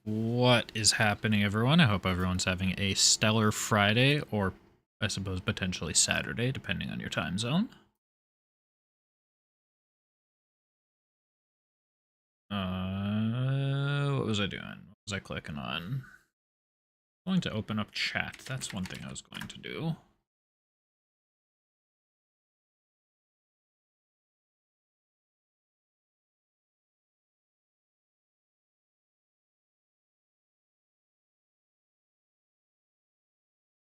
What is happening, everyone? I hope everyone's having a stellar Friday, or I suppose potentially Saturday, depending on your time zone. What was I doing? What was I clicking on? I'm going to open up chat. That's one thing I was going to do.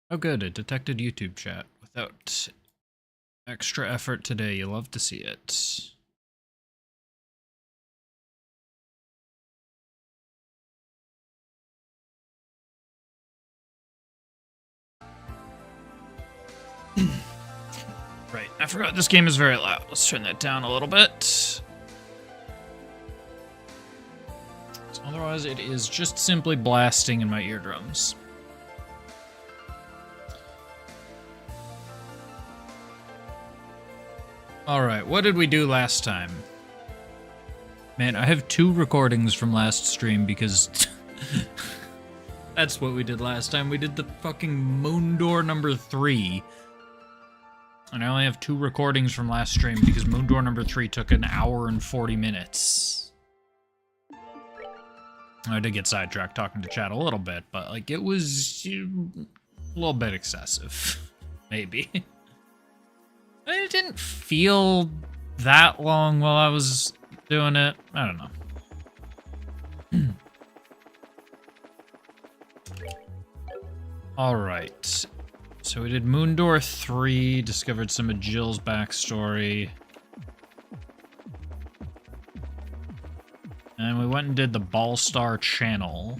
Oh good, it detected YouTube chat without extra effort today. You love to see it. Right, I forgot this game is very loud. Let's turn that down a little bit. Otherwise, it is just simply blasting in my eardrums. Alright, what did we do last time? Man, I have 2 recordings from last stream because that's what we did last time. We did the fucking Moon Door number 3. And I only have 2 recordings from last stream because Moon Door number 3 took an hour and 40 minutes. I did get sidetracked talking to chat a little bit, but like it was a little bit excessive. Maybe. It didn't feel that long while I was doing it. I don't know. Alright. So we did Moondoor 3, discovered some of Jill's backstory. And we went and did the Ballstar channel.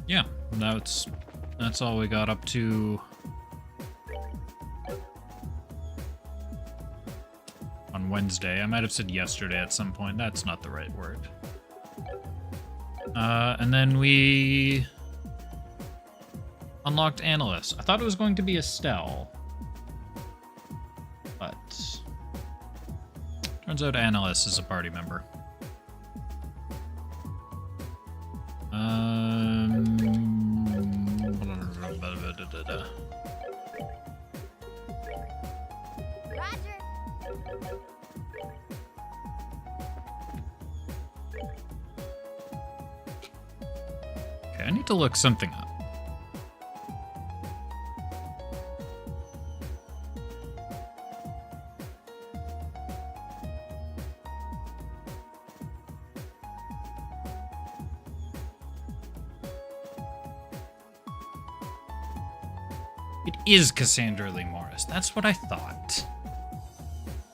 Yeah, that's all we got up to on Wednesday. I might have said yesterday at some point. That's not the right word. And then we unlocked Analyst. I thought it was going to be Estelle, but turns out Analyst is a party member. Okay, I need to look something up. It is Cassandra Lee Morris. That's what I thought.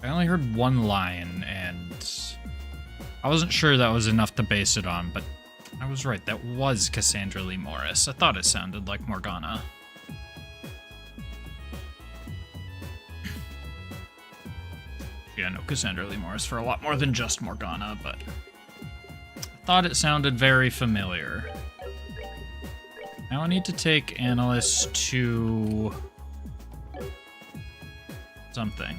I only heard one line, and I wasn't sure that was enough to base it on, but I was right. That was Cassandra Lee Morris. I thought it sounded like Morgana. Yeah, I know Cassandra Lee Morris for a lot more than just Morgana, but I thought it sounded very familiar. Now I need to take Analyst to something.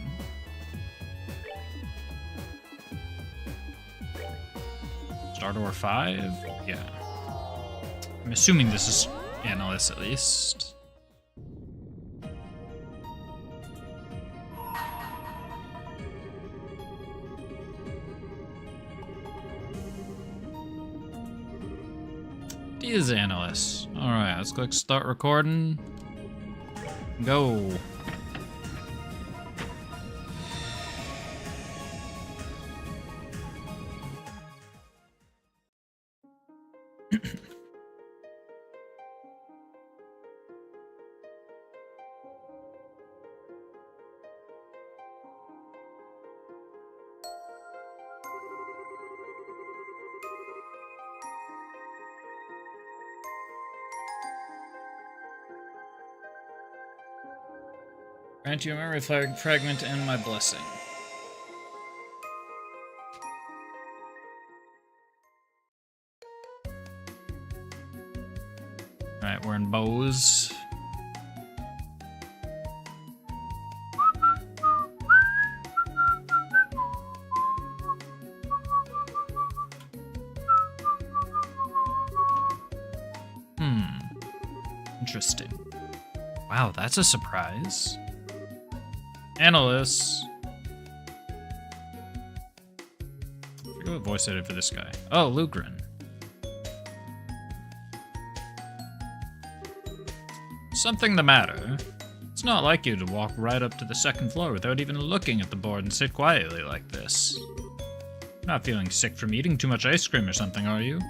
Star Door 5? Yeah. I'm assuming this is Analyst at least. It is Analyst. Alright, let's click start recording. Go. Grant you a memory fragment and my blessing. Alright, we're in Bose. Interesting. Wow, that's a surprise. Annalise. I forget what voice I did for this guy. Oh, Lugrin. Something the matter? It's not like you to walk right up to the second floor without even looking at the board and sit quietly like this. You're not feeling sick from eating too much ice cream or something, are you?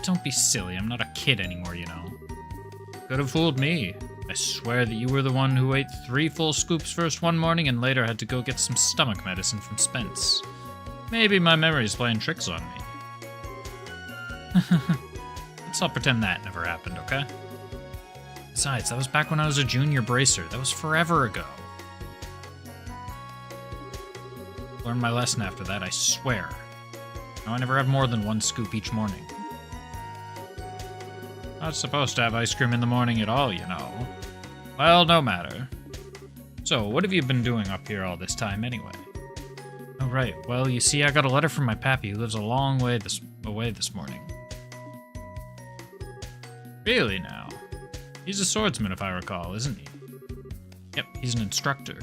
Don't be silly, I'm not a kid anymore, you know. Could have fooled me. I swear that you were the one who ate 3 full scoops first one morning and later had to go get some stomach medicine from Spence. Maybe my memory's playing tricks on me. Let's all pretend that never happened, okay? Besides, that was back when I was a junior bracer. That was forever ago. Learned my lesson after that, I swear. Now I never have more than 1 scoop each morning. Not supposed to have ice cream in the morning at all, you know. Well, no matter. So, what have you been doing up here all this time, anyway? Oh, right. Well, you see, I got a letter from my pappy who lives a long way away this morning. Really, now? He's a swordsman, if I recall, isn't he? Yep, he's an instructor.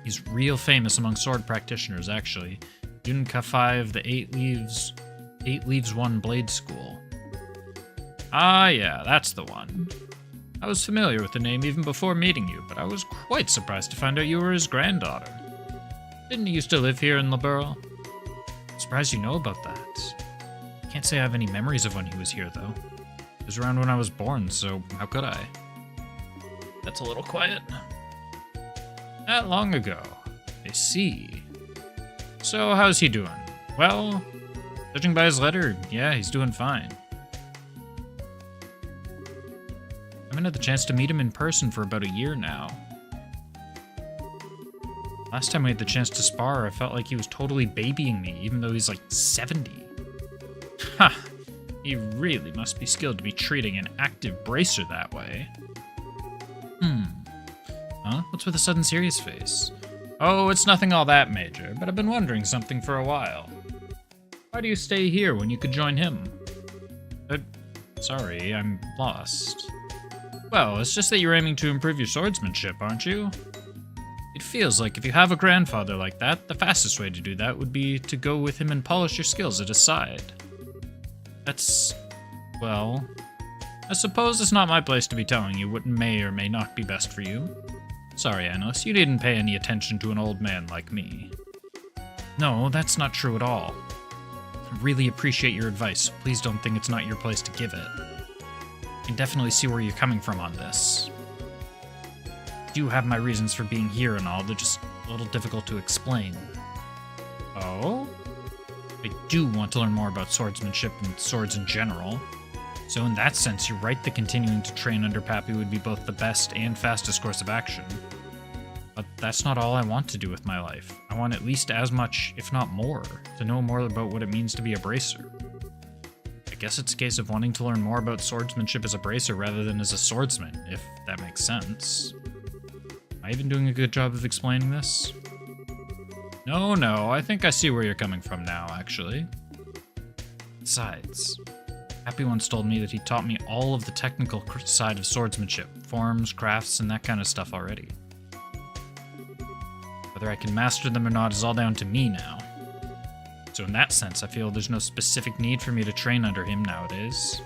He's real famous among sword practitioners, actually. Yunka 5, the 8 Leaves 1 Blade School. Ah, yeah, that's the one. I was familiar with the name even before meeting you, but I was quite surprised to find out you were his granddaughter. Didn't he used to live here in Liberl? Surprised you know about that. Can't say I have any memories of when he was here, though. He was around when I was born, so how could I? That's a little quiet. Not long ago. I see. So, how's he doing? Well, judging by his letter, yeah, he's doing fine. I haven't had the chance to meet him in person for about a year now. Last time we had the chance to spar, I felt like he was totally babying me, even though he's like 70. Ha! He really must be skilled to be treating an active bracer that way. Huh? What's with a sudden serious face? Oh, it's nothing all that major, but I've been wondering something for a while. Why do you stay here when you could join him? Sorry, I'm lost. Well, it's just that you're aiming to improve your swordsmanship, aren't you? It feels like if you have a grandfather like that, the fastest way to do that would be to go with him and polish your skills at his side. That's... well... I suppose it's not my place to be telling you what may or may not be best for you. Sorry, Annalise, you didn't pay any attention to an old man like me. No, that's not true at all. I really appreciate your advice, so please don't think it's not your place to give it. I can definitely see where you're coming from on this. I do have my reasons for being here and all, they're just a little difficult to explain. Oh? I do want to learn more about swordsmanship and swords in general. So in that sense, you're right that continuing to train under Pappy would be both the best and fastest course of action. But that's not all I want to do with my life. I want at least as much, if not more, to know more about what it means to be a bracer. I guess it's a case of wanting to learn more about swordsmanship as a bracer rather than as a swordsman, if that makes sense. Am I even doing a good job of explaining this? No, I think I see where you're coming from now, actually. Besides, Happy once told me that he taught me all of the technical side of swordsmanship, forms, crafts, and that kind of stuff already. Whether I can master them or not is all down to me now. So in that sense, I feel there's no specific need for me to train under him nowadays.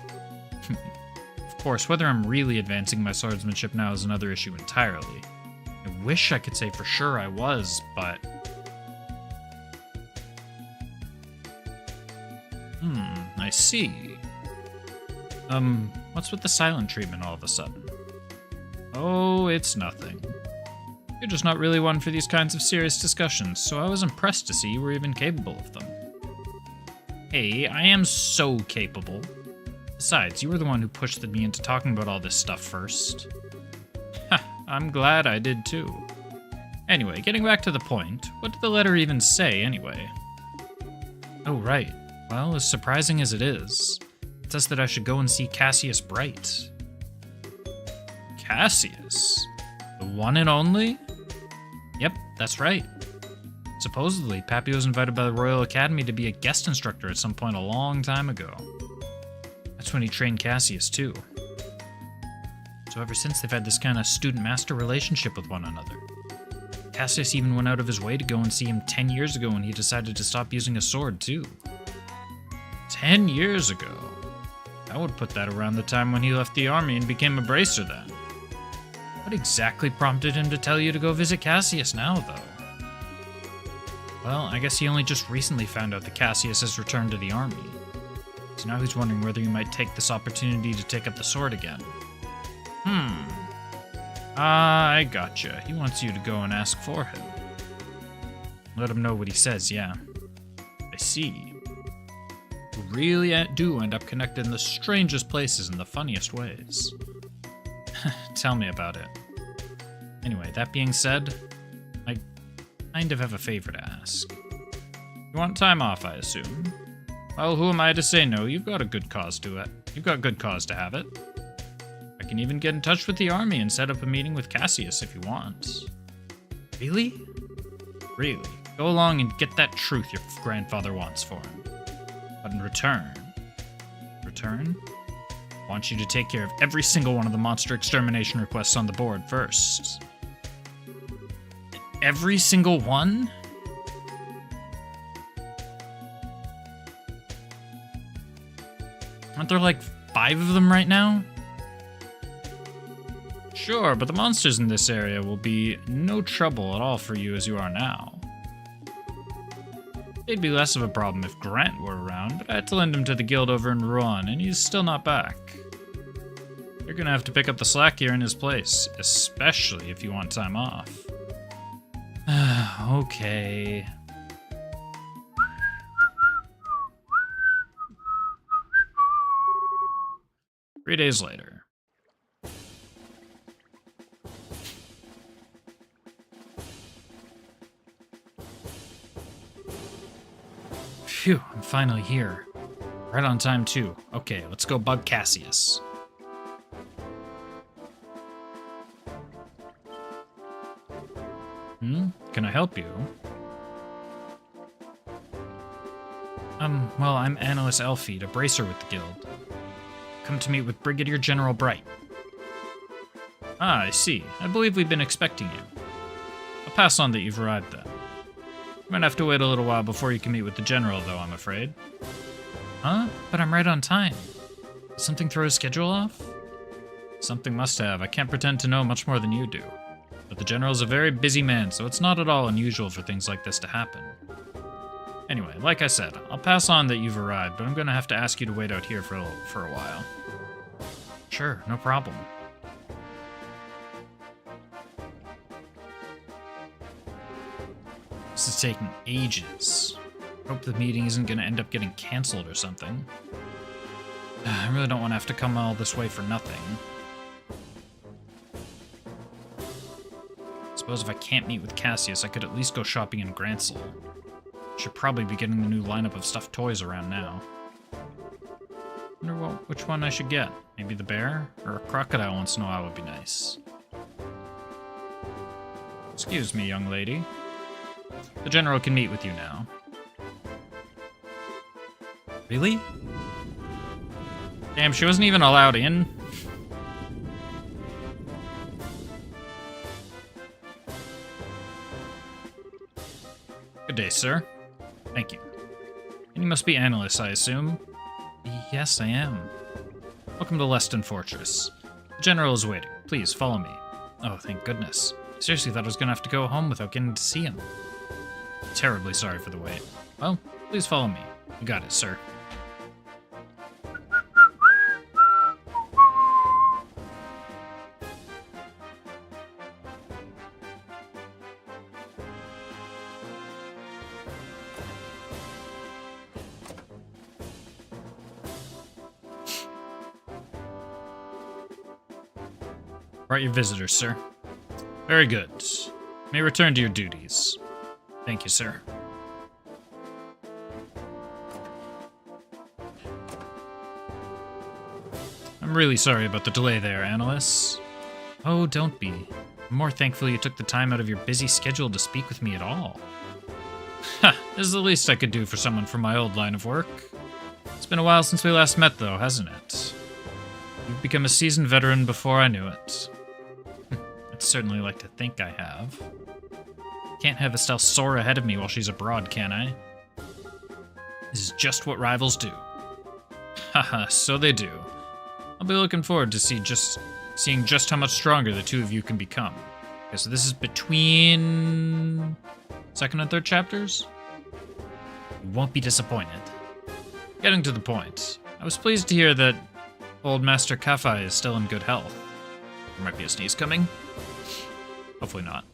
Of course, whether I'm really advancing my swordsmanship now is another issue entirely. I wish I could say for sure I was, but... I see. What's with the silent treatment all of a sudden? Oh, it's nothing. You're just not really one for these kinds of serious discussions, so I was impressed to see you were even capable of them. Hey, I am so capable. Besides, you were the one who pushed me into talking about all this stuff first. Ha, I'm glad I did too. Anyway, getting back to the point, what did the letter even say anyway? Oh, right. Well, as surprising as it is, it says that I should go and see Cassius Bright. Cassius? The one and only? Yep, that's right. Supposedly, Pappy was invited by the Royal Academy to be a guest instructor at some point a long time ago. I That's when he trained Cassius, too. So ever since, they've had this kind of student-master relationship with one another. Cassius even went out of his way to go and see him 10 years ago when he decided to stop using a sword, too. 10 years ago? I would put that around the time when he left the army and became a bracer then. What exactly prompted him to tell you to go visit Cassius now, though? Well, I guess he only just recently found out that Cassius has returned to the army. So now he's wondering whether he might take this opportunity to take up the sword again. I gotcha. He wants you to go and ask for him. Let him know what he says, yeah. I see. You really do end up connected in the strangest places in the funniest ways. Tell me about it. Anyway, that being said, I kind of have a favor to ask. You want time off, I assume? Well, who am I to say no? You've got a good cause to it. You've got good cause to have it. I can even get in touch with the army and set up a meeting with Cassius if you want. Really? Really. Go along and get that truth your grandfather wants for him. But in return... Return? I want you to take care of every single one of the monster extermination requests on the board first. Every single one? Aren't there like 5 of them right now? Sure, but the monsters in this area will be no trouble at all for you as you are now. They'd be less of a problem if Grant were around, but I had to lend him to the guild over in Rouen, and he's still not back. You're gonna have to pick up the slack here in his place, especially if you want time off. Okay. Three days later. Phew, I'm finally here. Right on time, too. Okay, let's go bug Cassius. Can I help you? Well, I'm Annalise Elfeed, a bracer with the guild. Come to meet with Brigadier General Bright. Ah, I see. I believe we've been expecting you. I'll pass on that you've arrived then. You might have to wait a little while before you can meet with the General, though, I'm afraid. Huh? But I'm right on time. Did something throw his schedule off? Something must have. I can't pretend to know much more than you do. But the General's a very busy man, so it's not at all unusual for things like this to happen. Anyway, like I said, I'll pass on that you've arrived, but I'm gonna have to ask you to wait out here for a while. Sure, no problem. This is taking ages. Hope the meeting isn't gonna end up getting canceled or something. I really don't want to have to come all this way for nothing. Suppose if I can't meet with Cassius, I could at least go shopping in Grantsel. Should probably be getting the new lineup of stuffed toys around now. Wonder which one I should get. Maybe the bear? Or a crocodile once in a while would be nice. Excuse me, young lady. The General can meet with you now. Really? Damn, she wasn't even allowed in. Good day, sir. Thank you. And you must be Annalise, I assume? Yes, I am. Welcome to Leston Fortress. The General is waiting. Please, follow me. Oh, thank goodness. I seriously thought I was gonna have to go home without getting to see him. Terribly sorry for the wait. Well, please follow me. You got it, sir. Brought your visitors, sir. Very good. May return to your duties. Thank you, sir. I'm really sorry about the delay there, Annalise. Oh, don't be. I'm more thankful you took the time out of your busy schedule to speak with me at all. Ha! This is the least I could do for someone from my old line of work. It's been a while since we last met, though, hasn't it? You've become a seasoned veteran before I knew it. I'd certainly like to think I have. Can't have Estelle soar ahead of me while she's abroad, can I? This is just what rivals do. Haha, so they do. I'll be looking forward to seeing just how much stronger the two of you can become. Okay, so this is between second and third chapters? You won't be disappointed. Getting to the point, I was pleased to hear that old Master Kafai is still in good health. There might be a sneeze coming. Hopefully not.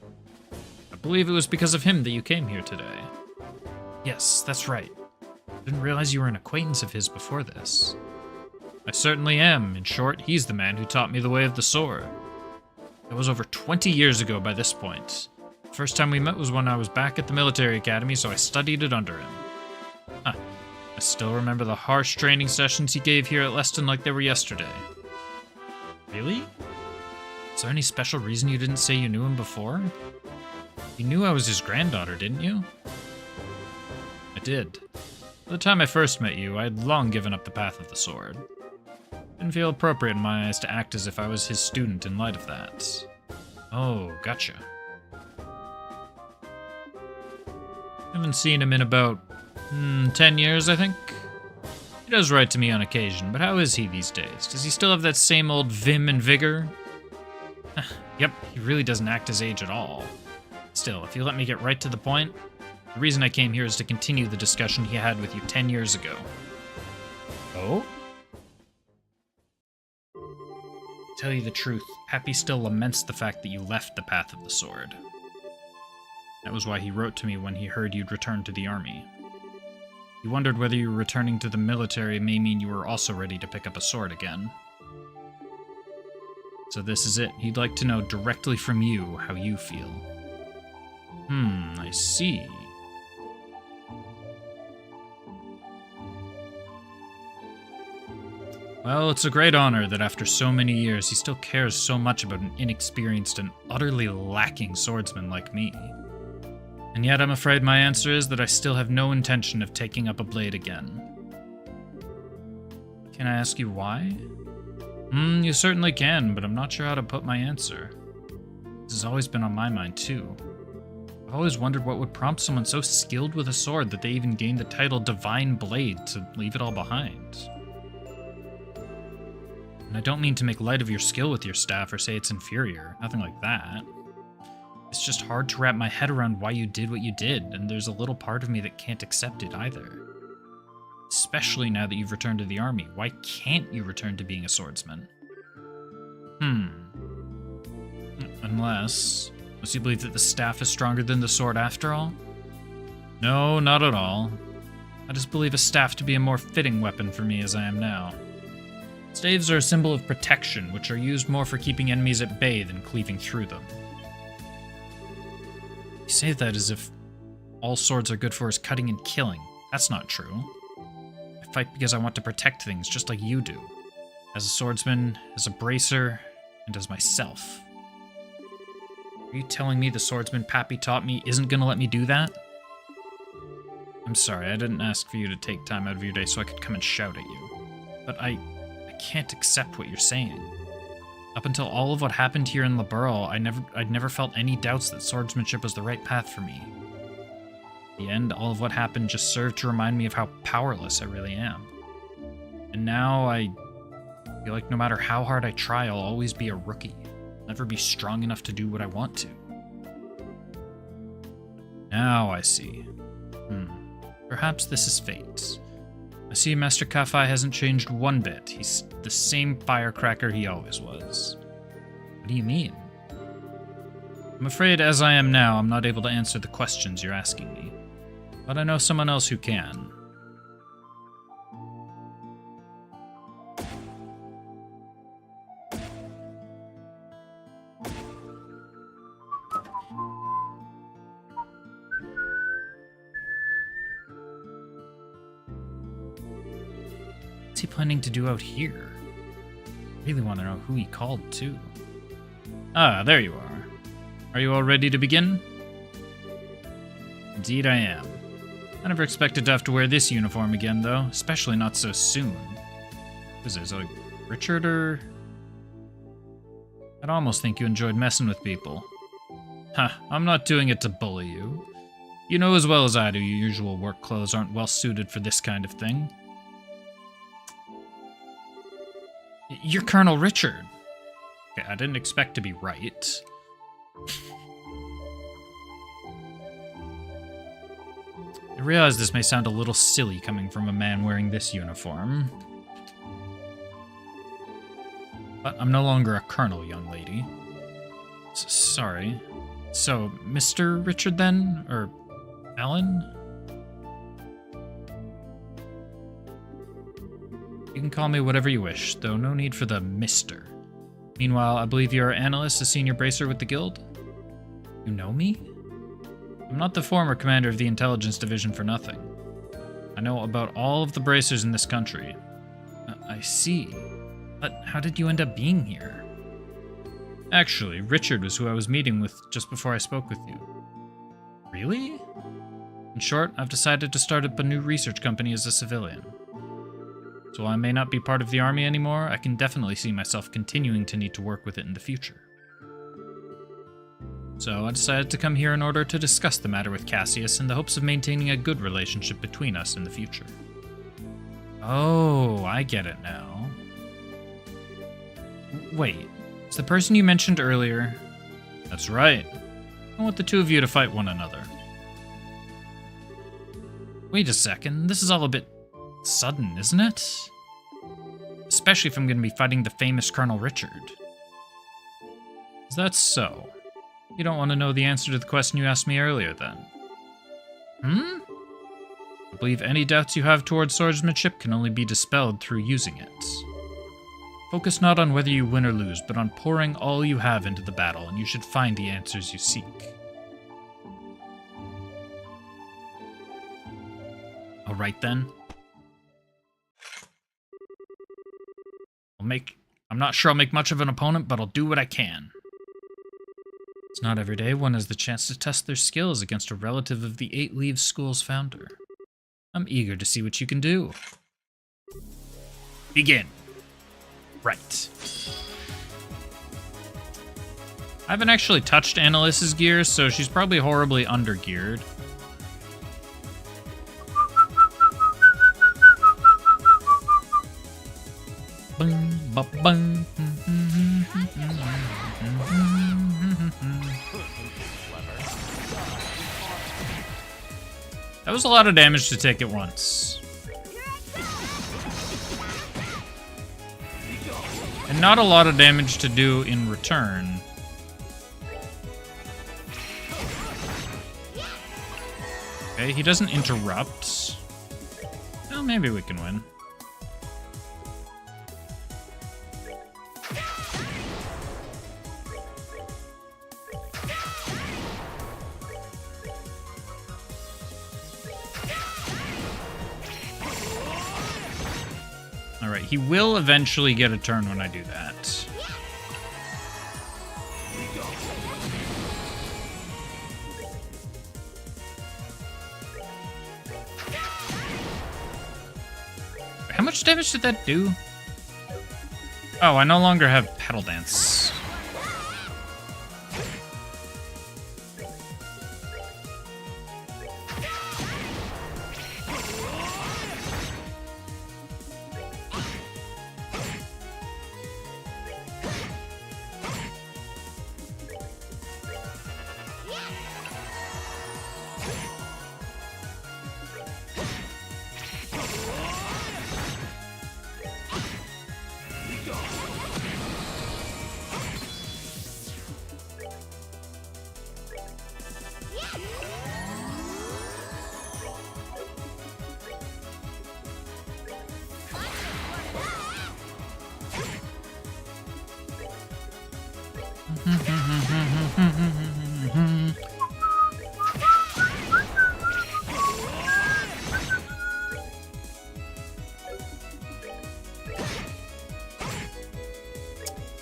I believe it was because of him that you came here today. Yes, that's right. I didn't realize you were an acquaintance of his before this. I certainly am. In short, he's the man who taught me the way of the sword. That was over 20 years ago by this point. The first time we met was when I was back at the military academy, so I studied it under him. Huh. I still remember the harsh training sessions he gave here at Leston like they were yesterday. Really? Is there any special reason you didn't say you knew him before? You knew I was his granddaughter, didn't you? I did. By the time I first met you, I had long given up the path of the sword. Didn't feel appropriate in my eyes to act as if I was his student in light of that. Oh, gotcha. Haven't seen him in about 10 years, I think. He does write to me on occasion, but how is he these days? Does he still have that same old vim and vigor? Yep, he really doesn't act his age at all. Still, if you let me get right to the point, the reason I came here is to continue the discussion he had with you 10 years ago. Oh? To tell you the truth, Happy still laments the fact that you left the path of the sword. That was why he wrote to me when he heard you'd returned to the army. He wondered whether you returning to the military may mean you were also ready to pick up a sword again. So this is it. He'd like to know directly from you how you feel. I see. Well, it's a great honor that after so many years he still cares so much about an inexperienced and utterly lacking swordsman like me. And yet I'm afraid my answer is that I still have no intention of taking up a blade again. Can I ask you why? You certainly can, but I'm not sure how to put my answer. This has always been on my mind too. I've always wondered what would prompt someone so skilled with a sword that they even gained the title Divine Blade to leave it all behind. And I don't mean to make light of your skill with your staff or say it's inferior, nothing like that. It's just hard to wrap my head around why you did what you did, and there's a little part of me that can't accept it either. Especially now that you've returned to the army. Why can't you return to being a swordsman? Unless you believe that the staff is stronger than the sword after all? No, not at all. I just believe a staff to be a more fitting weapon for me as I am now. Staves are a symbol of protection, which are used more for keeping enemies at bay than cleaving through them. You say that as if all swords are good for is cutting and killing. That's not true. I fight because I want to protect things just like you do. As a swordsman, as a bracer, and as myself. Are you telling me the swordsman Pappy taught me isn't gonna let me do that? I'm sorry, I didn't ask for you to take time out of your day so I could come and shout at you. But I can't accept what you're saying. Up until all of what happened here in Liberl, I'd never felt any doubts that swordsmanship was the right path for me. In the end, all of what happened just served to remind me of how powerless I really am. And now I feel like no matter how hard I try, I'll always be a rookie. Never be strong enough to do what I want to. Now I see. Perhaps this is fate. I see Master Kafai hasn't changed one bit. He's the same firecracker he always was. What do you mean? I'm afraid as I am now, I'm not able to answer the questions you're asking me. But I know someone else who can. What's he planning to do out here? I really want to know who he called, too. Ah, there you are. Are you all ready to begin? Indeed I am. I never expected to have to wear this uniform again, though, especially not so soon. Is it like Richard or... I'd almost think you enjoyed messing with people. Huh, I'm not doing it to bully you. You know as well as I do your usual work clothes aren't well suited for this kind of thing. You're Colonel Richard. Okay, I didn't expect to be right. I realize this may sound a little silly coming from a man wearing this uniform. But I'm no longer a colonel, young lady. Sorry. So, Mr. Richard then? Or Alan? You can call me whatever you wish, though no need for the Mr. Meanwhile, I believe you're analyst, a senior bracer with the guild? You know me? I'm not the former commander of the intelligence division for nothing. I know about all of the bracers in this country. I see. But how did you end up being here? Actually, Richard was who I was meeting with just before I spoke with you. Really? In short, I've decided to start up a new research company as a civilian. So while I may not be part of the army anymore, I can definitely see myself continuing to need to work with it in the future. So I decided to come here in order to discuss the matter with Cassius in the hopes of maintaining a good relationship between us in the future. Oh, I get it now. Wait, it's the person you mentioned earlier? That's right. I want the two of you to fight one another. Wait a second, this is all a bit sudden, isn't it? Especially if I'm going to be fighting the famous Colonel Richard. Is that so? You don't want to know the answer to the question you asked me earlier, then? I believe any doubts you have towards swordsmanship can only be dispelled through using it. Focus not on whether you win or lose, but on pouring all you have into the battle, and you should find the answers you seek. Alright then. I'm not sure I'll make much of an opponent, but I'll do what I can. It's not every day one has the chance to test their skills against a relative of the Eight Leaves School's founder. I'm eager to see what you can do. Begin. Right. I haven't actually touched Annalise's gear, so she's probably horribly under-geared. That was a lot of damage to take at once. And not a lot of damage to do in return. Okay, he doesn't interrupt. Well, maybe we can win. Alright, he will eventually get a turn when I do that. How much damage did that do? Oh, I no longer have Petal Dance.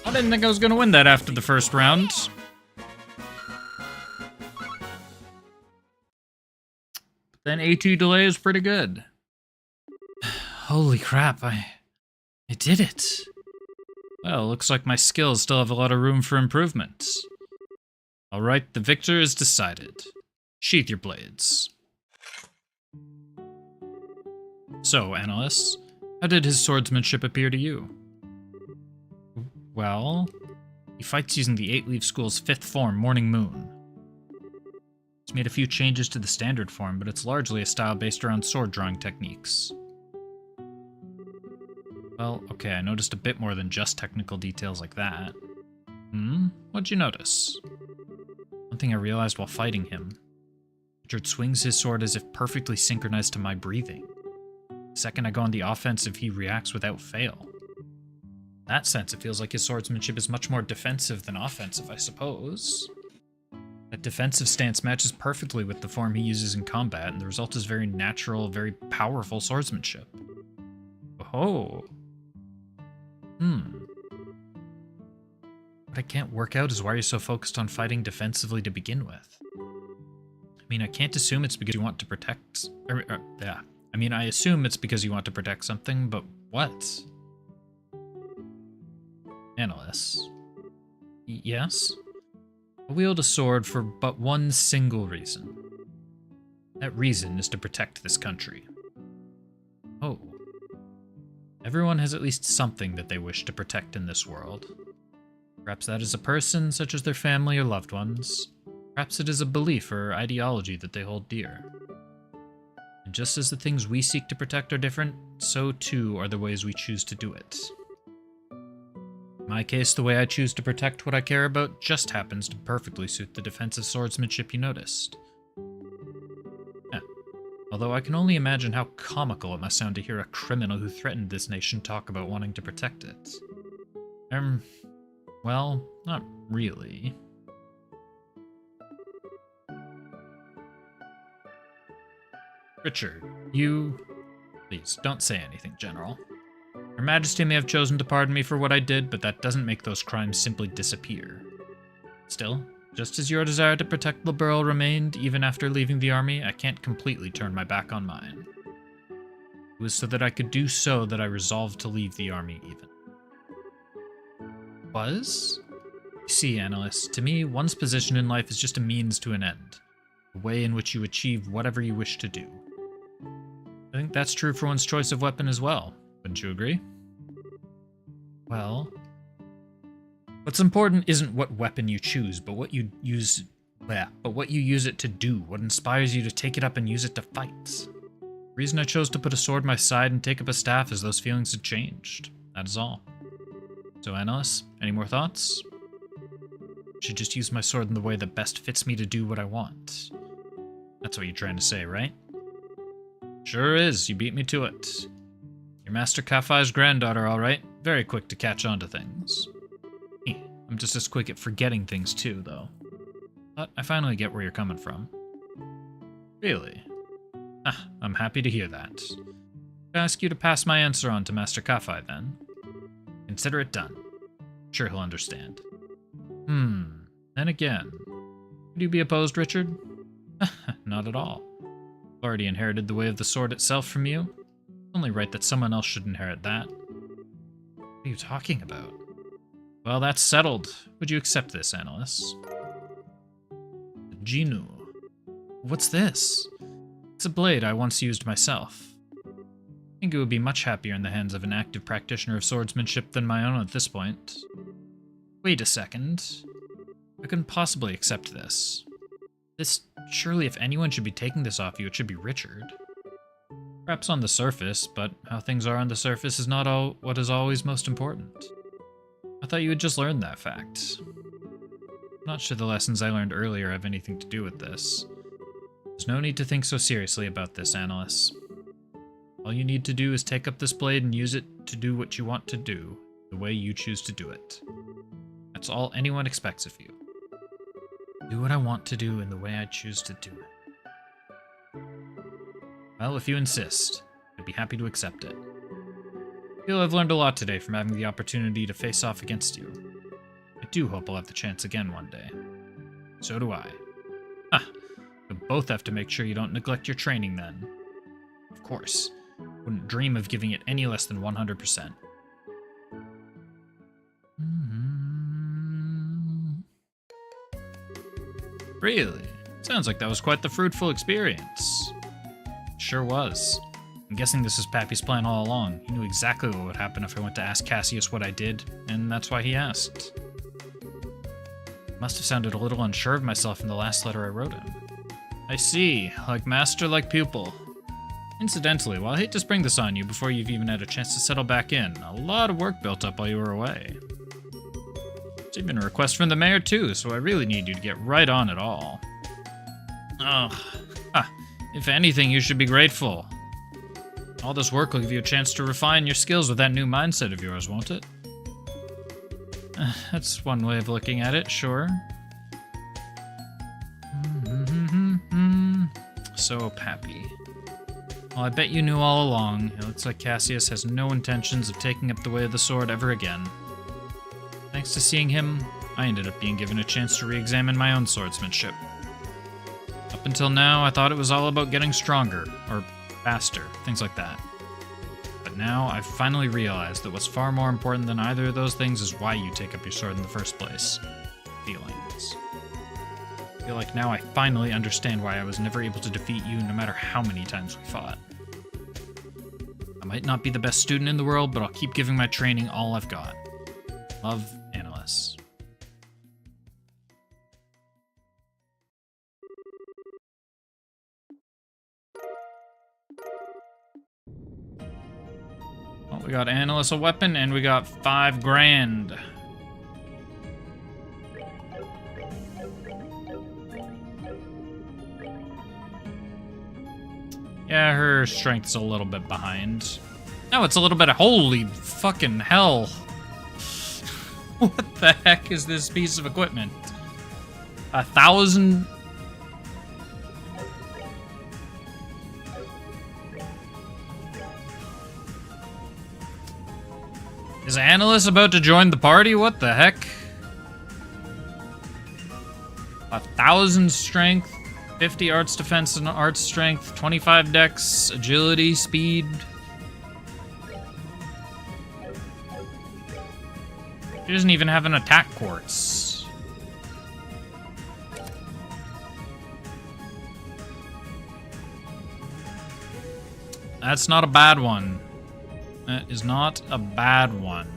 I didn't think I was going to win that after the first round. But then An AT delay is pretty good. Holy crap, I did it. Well, looks like my skills still have a lot of room for improvement. Alright, the victor is decided. Sheath your blades. So, Annalise, how did his swordsmanship appear to you? Well, he fights using the Eight-Leaf School's 5th form, Morning Moon. He's made a few changes to the standard form, but it's largely a style based around sword drawing techniques. Well, okay, I noticed a bit more than just technical details like that. What'd you notice? One thing I realized while fighting him. Richard swings his sword as if perfectly synchronized to my breathing. The second I go on the offensive, he reacts without fail. In that sense, it feels like his swordsmanship is much more defensive than offensive, I suppose. That defensive stance matches perfectly with the form he uses in combat, and the result is very natural, very powerful swordsmanship. Oh. What I can't work out is why you're so focused on fighting defensively to begin with. I mean, I can't assume it's because you want to protect... I assume it's because you want to protect something, but what? Annalise. Yes? I wield a sword for but one single reason. That reason is to protect this country. Oh. Everyone has at least something that they wish to protect in this world. Perhaps that is a person, such as their family or loved ones. Perhaps it is a belief or ideology that they hold dear. And just as the things we seek to protect are different, so too are the ways we choose to do it. In my case, the way I choose to protect what I care about just happens to perfectly suit the defensive swordsmanship you noticed. Although I can only imagine how comical it must sound to hear a criminal who threatened this nation talk about wanting to protect it. Well, not really. Richard, you... Please, don't say anything, General. Her Majesty may have chosen to pardon me for what I did, but that doesn't make those crimes simply disappear. Still, just as your desire to protect the Burl remained even after leaving the army, I can't completely turn my back on mine. It was so that I could do so that I resolved to leave the army even. Was? You see, Annalise, to me, one's position in life is just a means to an end. A way in which you achieve whatever you wish to do. I think that's true for one's choice of weapon as well. Wouldn't you agree? Well... What's important isn't what weapon you choose, but what you use it to do, what inspires you to take it up and use it to fight. The reason I chose to put a sword by my side and take up a staff is those feelings had changed. That is all. So, Annalise, any more thoughts? I should just use my sword in the way that best fits me to do what I want. That's what you're trying to say, right? Sure is, you beat me to it. You're Master Kafai's granddaughter, alright. Very quick to catch on to things. I'm just as quick at forgetting things too, though. But I finally get where you're coming from. Really? I'm happy to hear that. I ask you to pass my answer on to Master Kafai, then. Consider it done. Sure he'll understand. Then again. Would you be opposed, Richard? Not at all. I've already inherited the way of the sword itself from you. It's only right that someone else should inherit that. What are you talking about? Well, that's settled. Would you accept this, Annalise? Jinu. What's this? It's a blade I once used myself. I think it would be much happier in the hands of an active practitioner of swordsmanship than my own at this point. Wait a second. I couldn't possibly accept this. Surely if anyone should be taking this off you, it should be Richard. Perhaps on the surface, but how things are on the surface is not all what is always most important. I thought you had just learned that fact. I'm not sure the lessons I learned earlier have anything to do with this. There's no need to think so seriously about this, Annalise. All you need to do is take up this blade and use it to do what you want to do, the way you choose to do it. That's all anyone expects of you. Do what I want to do in the way I choose to do it. Well, if you insist, I'd be happy to accept it. I feel I've learned a lot today from having the opportunity to face off against you. I do hope I'll have the chance again one day. So do I. You'll both have to make sure you don't neglect your training then. Of course. Wouldn't dream of giving it any less than 100%. Really? Sounds like that was quite the fruitful experience. Sure was. I'm guessing this is Pappy's plan all along. He knew exactly what would happen if I went to ask Cassius what I did, and that's why he asked. Must have sounded a little unsure of myself in the last letter I wrote him. I see. Like master, like pupil. Incidentally, while I hate to spring this on you before you've even had a chance to settle back in, a lot of work built up while you were away. There's even a request from the mayor too, so I really need you to get right on it all. Ugh. If anything, you should be grateful. All this work will give you a chance to refine your skills with that new mindset of yours, won't it? That's one way of looking at it, sure. So, Pappy. Well, I bet you knew all along. It looks like Cassius has no intentions of taking up the way of the sword ever again. Thanks to seeing him, I ended up being given a chance to re-examine my own swordsmanship. Up until now, I thought it was all about getting stronger, or faster, things like that. But now, I've finally realized that what's far more important than either of those things is why you take up your sword in the first place. Feelings. I feel like now I finally understand why I was never able to defeat you no matter how many times we fought. I might not be the best student in the world, but I'll keep giving my training all I've got. Love, Annalise. Well, we got Annalise a weapon, and we got 5 grand. Yeah, her strength's a little bit behind. No, it's a little bit of... Holy fucking hell. What the heck is this piece of equipment? 1,000... Is Annalise about to join the party? What the heck? 1,000 strength, 50 arts defense and arts strength, 25 dex, agility, speed. She doesn't even have an attack quartz. That's not a bad one. That is not a bad one.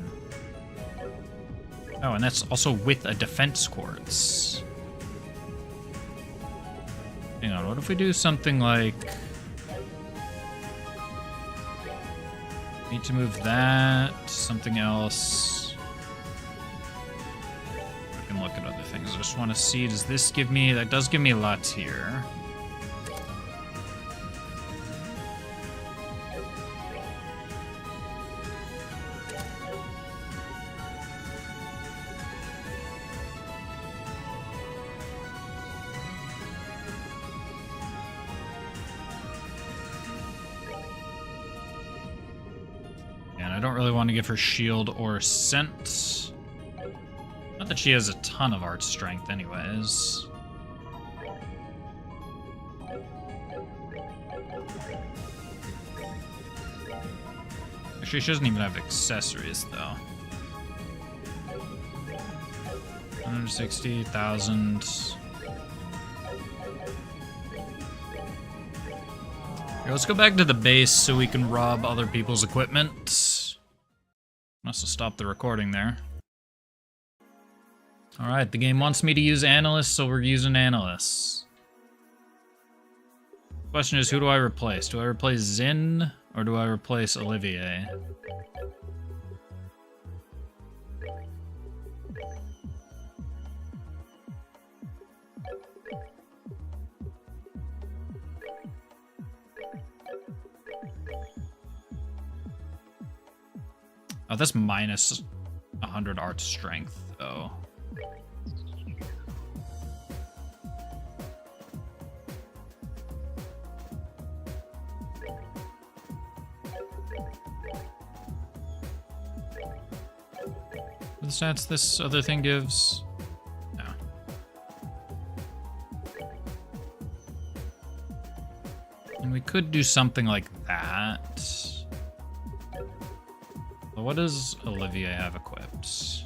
Oh, and that's also with a defense quartz. Hang on, what if we do something like... Need to move that, something else. I can look at other things. I just want to see, does this give me... That does give me lots here. I don't really want to give her shield or scent. Not that she has a ton of art strength anyways. Actually, she doesn't even have accessories though. 160,000. Here, let's go back to the base so we can rob other people's equipment. Must have stopped the recording there. Alright, the game wants me to use Annalise, so we're using Annalise. Question is, who do I replace? Do I replace Zin, or do I replace Olivier? Oh, that's minus 100 art strength, though. The stats this other thing gives? No. mean, we could do something like that. So what does Olivia have equipped?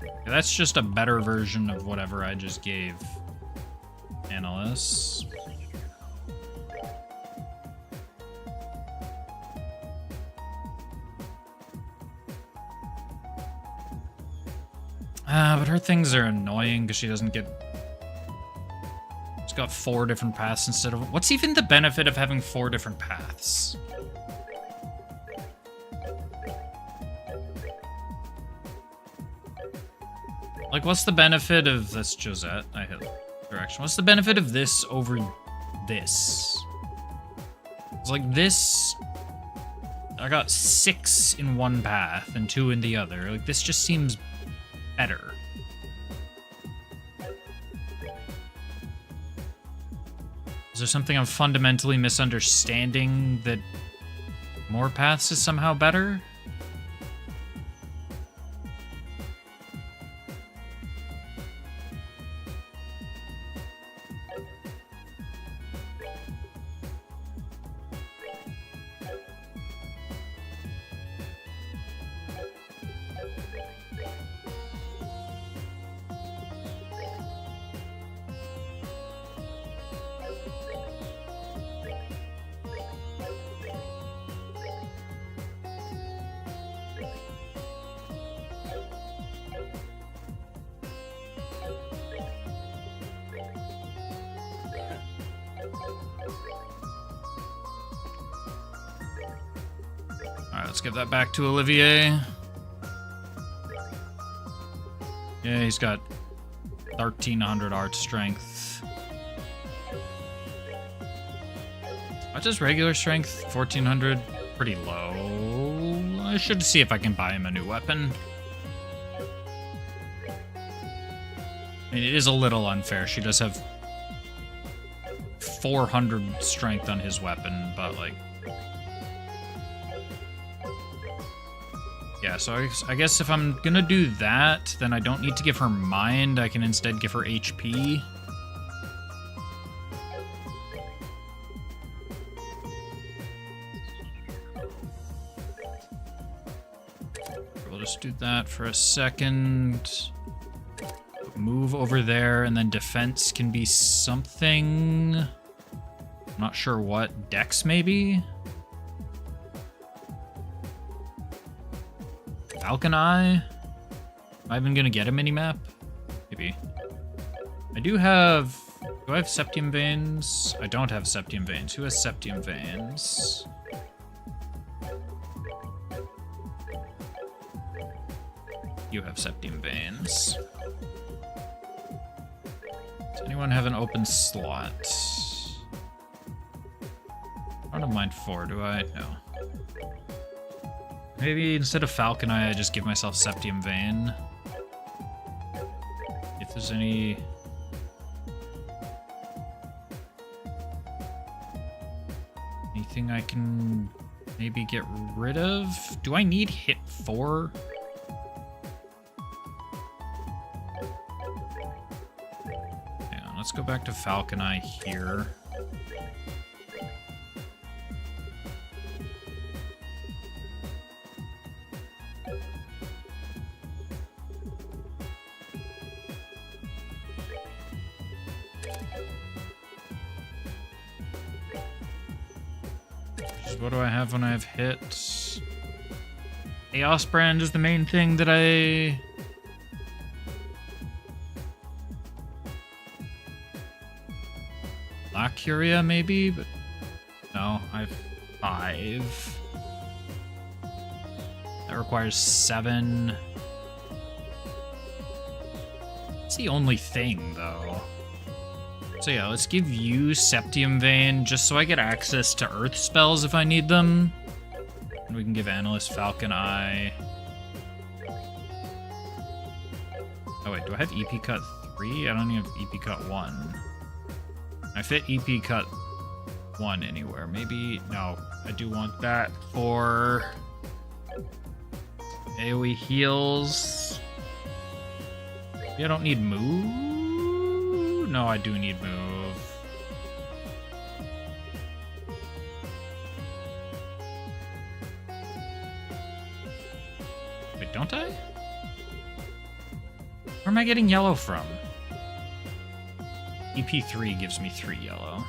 Yeah, that's just a better version of whatever I just gave Annalise. But her things are annoying because she doesn't get... She's got 4 different paths instead of... What's even the benefit of having 4 different paths? Like, what's the benefit of... That's Josette. I hit direction. What's the benefit of this over this? It's like this... I got 6 in one path and 2 in the other. Like, this just seems better. Is there something I'm fundamentally misunderstanding that more paths is somehow better? Alright, let's give that back to Olivier. Yeah, he's got 1,300 art strength. What is regular strength? 1,400? Pretty low. I should see if I can buy him a new weapon. I mean, it is a little unfair. She does have 400 strength on his weapon, but like... Yeah, so I guess if I'm gonna do that, then I don't need to give her mind. I can instead give her HP. We'll just do that for a second. Move over there, and then defense can be something. I'm not sure what. Dex, maybe? Falcon Eye? Am I even gonna get a mini-map? Maybe. I do have... Do I have Septium Veins? I don't have Septium Veins. Who has Septium Veins? You have Septium Veins. Does anyone have an open slot? I don't mind 4, do I? No. Maybe instead of Falcon Eye, I just give myself Septium Vein. If there's any... Anything I can maybe get rid of? Do I need hit 4? Hang on, let's go back to Falcon Eye here. What do I have when I have hit? Chaos Brand is the main thing that I... Black Curia, maybe? But no, I have 5. That requires 7. It's the only thing, though. So yeah, let's give you Septium Vein, just so I get access to Earth spells if I need them. And we can give Annalise Falcon Eye. Oh wait, do I have EP Cut 3? I don't even have EP Cut 1. I fit EP Cut 1 anywhere. Maybe, no, I do want that for AoE heals. Maybe I don't need move? No, I do need move. Wait, don't I? Where am I getting yellow from? EP3 gives me 3 yellow.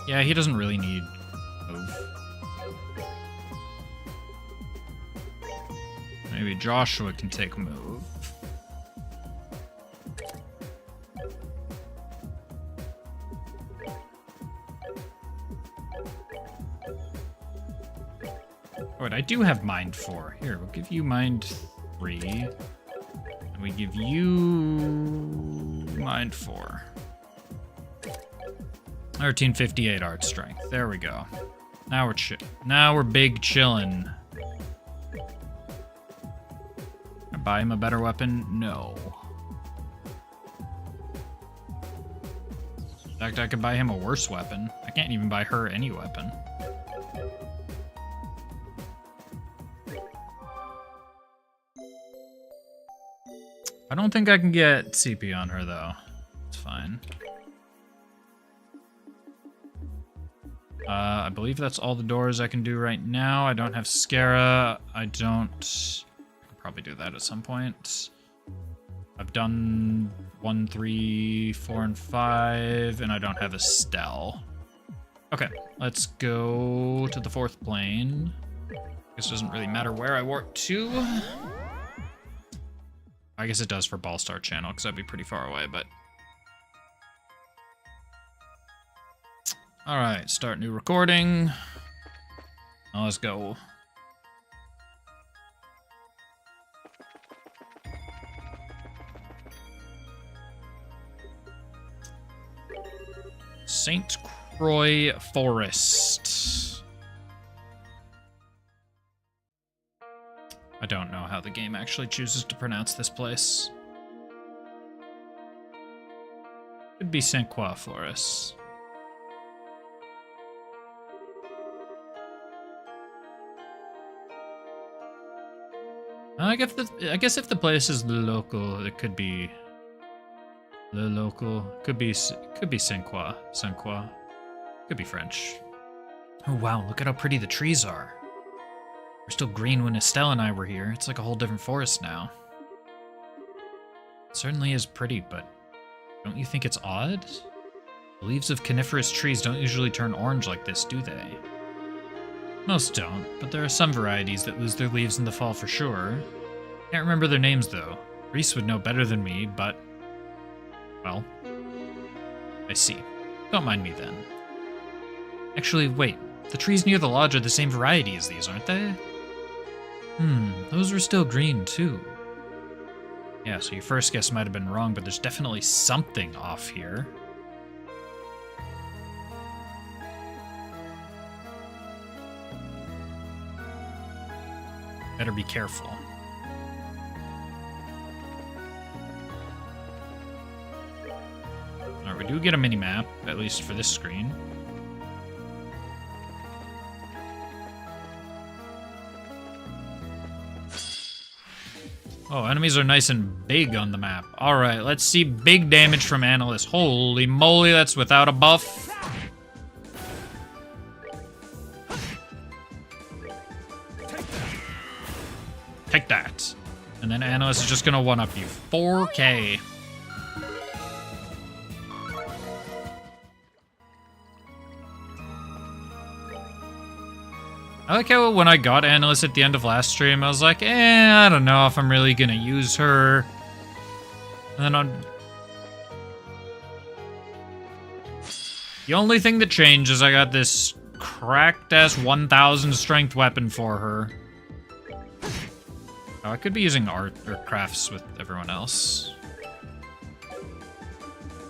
Yeah, he doesn't really need move. Maybe Joshua can take move. Wait, I do have Mind 4. Here, we'll give you Mind 3. And we give you Mind 4. 1358 art strength. There we go. Now we're big chillin'. Can I buy him a better weapon? No. In fact, I could buy him a worse weapon. I can't even buy her any weapon. I don't think I can get CP on her, though. It's fine. I believe that's all the doors I can do right now. I don't have Scara. I could probably do that at some point. I've done 1, 3, 4, and 5, and I don't have Estelle. Okay, let's go to the 4th plane. This doesn't really matter where I warp to. I guess it does for Ballstar Channel, because that'd be pretty far away, but... Alright, start new recording. Now let's go. St. Croix Forest. I don't know how the game actually chooses to pronounce this place. Could be St. Croix Forest. I guess if the place is local, it could be le local. Could be Saint Croix. Saint Croix. Could be French. Oh wow, look at how pretty the trees are. We're still green when Estelle and I were here. It's like a whole different forest now. It certainly is pretty, but don't you think it's odd? The leaves of coniferous trees don't usually turn orange like this, do they? Most don't, but there are some varieties that lose their leaves in the fall for sure. Can't remember their names though. Reese would know better than me, but... well... I see. Don't mind me then. Actually, wait. The trees near the lodge are the same variety as these, aren't they? Those were still green too. Yeah, so your first guess might have been wrong, but there's definitely something off here. Better be careful. Alright, we do get a mini-map, at least for this screen. Oh, enemies are nice and big on the map. Alright, let's see big damage from Analyst. Holy moly, that's without a buff. Take that. And then Analyst is just gonna one-up you. 4K. I like how when I got Analyst at the end of last stream, I was like, I don't know if I'm really gonna use her. And then the only thing that changed is I got this cracked-ass 1000 strength weapon for her. Oh, I could be using art or crafts with everyone else.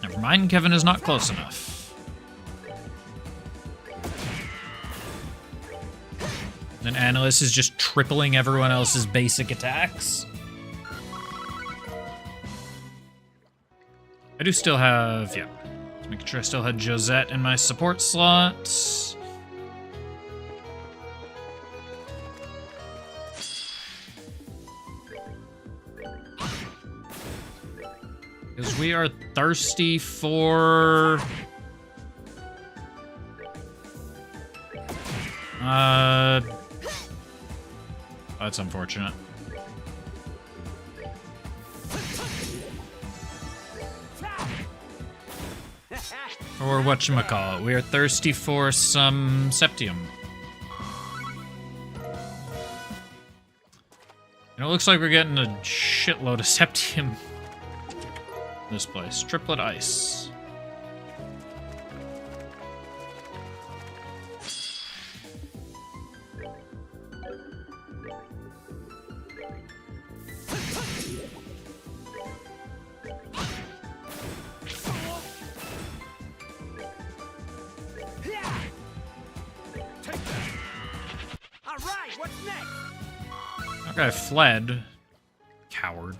Never mind, Kevin is not close enough. Then Analyst is just tripling everyone else's basic attacks. I do still have, yeah. Just making sure I still had Josette in my support slot. Because we are thirsty for... That's unfortunate. Or whatchamacallit, we are thirsty for some Septium. And it looks like we're getting a shitload of Septium in this place. Triplet ice. That guy fled. Coward.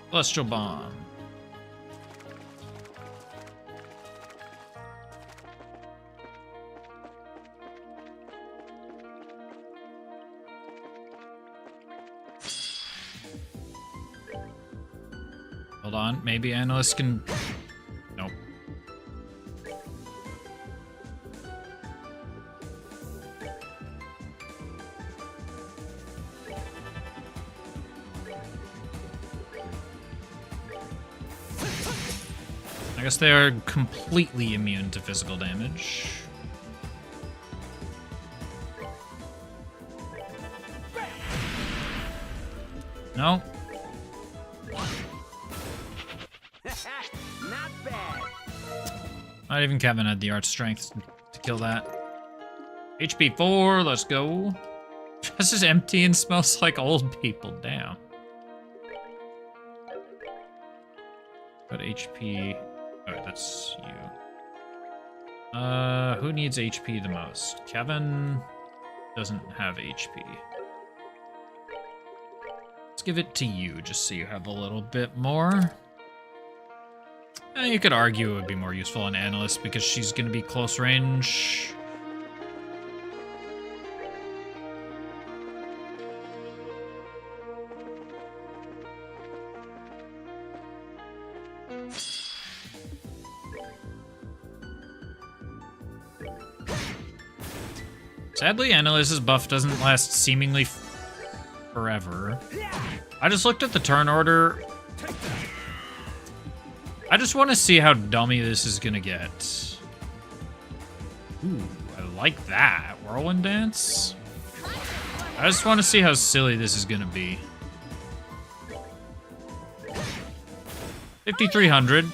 Celestial Bomb. Hold on, maybe analysts can... Nope. I guess they are completely immune to physical damage. No. Not bad. Not even Kevin had the art strength to kill that. HP 4, let's go. This is empty and smells like old people, damn. But HP... Alright, that's you. Who needs HP the most? Kevin doesn't have HP. Let's give it to you, just so you have a little bit more. You could argue it would be more useful on Analyst because she's going to be close range. Sadly, Annalise's buff doesn't last seemingly forever. I just looked at the turn order. I just want to see how dummy this is gonna get. Ooh, I like that. Whirlwind Dance? I just want to see how silly this is gonna be. 5,300.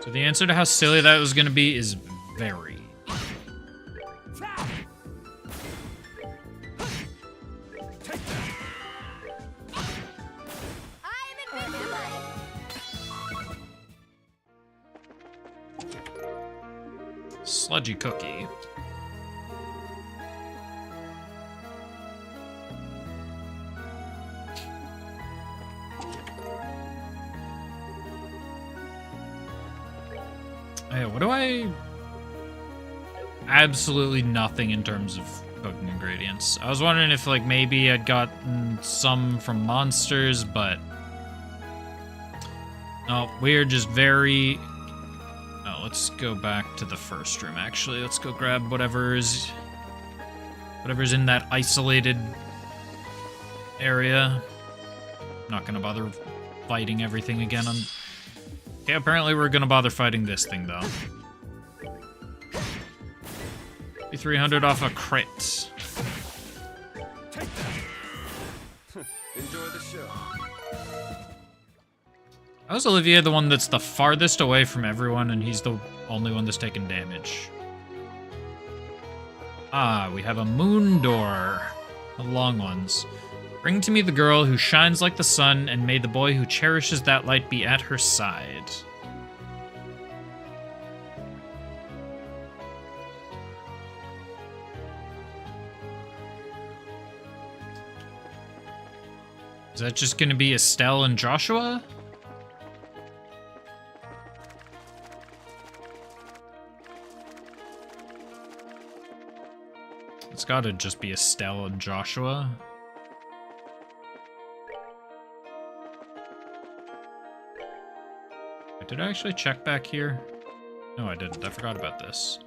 So the answer to how silly that was going to be is very. Sludgy Cookie. Hey, what do I... Absolutely nothing in terms of cooking ingredients. I was wondering if, like, maybe I'd gotten some from monsters, but... No, we're just very... No, let's go back to the first room, actually. Let's go grab whatever's in that isolated area. Not gonna bother fighting everything again on... Okay, apparently we're gonna bother fighting this thing, though. 300 off a crit. Enjoy the show. How's Olivier the one that's the farthest away from everyone, and he's the only one that's taking damage? Ah, we have a moon door. The long ones. Bring to me the girl who shines like the sun, and may the boy who cherishes that light be at her side. Is that just gonna be Estelle and Joshua? It's gotta just be Estelle and Joshua. did I actually check back here? No, I didn't. I forgot about this.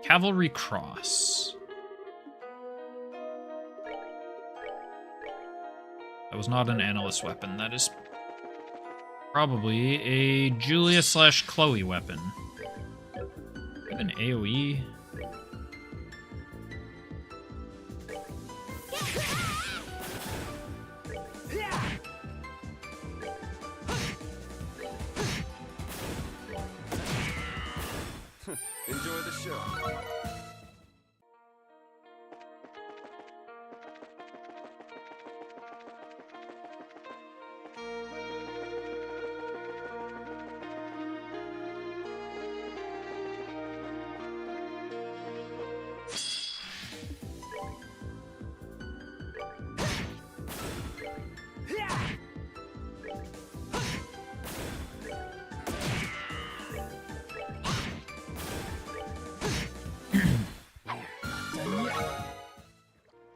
Cavalry Cross. That was not an analyst weapon. That is probably a Julia/Chloe weapon. I have an AoE. Enjoy the show.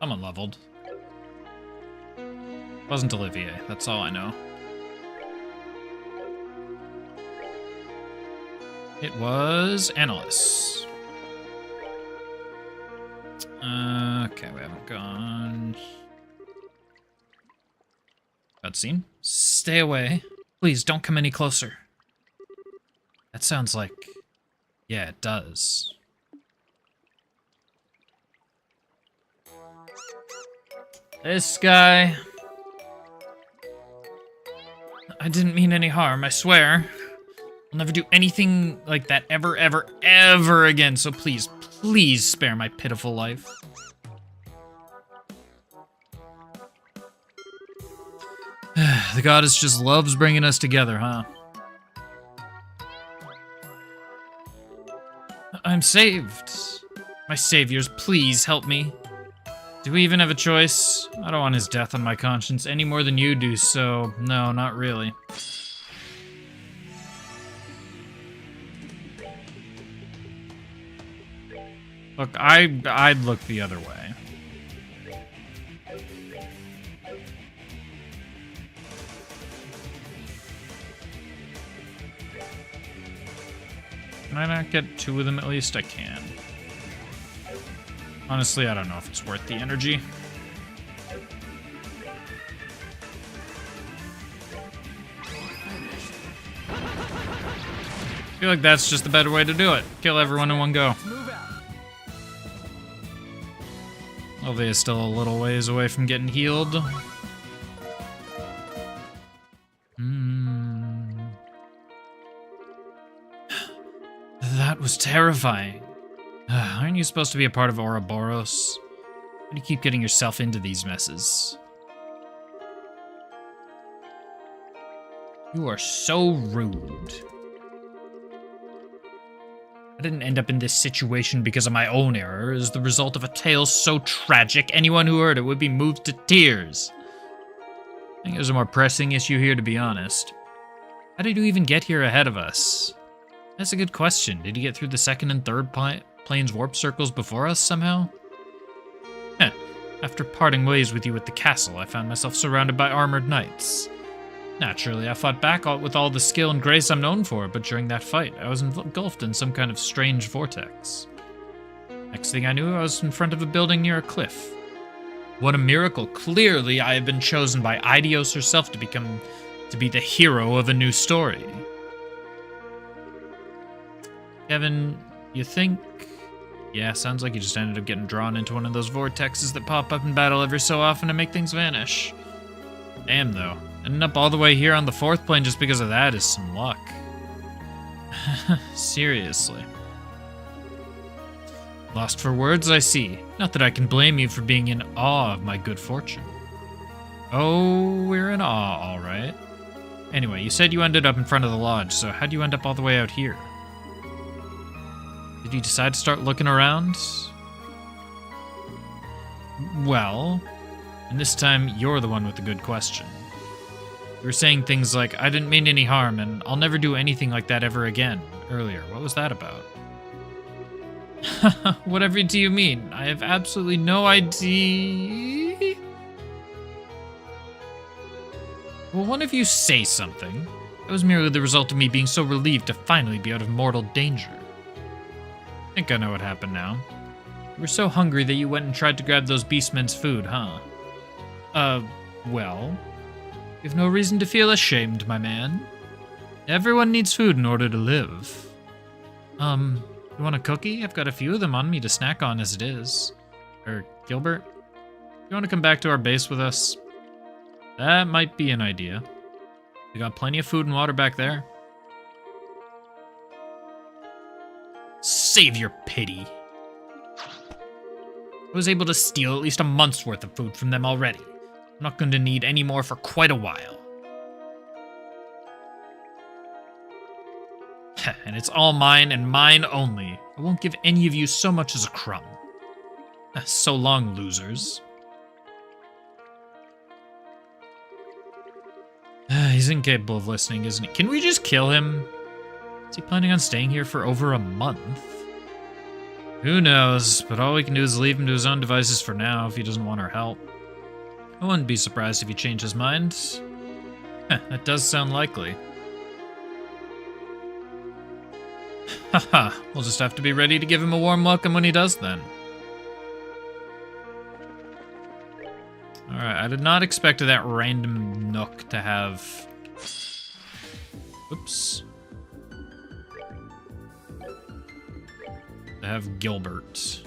I'm unleveled. Wasn't Olivier, that's all I know. It was Annalise. Okay, we haven't gone. Cutscene. Stay away. Please don't come any closer. That sounds like... Yeah, it does. This guy... I didn't mean any harm, I swear. I'll never do anything like that ever, ever, ever again, so please, please spare my pitiful life. The goddess just loves bringing us together, huh? I'm saved. My saviors, please help me. Do we even have a choice? I don't want his death on my conscience any more than you do, so no, not really. Look, I'd look the other way. Can I not get two of them at least? I can. Honestly, I don't know if it's worth the energy. I feel like that's just the better way to do it. Kill everyone in one go. Olivia is still a little ways away from getting healed. That was terrifying. Aren't you supposed to be a part of Ouroboros? Why do you keep getting yourself into these messes? You are so rude. I didn't end up in this situation because of my own error. It was the result of a tale so tragic, anyone who heard it would be moved to tears. I think there's a more pressing issue here, to be honest. How did you even get here ahead of us? That's a good question. Did you get through the second and third plane's warp circles before us somehow? Heh. After parting ways with you at the castle, I found myself surrounded by armored knights. Naturally, I fought back with all the skill and grace I'm known for, but during that fight, I was engulfed in some kind of strange vortex. Next thing I knew, I was in front of a building near a cliff. What a miracle. Clearly, I have been chosen by Eidios herself to be the hero of a new story. Kevin, you think? Yeah, sounds like you just ended up getting drawn into one of those vortexes that pop up in battle every so often to make things vanish. Damn, though. Ending up all the way here on the fourth plane just because of that is some luck. Seriously. Lost for words, I see. Not that I can blame you for being in awe of my good fortune. Oh, we're in awe, all right. Anyway, you said you ended up in front of the lodge, so how'd you end up all the way out here? Did you decide to start looking around? Well, and this time you're the one with the good question. You were saying things like, I didn't mean any harm, and I'll never do anything like that ever again, earlier. What was that about? Whatever do you mean? I have absolutely no idea. Will one of you say something? That was merely the result of me being so relieved to finally be out of mortal danger. I think I know what happened now. You were so hungry that you went and tried to grab those beastmen's food, huh? Well, you have no reason to feel ashamed, my man. Everyone needs food in order to live. You want a cookie? I've got a few of them on me to snack on as it is. Gilbert, you want to come back to our base with us? That might be an idea. We got plenty of food and water back there. Save your pity. I was able to steal at least a month's worth of food from them already. I'm not going to need any more for quite a while. And it's all mine and mine only. I won't give any of you so much as a crumb. So long, losers. He's incapable of listening, isn't he? Can we just kill him? Is he planning on staying here for over a month? Who knows, but all we can do is leave him to his own devices for now if he doesn't want our help. I wouldn't be surprised if he changed his mind. That does sound likely. Haha, we'll just have to be ready to give him a warm welcome when he does then. Alright, I did not expect that random nook to have... Oops. To have Gilbert.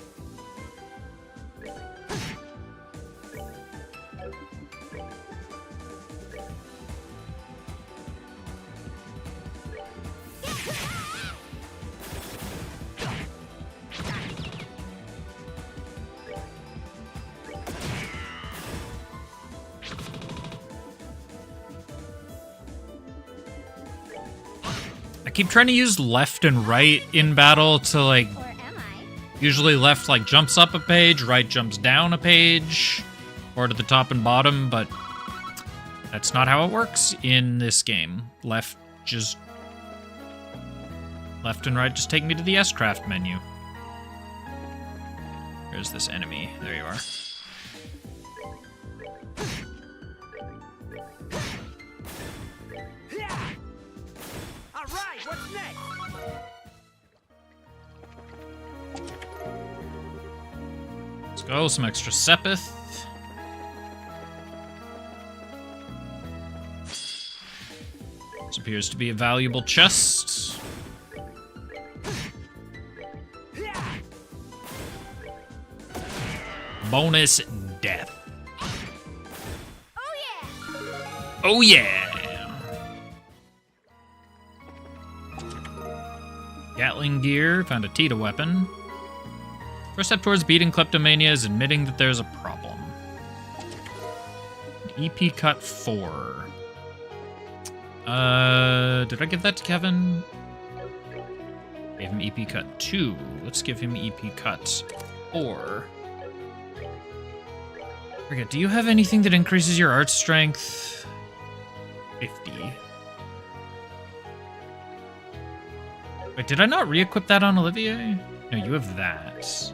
I keep trying to use left and right in battle to, like, usually left, like, jumps up a page, right jumps down a page, or to the top and bottom, but that's not how it works in this game. Left and right just take me to the S-Craft menu. There's this enemy. There you are. Go, some extra Sepith. This appears to be a valuable chest. Bonus death. Oh yeah! Oh yeah! Gatling gear, found a Tita weapon. First step towards beating kleptomania is admitting that there's a problem. EP cut 4. Did I give that to Kevin? Gave him EP cut 2. Let's give him EP cut 4. Forget, do you have anything that increases your art strength? 50. Wait, did I not re-equip that on Olivier? No, you have that.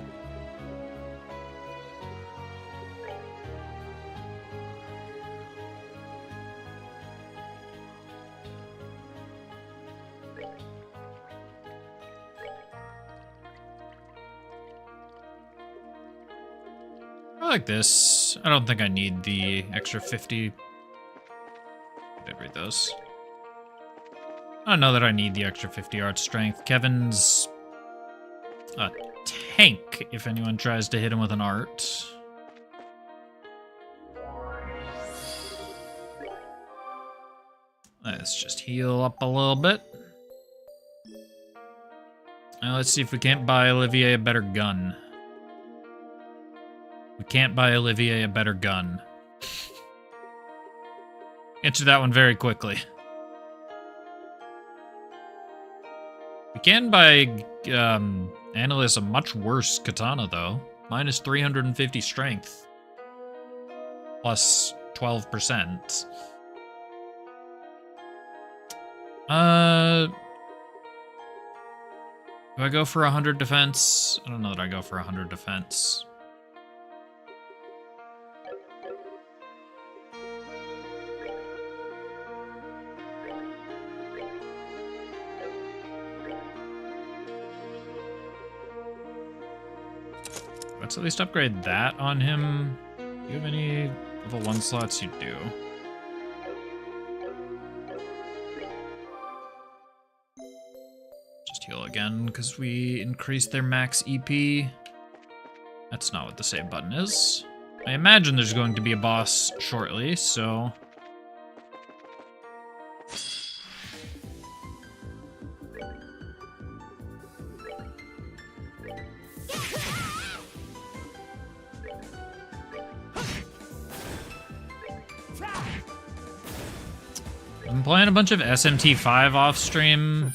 I like this. I don't think I need the extra 50. Did I read those? I don't know that I need the extra 50 art strength. Kevin's a tank if anyone tries to hit him with an art. Let's just heal up a little bit. Now let's see if we can't buy Olivier a better gun. We can't buy Olivier a better gun. Answer that one very quickly. We can buy Annalise a much worse katana, though. Minus 350 strength. Plus 12%. Do I go for 100 defense? I don't know that I go for 100 defense. Let's at least upgrade that on him. Do you have any level 1 slots? You do. Just heal again, because we increased their max EP. That's not what the save button is. I imagine there's going to be a boss shortly, so... I'm playing a bunch of SMT5 off stream.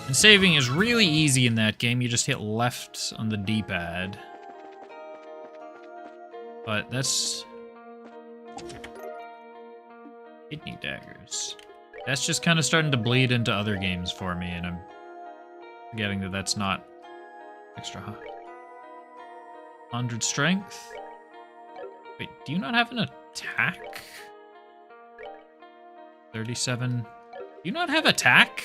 And saving is really easy in that game. You just hit left on the D-pad. But that's... Kidney daggers. That's just kind of starting to bleed into other games for me, and I'm forgetting that that's not extra high. 100 strength? Wait, do you not have an attack? 37. Do you not have attack?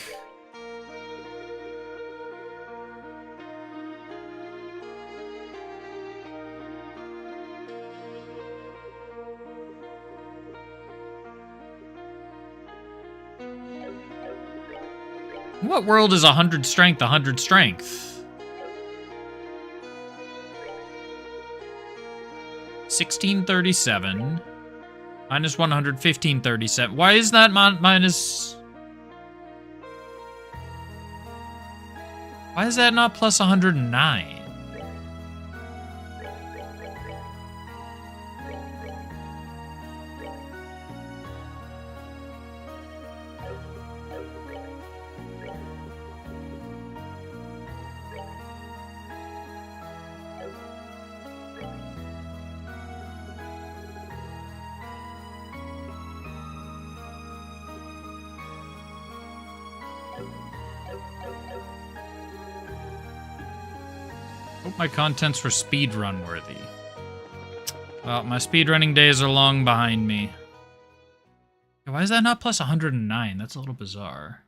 What world is 100 strength 100 strength? 1637. Minus 100, 1537. Why is that minus... Why is that not plus 109? Hope my contents were speedrun worthy. Well, my speedrunning days are long behind me. Why is that not plus 109? That's a little bizarre.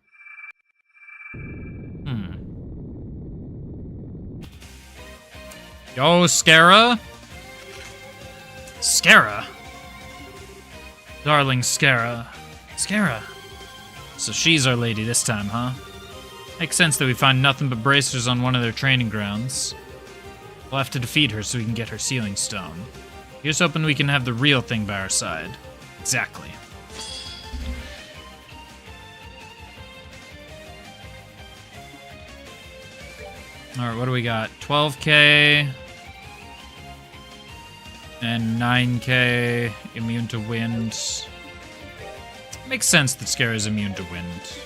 Yo, Scara? Scara? Darling Scara. Scara. So she's our lady this time, huh? Makes sense that we find nothing but bracers on one of their training grounds. We'll have to defeat her so we can get her sealing stone. Here's hoping we can have the real thing by our side. Exactly. Alright, what do we got? 12k... and 9k immune to wind. Makes sense that Scare is immune to wind.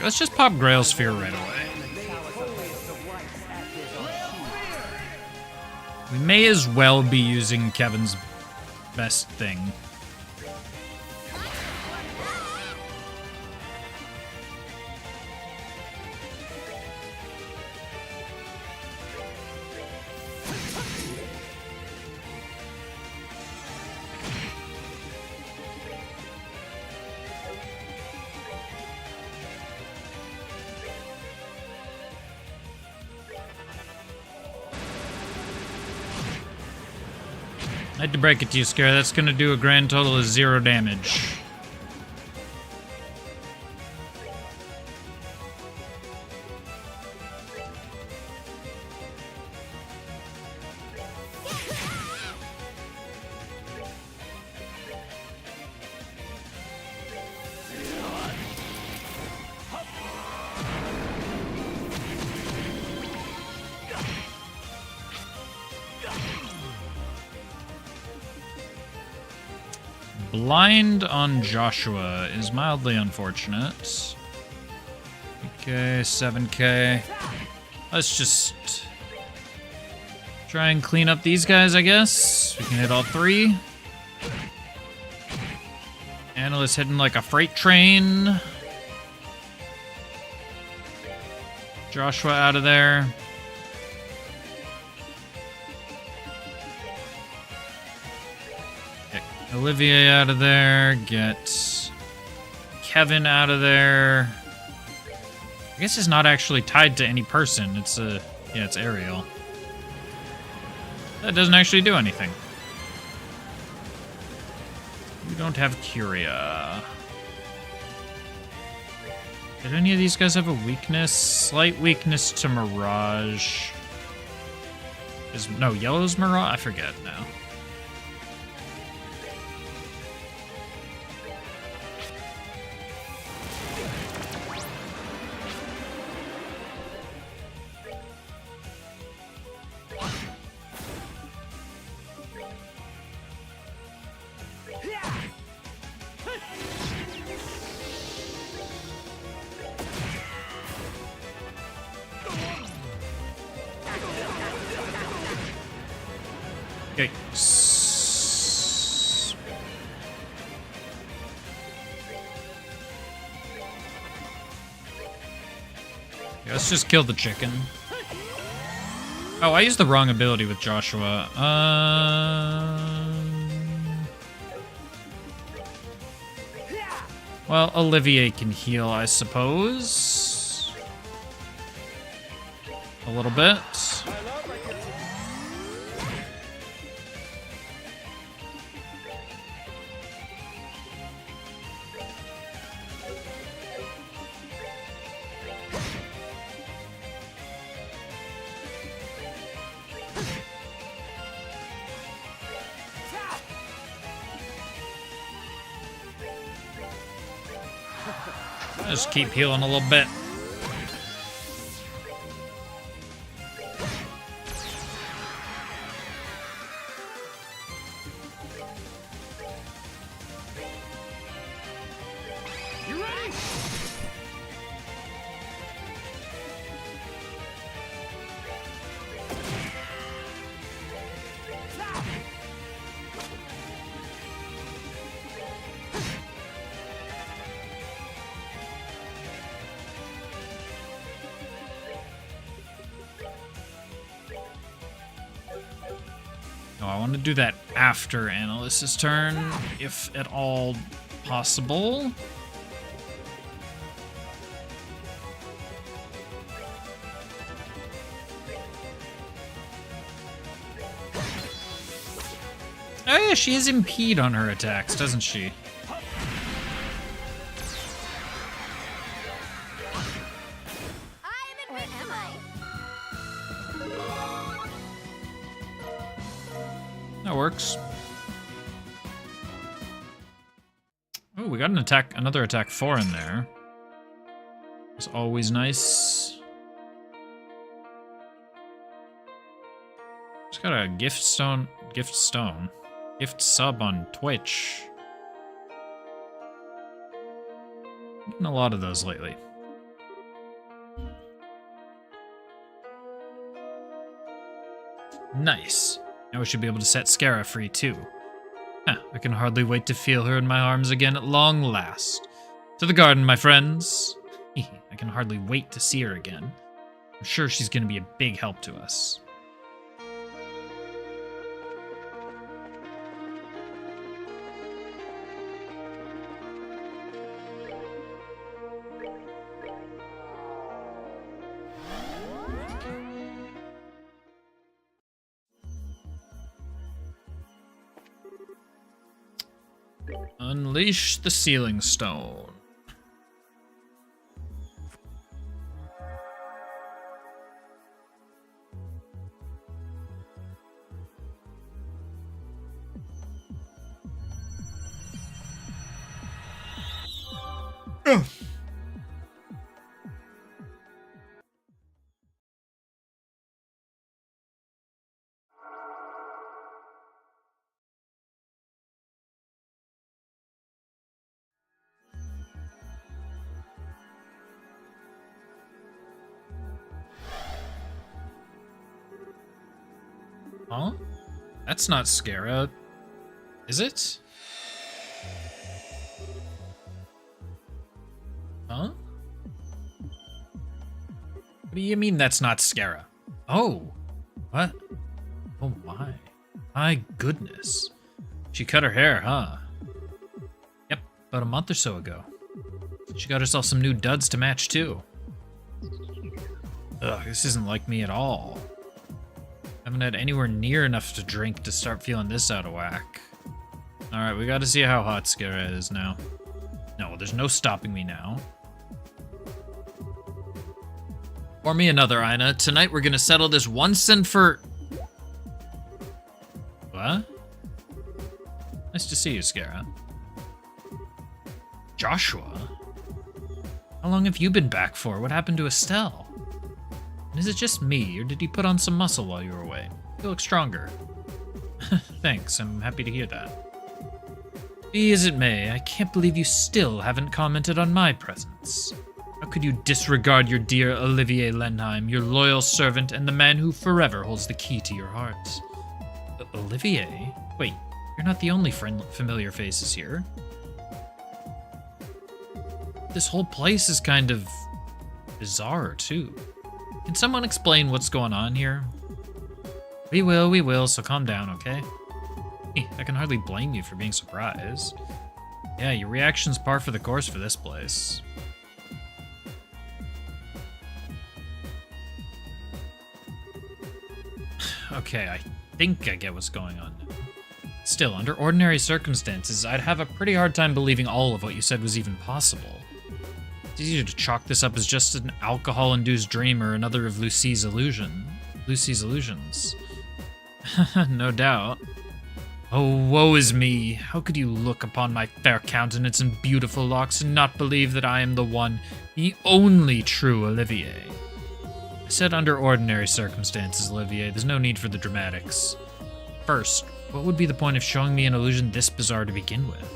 Let's just pop Grail Sphere right away. We may as well be using Kevin's best thing. I had to break it to you, Scare. That's gonna do a grand total of 0 damage. Blind on Joshua is mildly unfortunate. Okay, 7k. Let's just try and clean up these guys, I guess. We can hit all 3. Analyst hitting like a freight train. Joshua out of there. Olivier out of there. Get Kevin out of there. I guess it's not actually tied to any person. It's yeah, it's Ariel. That doesn't actually do anything. We don't have Curia. Did any of these guys have a weakness? Slight weakness to Mirage. No, Yellow's Mirage? I forget now. Okay. Yeah, let's just kill the chicken. Oh, I used the wrong ability with Joshua. Well, Olivier can heal, I suppose. A little bit. Just keep healing a little bit. You ready? No, I want to do that after Annalis's turn, if at all possible. Oh yeah, she has impede on her attacks, doesn't she? That works. Oh, we got an attack, another attack 4 in there. It's always nice. Just got a gift sub on Twitch. Getting a lot of those lately. Nice. Now we should be able to set Scara free too. Huh, I can hardly wait to feel her in my arms again at long last. To the garden, my friends. I can hardly wait to see her again. I'm sure she's going to be a big help to us. Unleash the Sealing Stone. Huh? That's not Scara, is it? Huh? What do you mean that's not Scara? Oh, what? Oh my. My goodness. She cut her hair, huh? Yep, about a month or so ago. She got herself some new duds to match, too. Ugh, this isn't like me at all. I haven't had anywhere near enough to drink to start feeling this out of whack. Alright, we gotta see how hot Skara is now. No, there's no stopping me now. Pour me another, Ina. Tonight we're gonna settle this once and for... What? Nice to see you, Skara. Joshua? How long have you been back for? What happened to Estelle? And is it just me, or did you put on some muscle while you were away? You look stronger. Thanks, I'm happy to hear that. Be as it may, I can't believe you still haven't commented on my presence. How could you disregard your dear Olivier Lenheim, your loyal servant, and the man who forever holds the key to your heart? Olivier? Wait, you're not the only familiar faces here. This whole place is kind of bizarre, too. Can someone explain what's going on here? We will, so calm down, okay? I can hardly blame you for being surprised. Yeah, your reaction's par for the course for this place. Okay, I think I get what's going on now. Still, under ordinary circumstances, I'd have a pretty hard time believing all of what you said was even possible. It's easier to chalk this up as just an alcohol-induced dream or another of Lucy's illusions. No doubt. Oh, woe is me. How could you look upon my fair countenance and beautiful locks and not believe that I am the one, the only true Olivier? I said under ordinary circumstances, Olivier. There's no need for the dramatics. First, what would be the point of showing me an illusion this bizarre to begin with?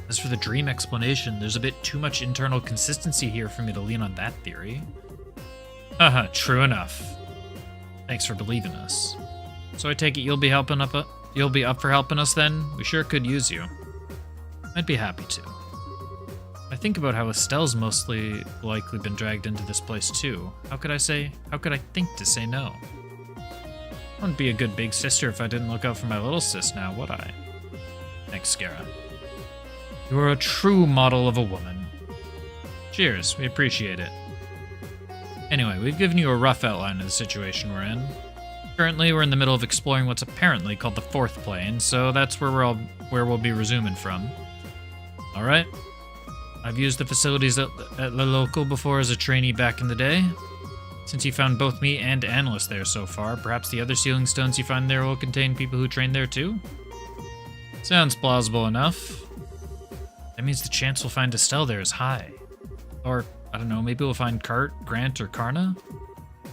As for the dream explanation, there's a bit too much internal consistency here for me to lean on that theory. Haha, true enough. Thanks for believing us. So I take it you'll be up for helping us then? We sure could use you. I'd be happy to. I think about how Estelle's mostly likely been dragged into this place too. How could I think to say no? I wouldn't be a good big sister if I didn't look out for my little sis now, would I? Thanks, Skara. You are a true model of a woman. Cheers, we appreciate it. Anyway, we've given you a rough outline of the situation we're in. Currently, we're in the middle of exploring what's apparently called the fourth plane, so that's where we'll be resuming from. Alright. I've used the facilities at La Local before as a trainee back in the day. Since you found both me and Analyst there so far, perhaps the other sealing stones you find there will contain people who trained there too? Sounds plausible enough. That means the chance we'll find Estelle there is high. Or, I don't know, maybe we'll find Cart, Grant, or Karna?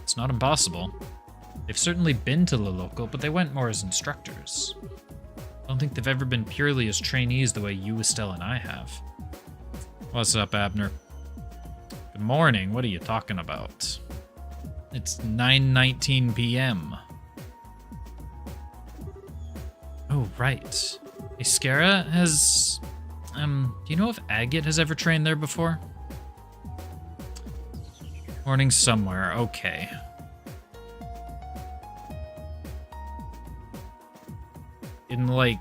It's not impossible. They've certainly been to La Local, but they went more as instructors. I don't think they've ever been purely as trainees the way you, Estelle, and I have. What's up, Abner? Good morning, what are you talking about? It's 9:19 p.m. Oh, right. Hey, Skara has... do you know if Agate has ever trained there before? Morning somewhere, okay. In, like,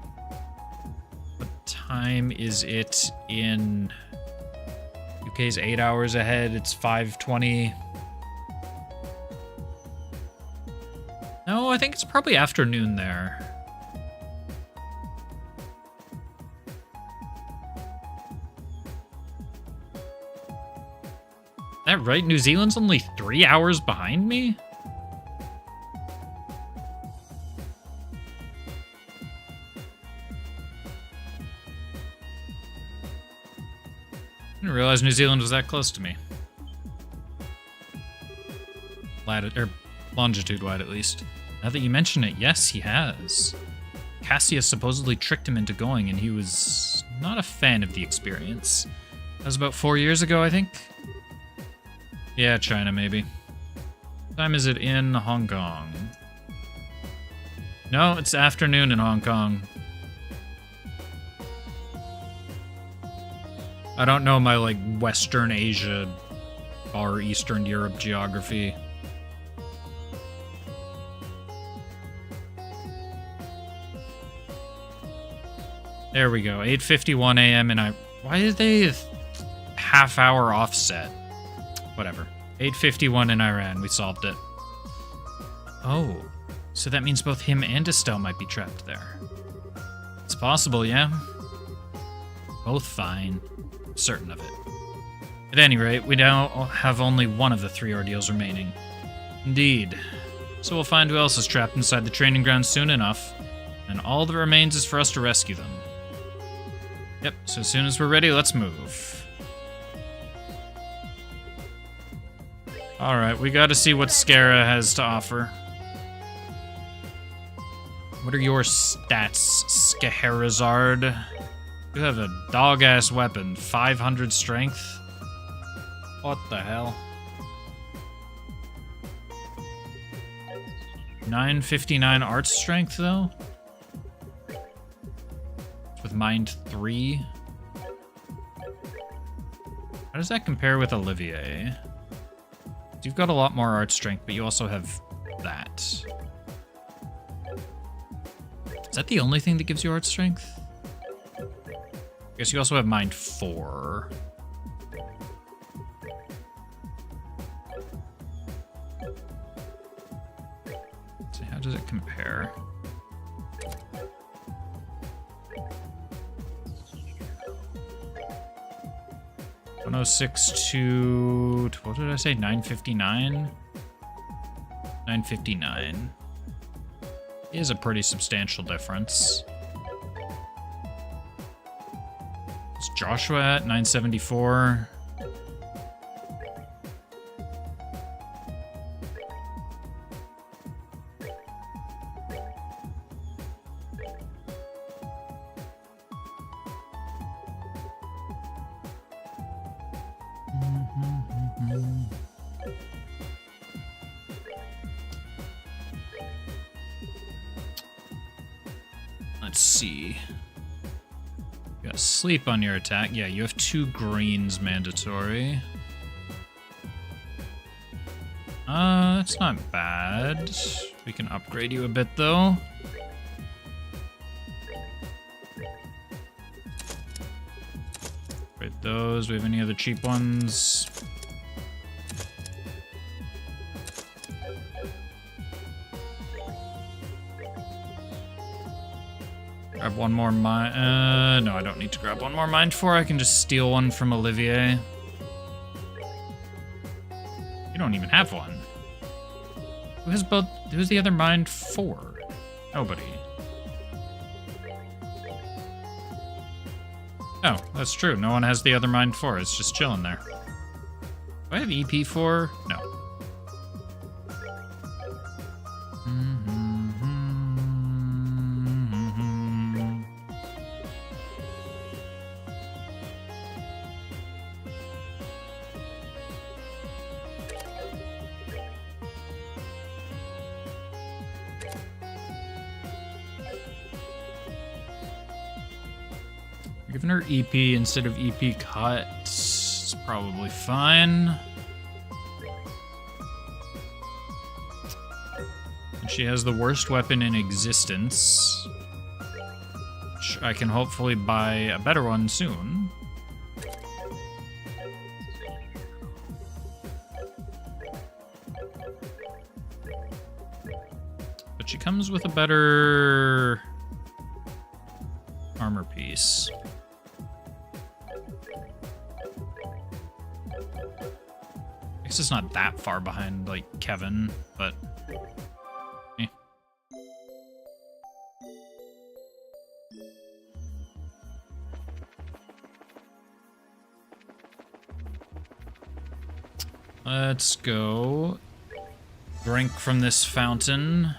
what time is it in... UK's 8 hours ahead, it's 5:20. No, I think it's probably afternoon there. That right? New Zealand's only 3 hours behind me? I didn't realize New Zealand was that close to me. Longitude-wide, at least. Now that you mention it, yes, he has. Cassius supposedly tricked him into going, and he was not a fan of the experience. That was about 4 years ago, I think? Yeah, China, maybe. What time is it in Hong Kong? No, it's afternoon in Hong Kong. I don't know my, like, Western Asia or Eastern Europe geography. There we go. 8:51 a.m. and why did they half-hour offset? Whatever. 8:51 in Iran. We solved it. Oh, so that means both him and Estelle might be trapped there. It's possible, yeah. Both fine. Certain of it. At any rate, we now have only one of the 3 ordeals remaining. Indeed. So we'll find who else is trapped inside the training ground soon enough, and all that remains is for us to rescue them. Yep, so as soon as we're ready, let's move. Alright, we gotta see what Scara has to offer. What are your stats, Scheherazade? You have a dog-ass weapon, 500 strength? What the hell? 959 art strength, though? With mind 3? How does that compare with Olivier? You've got a lot more art strength, but you also have that. Is that the only thing that gives you art strength? I guess you also have mind 4. So how does it compare? .106 to what did I say? 959? 959. Is a pretty substantial difference. Is Joshua at 974? Let's see. You got sleep on your attack. Yeah, you have 2 greens mandatory. That's not bad. We can upgrade you a bit, though. Upgrade those. Do we have any other cheap ones? Grab one more mind. No, I don't need to grab one more mind 4. I can just steal one from Olivier. You don't even have one. Who has both? Who's the other mind 4? Nobody. Oh, that's true. No one has the other mind 4. It's just chilling there. Do I have EP 4? No. Giving her EP instead of EP cut. It's probably fine. And she has the worst weapon in existence. Which I can hopefully buy a better one soon. But she comes with a better armor piece. I guess it's not that far behind, like, Kevin, but... eh. Let's go drink from this fountain.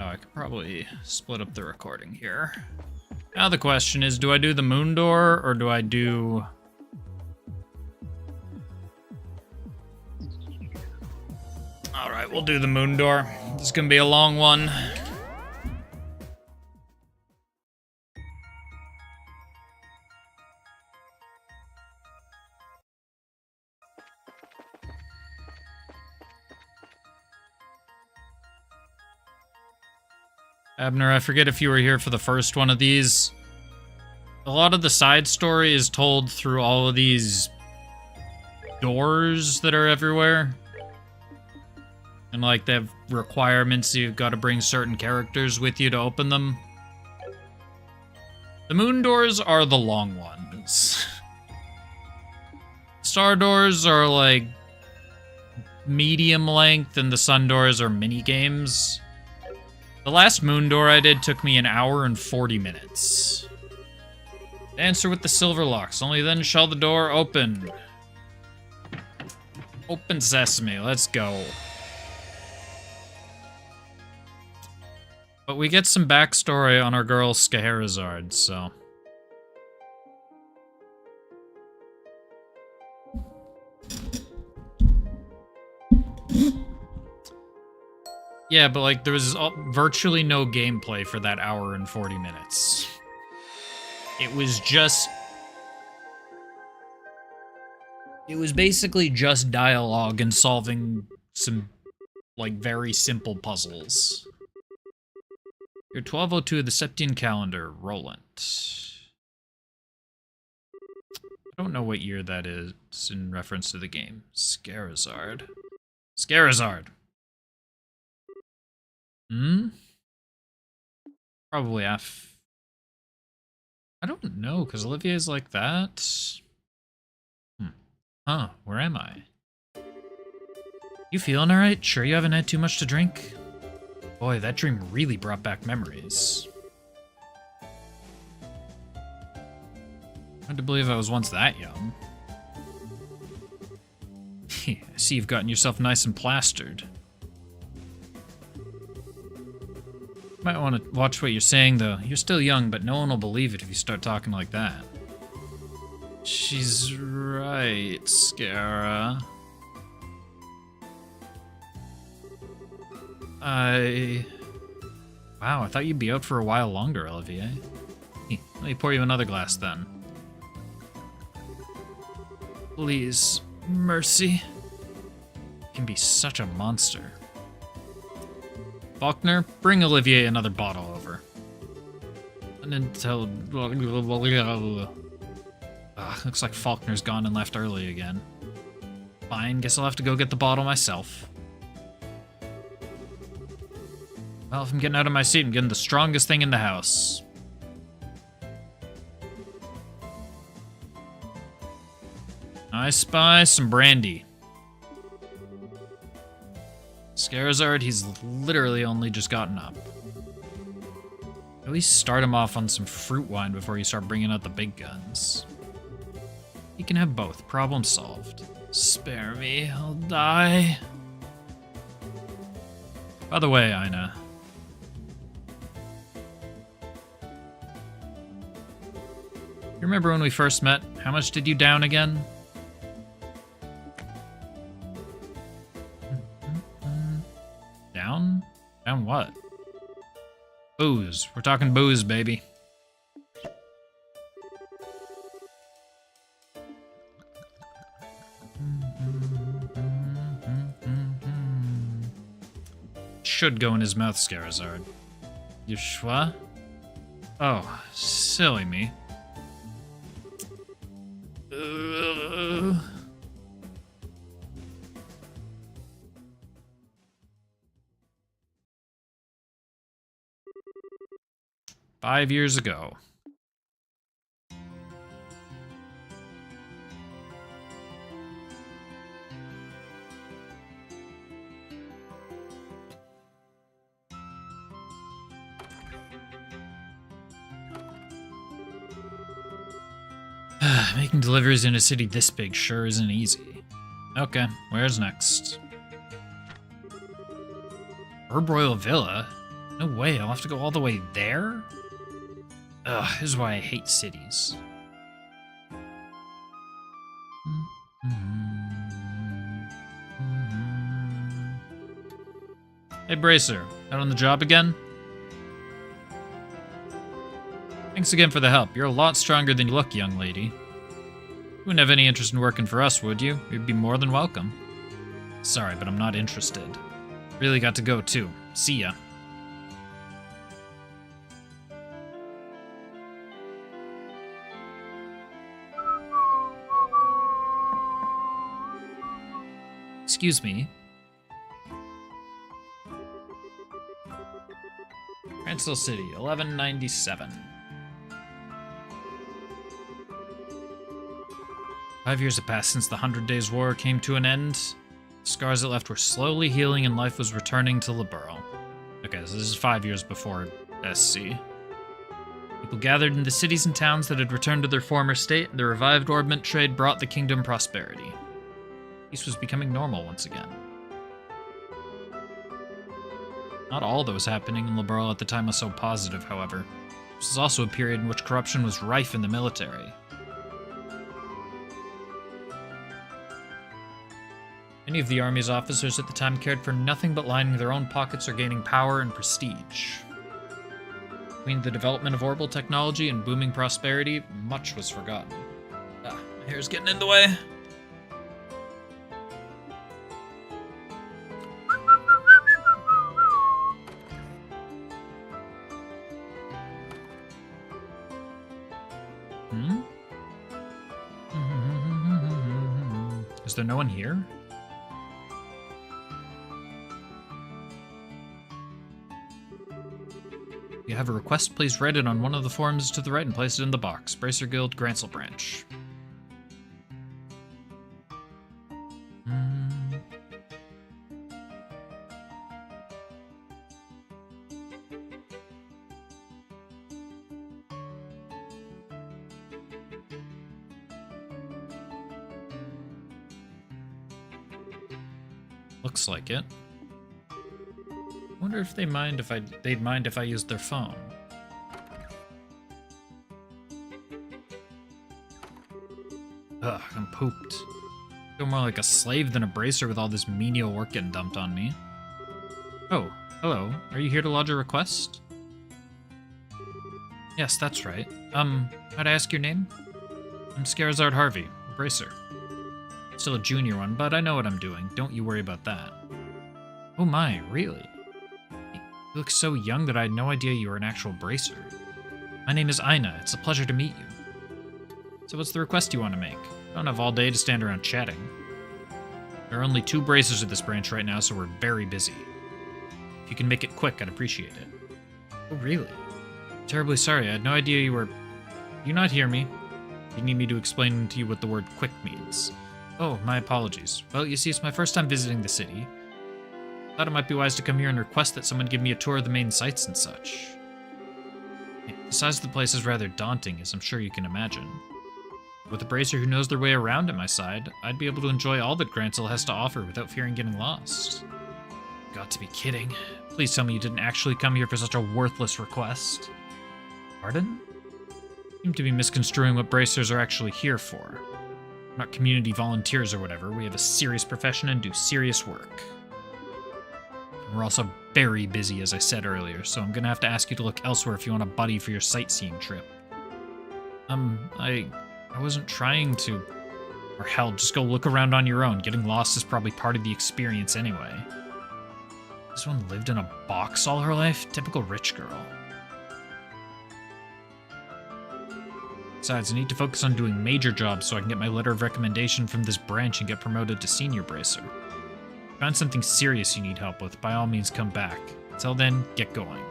I could probably split up the recording here. Now the question is, do I do the moon door or do I do... Alright, we'll do the moon door. This is gonna be a long one. Abner, I forget if you were here for the first one of these. A lot of the side story is told through all of these doors that are everywhere. And, like, they have requirements. You've got to bring certain characters with you to open them. The moon doors are the long ones. Star doors are, like, medium length, and the sun doors are mini games. The last moon door I did took me an hour and 40 minutes. Answer with the silver locks. Only then shall the door open. Open sesame. Let's go. But we get some backstory on our girl Scheherazade, so... Yeah, but like, there was virtually no gameplay for that hour and 40 minutes. It was just... It was basically just dialogue and solving some, like, very simple puzzles. You're 1202 of the Septian calendar, Roland. I don't know what year that is in reference to the game. Scheherazade. Scheherazade! Hmm? Probably F. I don't know, because Olivier's like that. Huh, where am I? You feeling alright? Sure you haven't had too much to drink? Boy, that dream really brought back memories. Hard to believe I was once that young. I see you've gotten yourself nice and plastered. Might want to watch what you're saying, though. You're still young, but no one will believe it if you start talking like that. She's right, Scara. Wow, I thought you'd be out for a while longer, Olivier. Let me pour you another glass, then. Please, mercy. You can be such a monster. Faulkner, bring Olivier another bottle over. And until... looks like Faulkner's gone and left early again. Fine, guess I'll have to go get the bottle myself. Well, if I'm getting out of my seat, I'm getting the strongest thing in the house. I spy some brandy. Scheherazade, he's literally only just gotten up. At least start him off on some fruit wine before you start bringing out the big guns. You can have both. Problem solved. Spare me, I'll die. By the way, Ina. You remember when we first met? How much did you down again? Down? Down what? Booze. We're talking booze, baby. Should go in his mouth, Scheherazade. You schwa? Oh, silly me. 5 years ago. Making deliveries in a city this big sure isn't easy. Okay, where's next? Herb Royal Villa? No way, I'll have to go all the way there? Ugh, this is why I hate cities. Hey Bracer, out on the job again? Thanks again for the help. You're a lot stronger than you look, young lady. You wouldn't have any interest in working for us, would you? You'd be more than welcome. Sorry, but I'm not interested. Really got to go too. See ya. Excuse me. Cranston City, 1197. 5 years had passed since the 100 Days' War came to an end. The scars it left were slowly healing and life was returning to Liberl. Okay, so this is 5 years before SC. People gathered in the cities and towns that had returned to their former state, and the revived orbment trade brought the kingdom prosperity. Peace was becoming normal once again. Not all that was happening in Liberl at the time was so positive, however. This was also a period in which corruption was rife in the military. Many of the army's officers at the time cared for nothing but lining their own pockets or gaining power and prestige. Between the development of orbital technology and booming prosperity, much was forgotten. My hair's getting in the way. Is there no one here? If you have a request, please write it on one of the forms to the right and place it in the box. Bracer Guild, Gransel Branch. Looks like it. Wonder if they'd mind if I used their phone. Ugh, I'm pooped. I feel more like a slave than a bracer with all this menial work getting dumped on me. Oh, hello. Are you here to lodge a request? Yes, that's right. Might I ask your name? I'm Scarazard Harvey, a bracer. Still a junior one, but I know what I'm doing. Don't you worry about that. Oh my, really? You look so young that I had no idea you were an actual bracer. My name is Ina. It's a pleasure to meet you. So what's the request you want to make? I don't have all day to stand around chatting. There are only 2 bracers at this branch right now, so we're very busy. If you can make it quick, I'd appreciate it. Oh, really? Terribly sorry. I had no idea you were... Do you not hear me? You need me to explain to you what the word quick means. Oh, my apologies. Well, you see, it's my first time visiting the city. Thought it might be wise to come here and request that someone give me a tour of the main sites and such. The size of the place is rather daunting, as I'm sure you can imagine. With a bracer who knows their way around at my side, I'd be able to enjoy all that Gransel has to offer without fearing getting lost. Got to be kidding. Please tell me you didn't actually come here for such a worthless request. Pardon? You seem to be misconstruing what bracers are actually here for. We're not community volunteers or whatever. We have a serious profession and do serious work. We're also very busy, as I said earlier, so I'm gonna have to ask you to look elsewhere if you want a buddy for your sightseeing trip. I wasn't trying to... Or hell, just go look around on your own. Getting lost is probably part of the experience anyway. This one lived in a box all her life? Typical rich girl. Besides, I need to focus on doing major jobs so I can get my letter of recommendation from this branch and get promoted to senior bracer. Find something serious you need help with, by all means come back. Until then, get going.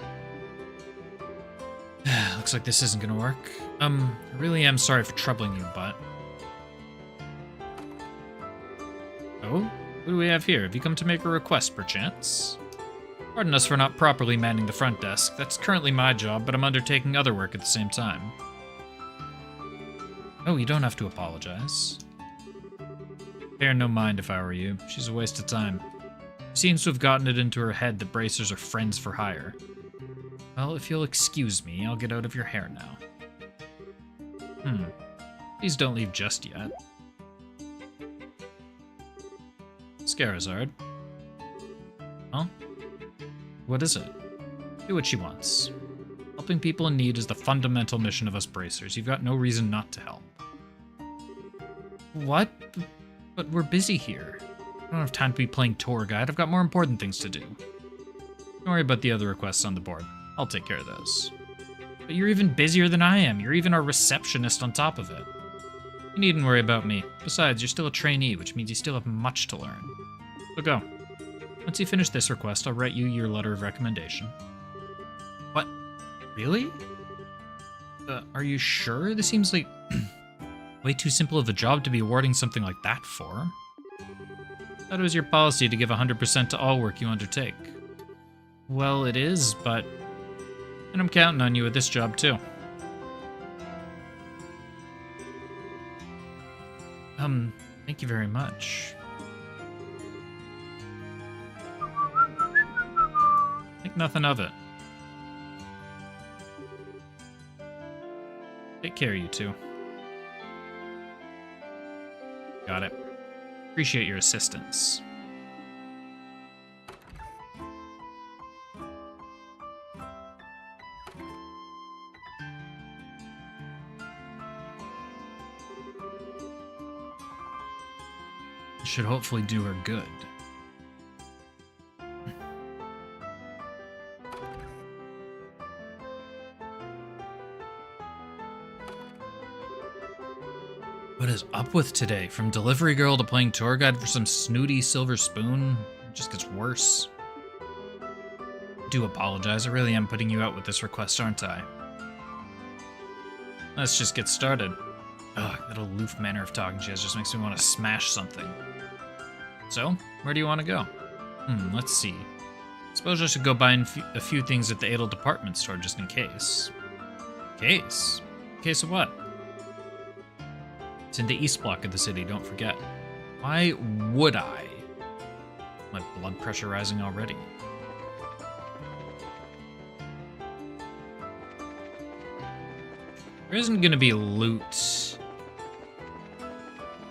Looks like this isn't gonna work. I really am sorry for troubling you, but... Oh? What do we have here? Have you come to make a request, perchance? Pardon us for not properly manning the front desk. That's currently my job, but I'm undertaking other work at the same time. Oh, you don't have to apologize. Pay her no mind if I were you. She's a waste of time. She seems to have gotten it into her head that bracers are friends for hire. Well, if you'll excuse me, I'll get out of your hair now. Please don't leave just yet. Scarazard. Huh? What is it? Do what she wants. Helping people in need is the fundamental mission of us bracers. You've got no reason not to help. What? But we're busy here. I don't have time to be playing tour guide. I've got more important things to do. Don't worry about the other requests on the board. I'll take care of those. But you're even busier than I am. You're even our receptionist on top of it. You needn't worry about me. Besides, you're still a trainee, which means you still have much to learn. So go. Once you finish this request, I'll write you your letter of recommendation. What? Really? Are you sure? This seems like way too simple of a job to be awarding something like that for. Thought it was your policy to give 100% to all work you undertake. Well, it is, but... And I'm counting on you with this job, too. Thank you very much. Think nothing of it. Take care, you two. Got it. Appreciate your assistance. Should hopefully do her good. What is up with today? From delivery girl to playing tour guide for some snooty silver spoon? It just gets worse. I do apologize, I really am putting you out with this request, aren't I? Let's just get started. Ugh, that aloof manner of talking she has just makes me want to smash something. So, where do you want to go? Let's see. Suppose I should go buy a few things at the Adel department store just in case. Case? Case of what? It's in the east block of the city, don't forget. Why would I? My blood pressure rising already. There isn't gonna be loot.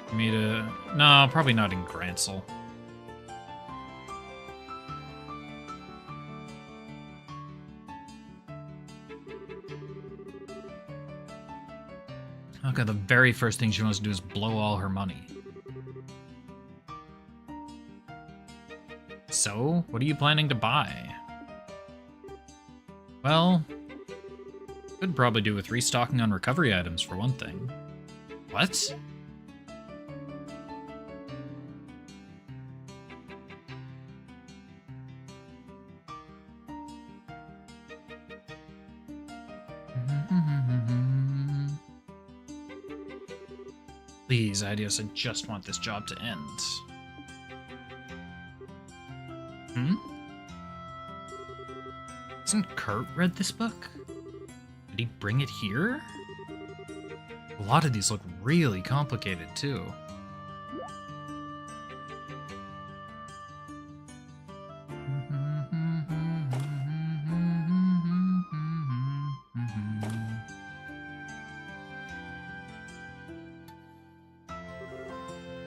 For me to... No, probably not in Gransel. Okay, the very first thing she wants to do is blow all her money. So, what are you planning to buy? Well, could probably do with restocking on recovery items for one thing. What? Please, Idios, I just want this job to end. Hasn't Kurt read this book? Did he bring it here? A lot of these look really complicated, too.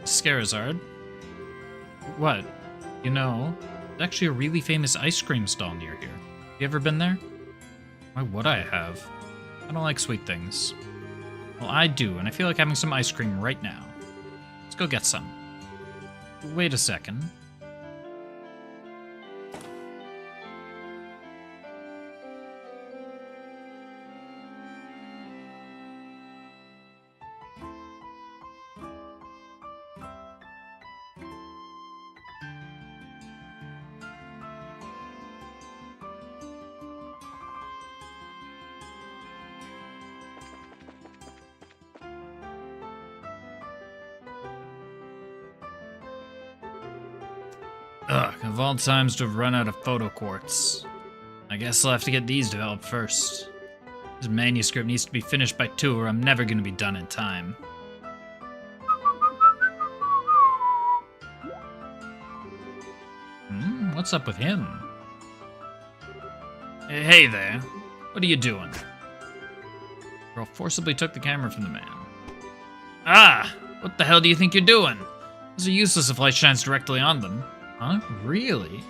Scarizard. What? You know, there's actually a really famous ice cream stall near here. You ever been there? Why would I have? I don't like sweet things. Well, I do, and I feel like having some ice cream right now. Let's go get some. Wait a second. Ugh, of all times to have run out of photo quartz. I guess I'll have to get these developed first. This manuscript needs to be finished by 2 or I'm never gonna be done in time. What's up with him? Hey there. What are you doing? Girl forcibly took the camera from the man. Ah! What the hell do you think you're doing? Those are useless if light shines directly on them. Huh? Really?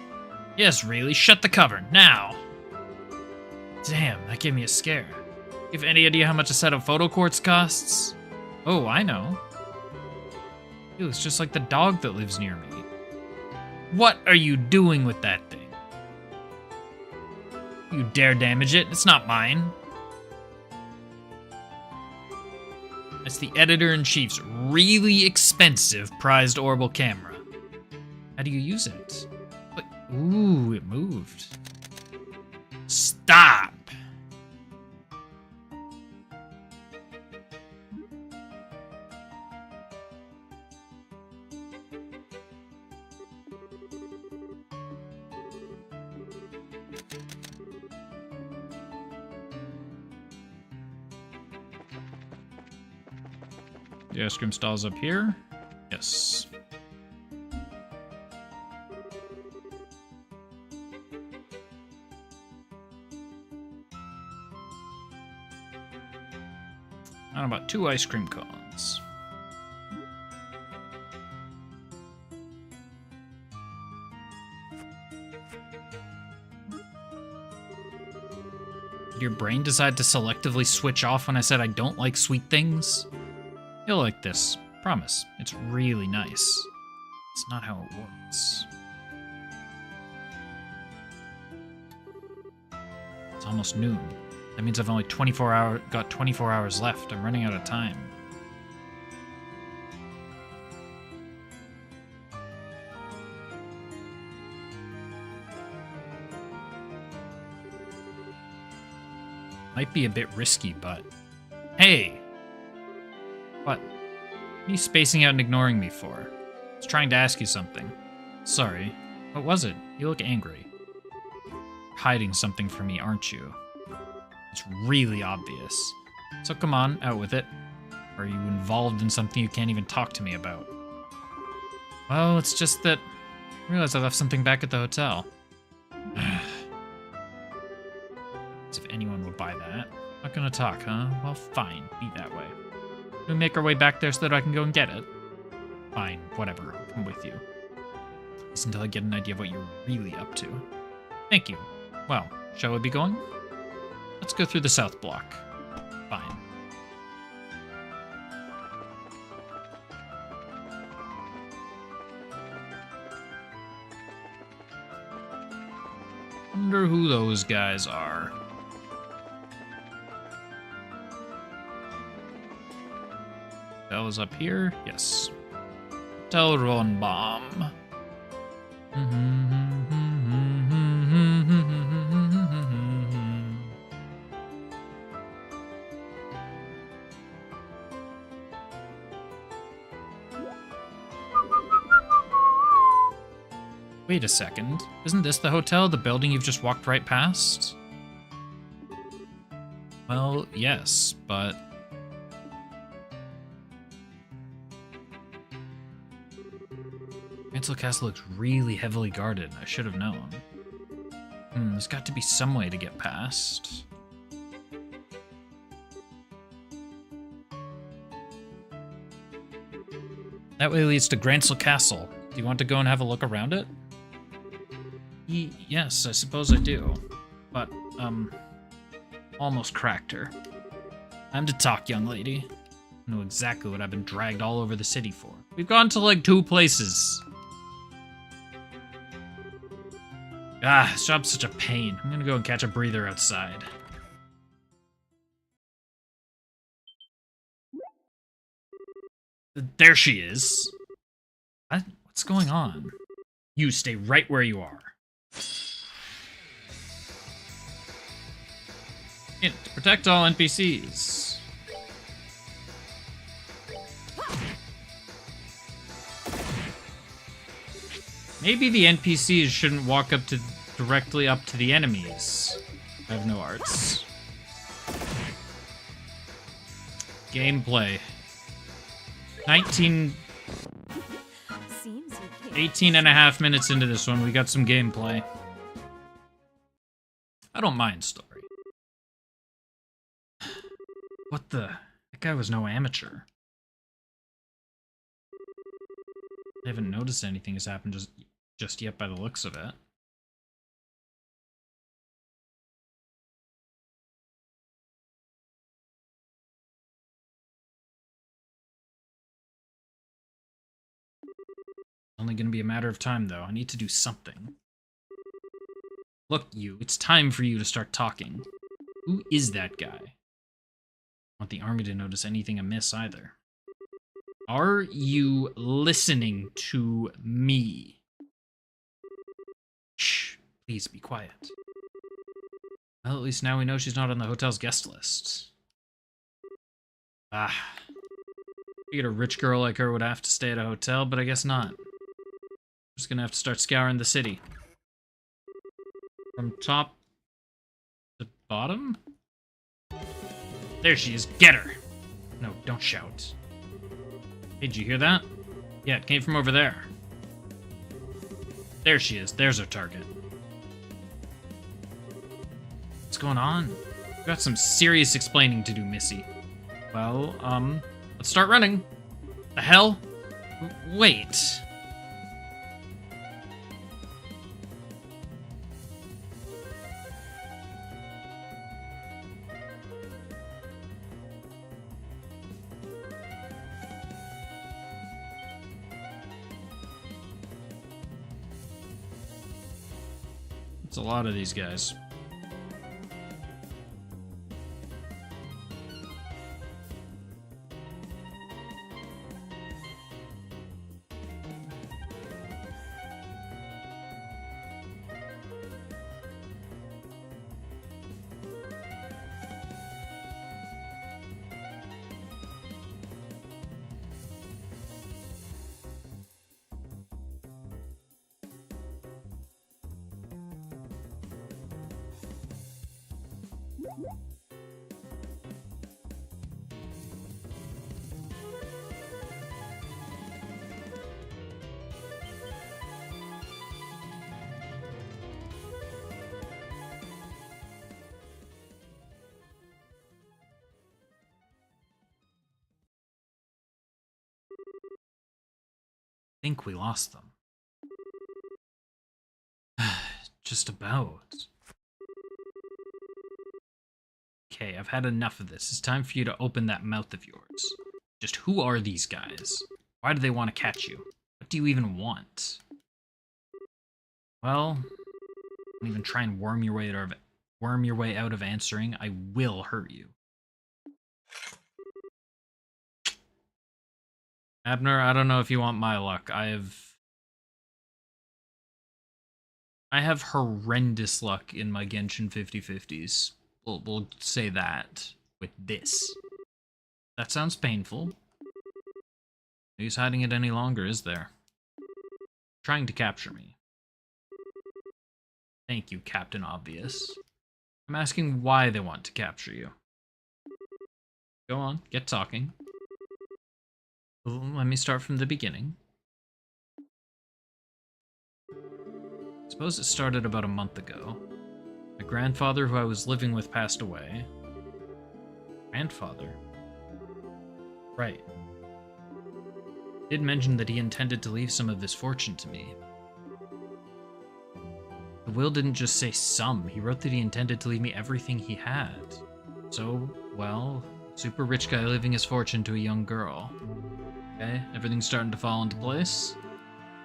Yes, really. Shut the cover, now! Damn, that gave me a scare. You have any idea how much a set of photo quartz costs? Oh, I know. He looks just like the dog that lives near me. What are you doing with that thing? You dare damage it? It's not mine. It's the editor-in-chief's really expensive prized orbital camera. How do you use it? But, ooh, it moved. Stop! The ice cream stall's up here. Yes. And about 2 ice cream cones. Did your brain decide to selectively switch off when I said I don't like sweet things? You'll like this. Promise. It's really nice. It's not how it works. It's almost noon. That means I've only got 24 hours left. I'm running out of time. Might be a bit risky, but... Hey! What? What are you spacing out and ignoring me for? I was trying to ask you something. Sorry. What was it? You look angry. You're hiding something from me, aren't you? It's really obvious. So come on, out with it. Or are you involved in something you can't even talk to me about? Well, it's just that I realized I left something back at the hotel. As if anyone would buy that. Not gonna talk, huh? Well, fine. Be that way. Can we make our way back there so that I can go and get it? Fine, whatever. I'll come with you. At least until I get an idea of what you're really up to. Thank you. Well, shall we be going? Let's go through the south block. Fine. Wonder who those guys are. Hotel is up here. Yes. Hotel Ronbaum. Wait a second. Isn't this the hotel, the building you've just walked right past? Well, yes, but... Ransel Castle looks really heavily guarded. I should have known. There's got to be some way to get past. That way leads to Gransel Castle. Do you want to go and have a look around it? Yes, I suppose I do. But, almost cracked her. Time to talk, young lady. I know exactly what I've been dragged all over the city for. We've gone to, like, 2 places. Ah, this job's such a pain. I'm gonna go and catch a breather outside. There she is. What? What's going on? You stay right where you are. Hint, protect all NPCs. Maybe the NPCs shouldn't walk directly up to the enemies. I have no arts. Gameplay. 18 and a half minutes into this one, we got some gameplay. I don't mind story. What the? That guy was no amateur. I haven't noticed anything has happened just yet by the looks of it. Only gonna be a matter of time, though. I need to do something. Look, you. It's time for you to start talking. Who is that guy? I don't want the army to notice anything amiss, either. Are you listening to me? Please be quiet. Well, at least now we know she's not on the hotel's guest list. Ah. Figured a rich girl like her would have to stay at a hotel, but I guess not. Just gonna have to start scouring the city. From top to bottom? There she is. Get her! No, don't shout. Hey, did you hear that? Yeah, it came from over there. There she is. There's our target. What's going on? We've got some serious explaining to do, Missy. Well, let's start running. The hell? Wait. It's a lot of these guys. I think we lost them. Just about. Okay, I've had enough of this. It's time for you to open that mouth of yours. Just who are these guys? Why do they want to catch you? What do you even want? Well, don't even try and worm your way out of answering. I will hurt you. Abner, I don't know if you want my luck. I have horrendous luck in my Genshin 50/50s. We'll say that with this. That sounds painful. No use hiding it any longer, is there? Trying to capture me. Thank you, Captain Obvious. I'm asking why they want to capture you. Go on, get talking. Let me start from the beginning. Suppose it started about a month ago. My grandfather, who I was living with, passed away. Grandfather? Right. He did mention that he intended to leave some of his fortune to me. The will didn't just say some, he wrote that he intended to leave me everything he had. So, well, super rich guy leaving his fortune to a young girl. Okay, everything's starting to fall into place.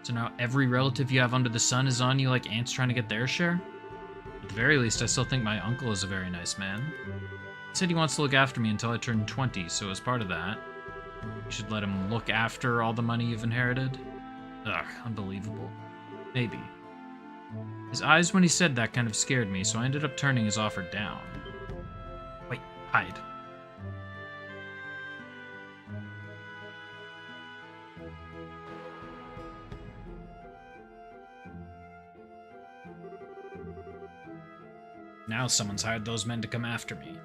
So now every relative you have under the sun is on you like ants trying to get their share? At the very least, I still think my uncle is a very nice man. He said he wants to look after me until I turn 20, so as part of that, you should let him look after all the money you've inherited? Ugh, unbelievable. Maybe. His eyes when he said that kind of scared me, so I ended up turning his offer down. Wait, hide. Now someone's hired those men to come after me.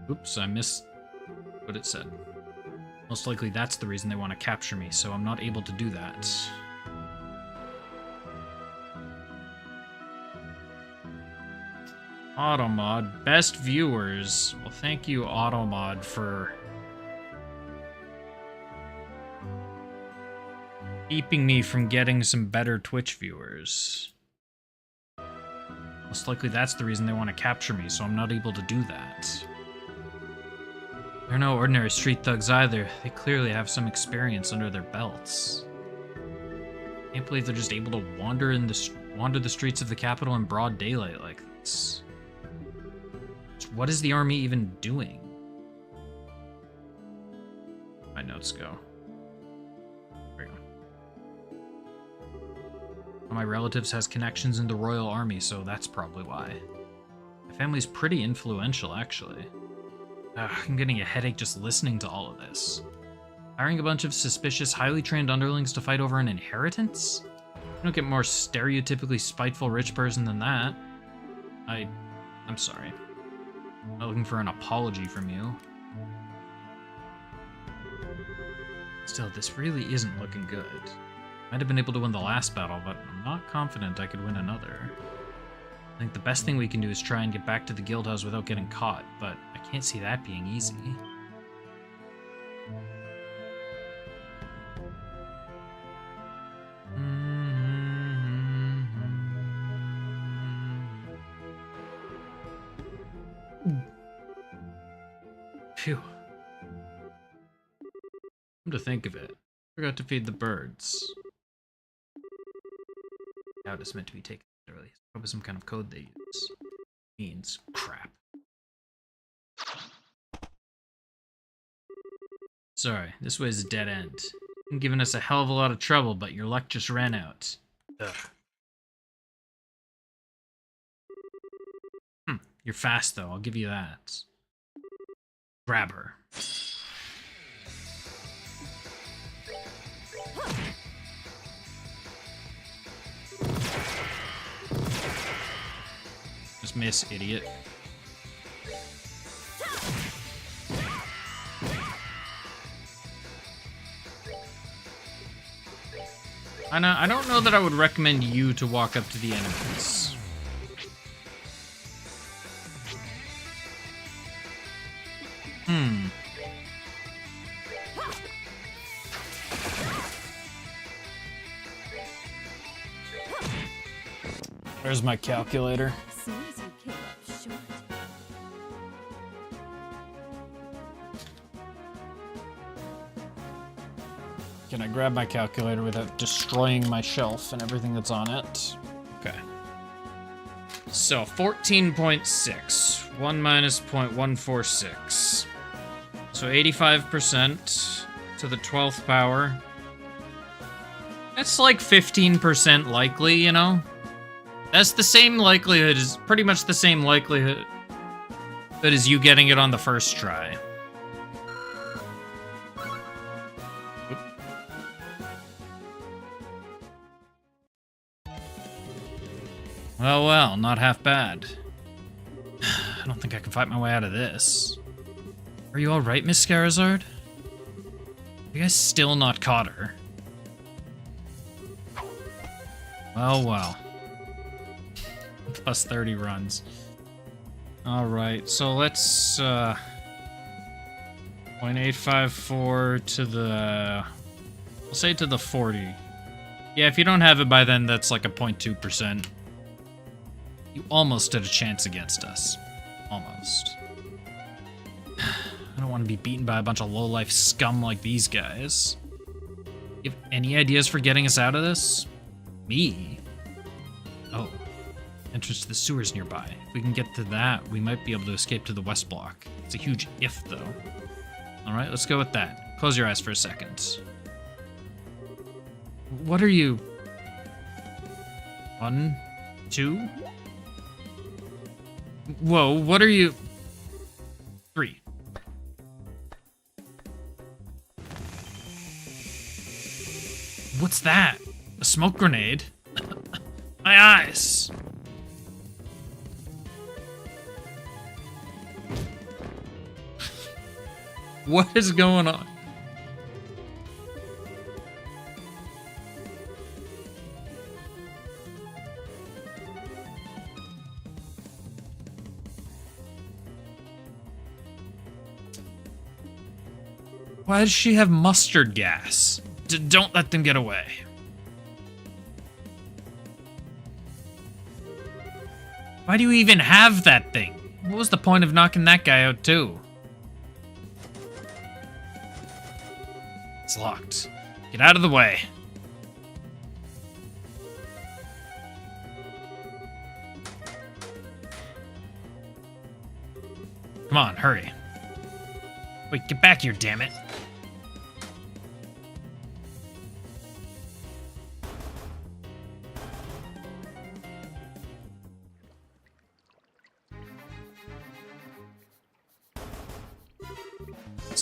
Oops, I missed what it said. Most likely that's the reason they want to capture me, so I'm not able to do that. Automod, best viewers. Well, thank you, Automod, for keeping me from getting some better Twitch viewers. Most likely that's the reason they want to capture me, so I'm not able to do that. They're no ordinary street thugs either. They clearly have some experience under their belts. Can't believe they're just able to wander the streets of the capital in broad daylight like this. What is the army even doing? My notes go. There we go. One of my relatives has connections in the Royal Army, so that's probably why. My family's pretty influential, actually. I'm getting a headache just listening to all of this. Hiring a bunch of suspicious, highly trained underlings to fight over an inheritance? You don't get more stereotypically spiteful rich person than that. I'm sorry. I'm not looking for an apology from you. Still, this really isn't looking good. Might have been able to win the last battle, but I'm not confident I could win another. I think the best thing we can do is try and get back to the guild house without getting caught, but I can't see that being easy. Phew. Come to think of it, forgot to feed the birds. Doubt it's meant to be taken literally. It's probably some kind of code they use. Means crap. Sorry, this way's a dead end. You've given us a hell of a lot of trouble, but your luck just ran out. Ugh. You're fast though, I'll give you that. Grab her. Just miss, idiot. I don't know that I would recommend you to walk up to the enemies. Where's my calculator? Can I grab my calculator without destroying my shelf and everything that's on it? Okay. So, 14.6. 1 minus 0.146. So 85% to the 12th power. That's like 15% likely, you know? That's the same likelihood, is pretty much the same likelihood as you getting it on the first try. Well, not half bad. I don't think I can fight my way out of this. Are you alright, Miss Scarizard? You guys still not caught her? Well. Plus 30 runs. Alright, so let's, 0.854 to the... We'll say to the 40. Yeah, if you don't have it by then, that's like a 0.2%. You almost stood a chance against us. Almost. I don't want to be beaten by a bunch of low-life scum like these guys. You have any ideas for getting us out of this? Me? Oh. Entrance to the sewers nearby. If we can get to that, we might be able to escape to the west block. It's a huge if, though. Alright, let's go with that. Close your eyes for a second. What are you... 1, 2... Whoa, what are you... 3. What's that? A smoke grenade? My eyes! What is going on? Why does she have mustard gas? Don't let them get away. Why do you even have that thing? What was the point of knocking that guy out too? It's locked. Get out of the way. Come on, hurry. Wait, get back here, damn it.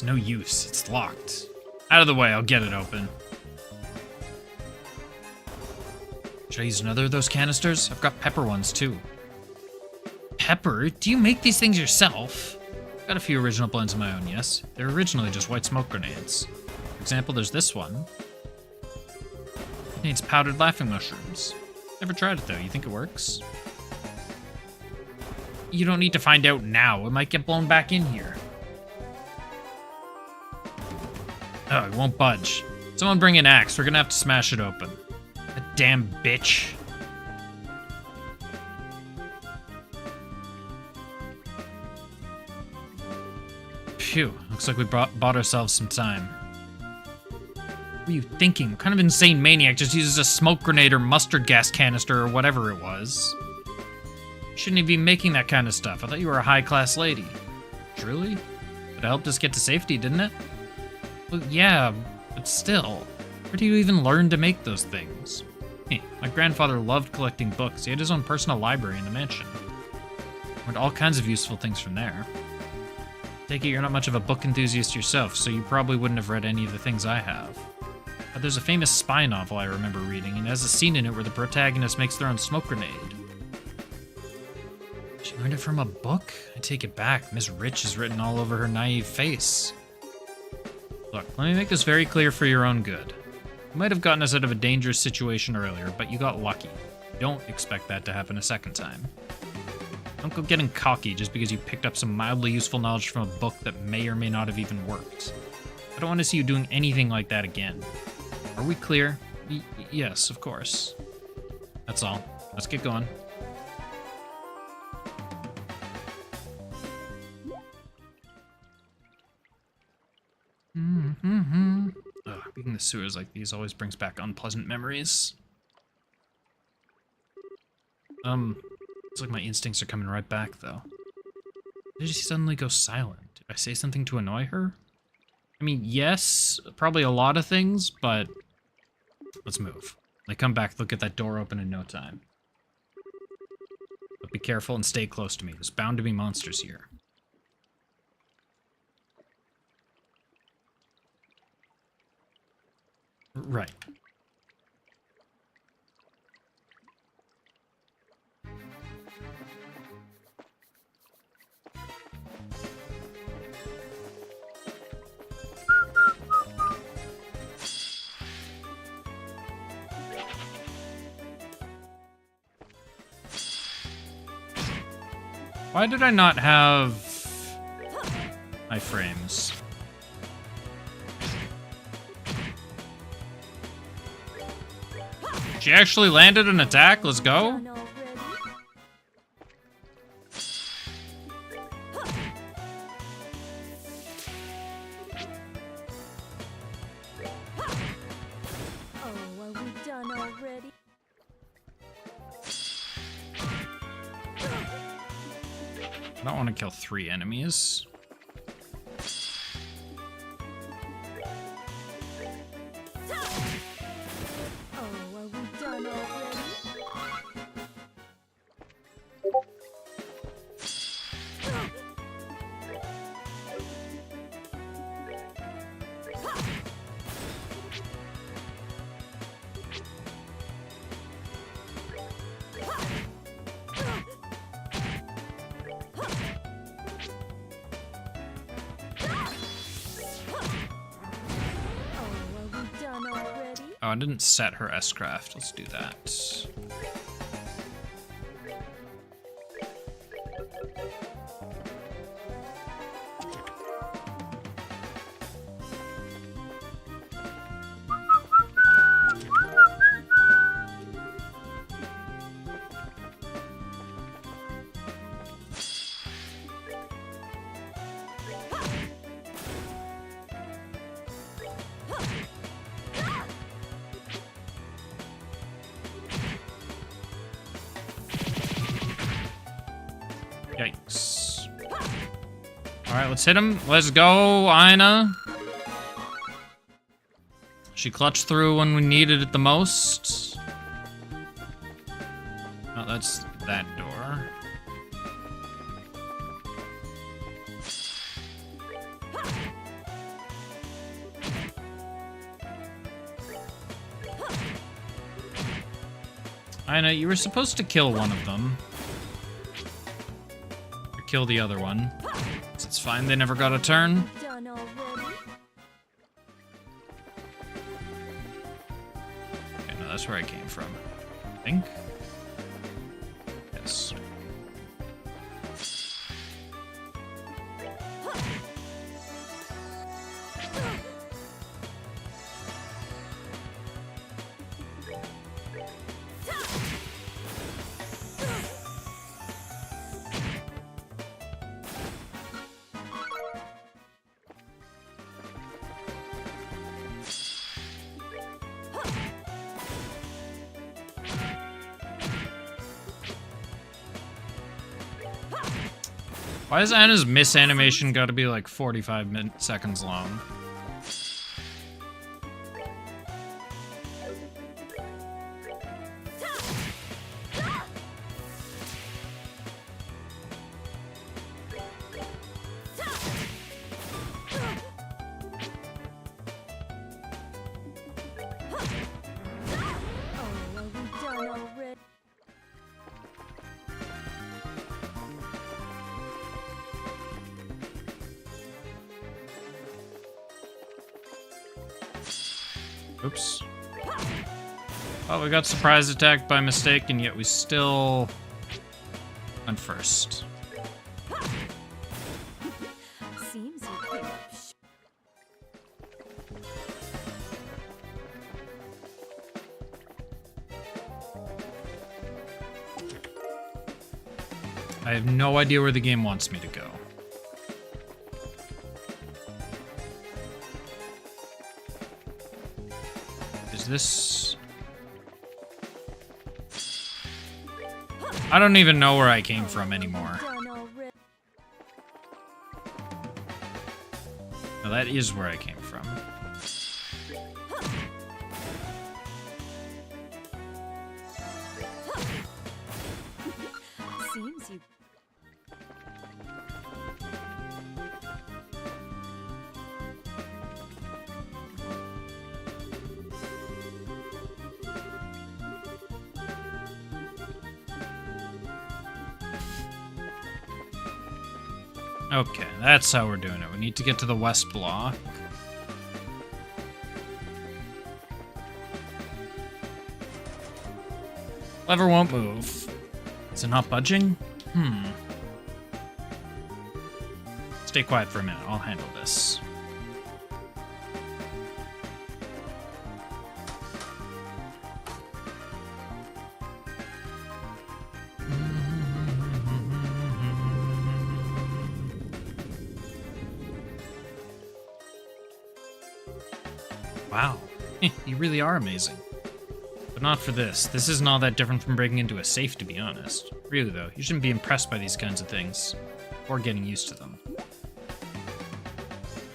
no use. It's locked. Out of the way, I'll get it open. Should I use another of those canisters? I've got pepper ones, too. Pepper? Do you make these things yourself? Got a few original blends of my own, yes. They're originally just white smoke grenades. For example, there's this one. It needs powdered laughing mushrooms. Never tried it, though. You think it works? You don't need to find out now. It might get blown back in here. Oh, it won't budge. Someone bring an axe. We're gonna have to smash it open. That damn bitch. Phew. Looks like we bought ourselves some time. What are you thinking? What kind of insane maniac just uses a smoke grenade or mustard gas canister or whatever it was? Shouldn't even be making that kind of stuff. I thought you were a high-class lady. Truly? But it helped us get to safety, didn't it? Well, yeah, but still. Where do you even learn to make those things? My grandfather loved collecting books. He had his own personal library in the mansion. Learned all kinds of useful things from there. Take it you're not much of a book enthusiast yourself, so you probably wouldn't have read any of the things I have. But there's a famous spy novel I remember reading, and it has a scene in it where the protagonist makes their own smoke grenade. She learned it from a book? I take it back. Miss Rich is written all over her naive face. Look, let me make this very clear for your own good. You might have gotten us out of a dangerous situation earlier, but you got lucky. Don't expect that to happen a second time. Don't go getting cocky just because you picked up some mildly useful knowledge from a book that may or may not have even worked. I don't want to see you doing anything like that again. Are we clear? Yes, of course. That's all. Let's get going. Being in the sewers like these always brings back unpleasant memories. It's like my instincts are coming right back, though. Did she suddenly go silent? Did I say something to annoy her? I mean, yes, probably a lot of things, but let's move. When they come back, they'll get that door open in no time. But be careful and stay close to me. There's bound to be monsters here. Right. Why did I not have my frames? She actually landed an attack. Let's go. I don't want to kill 3 enemies. Oh, I didn't set her S-craft. Let's do that. Yikes. Alright, let's hit him. Let's go, Ina. She clutched through when we needed it the most. Oh, that's that door. I know, you were supposed to kill one of them. Or kill the other one. It's fine, they never got a turn. Done already? Okay, no, that's where I came from. I think. Yes. Why is Anna's miss animation gotta be like 45 seconds long? Oh, are we done already? Oops. Oh, we got surprise attacked by mistake, and yet we still went first. Seems you came up I have no idea where the game wants me to go. Is this... I don't even know where I came from anymore. done already. No, that is where I came from. Seems you. Okay, that's how we're doing it. We need to get to the west block. Lever won't move. Is it not budging? Stay quiet for a minute. I'll handle this. Wow. You really are amazing. But not for this. This isn't all that different from breaking into a safe, to be honest. Really, though, you shouldn't be impressed by these kinds of things. Or getting used to them.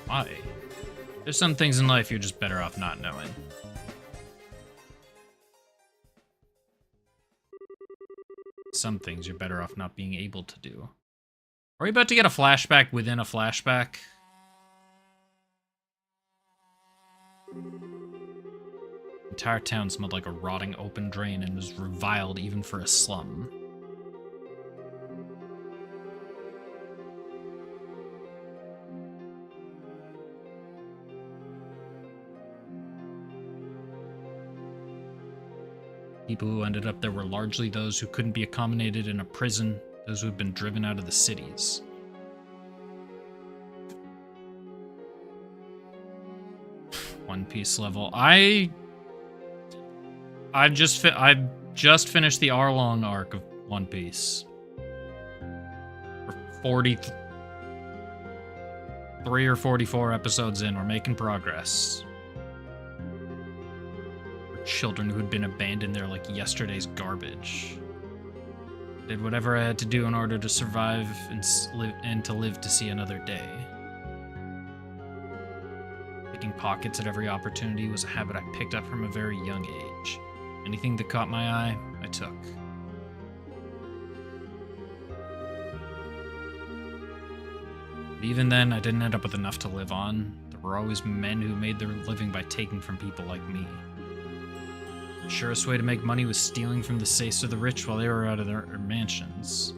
Why? There's some things in life you're just better off not knowing. Some things you're better off not being able to do. Are we about to get a flashback within a flashback? The entire town smelled like a rotting open drain and was reviled even for a slum. People who ended up there were largely those who couldn't be accommodated in a prison, those who had been driven out of the cities. One Piece level. I've just finished the hour-long arc of One Piece. We're 43 or 44 episodes in. We're making progress. We're children who had been abandoned there like yesterday's garbage. Did whatever I had to do in order to survive and to live to see another day. Picking pockets at every opportunity was a habit I picked up from a very young age. Anything that caught my eye, I took. But even then, I didn't end up with enough to live on. There were always men who made their living by taking from people like me. The surest way to make money was stealing from the safes of the rich while they were out of their mansions.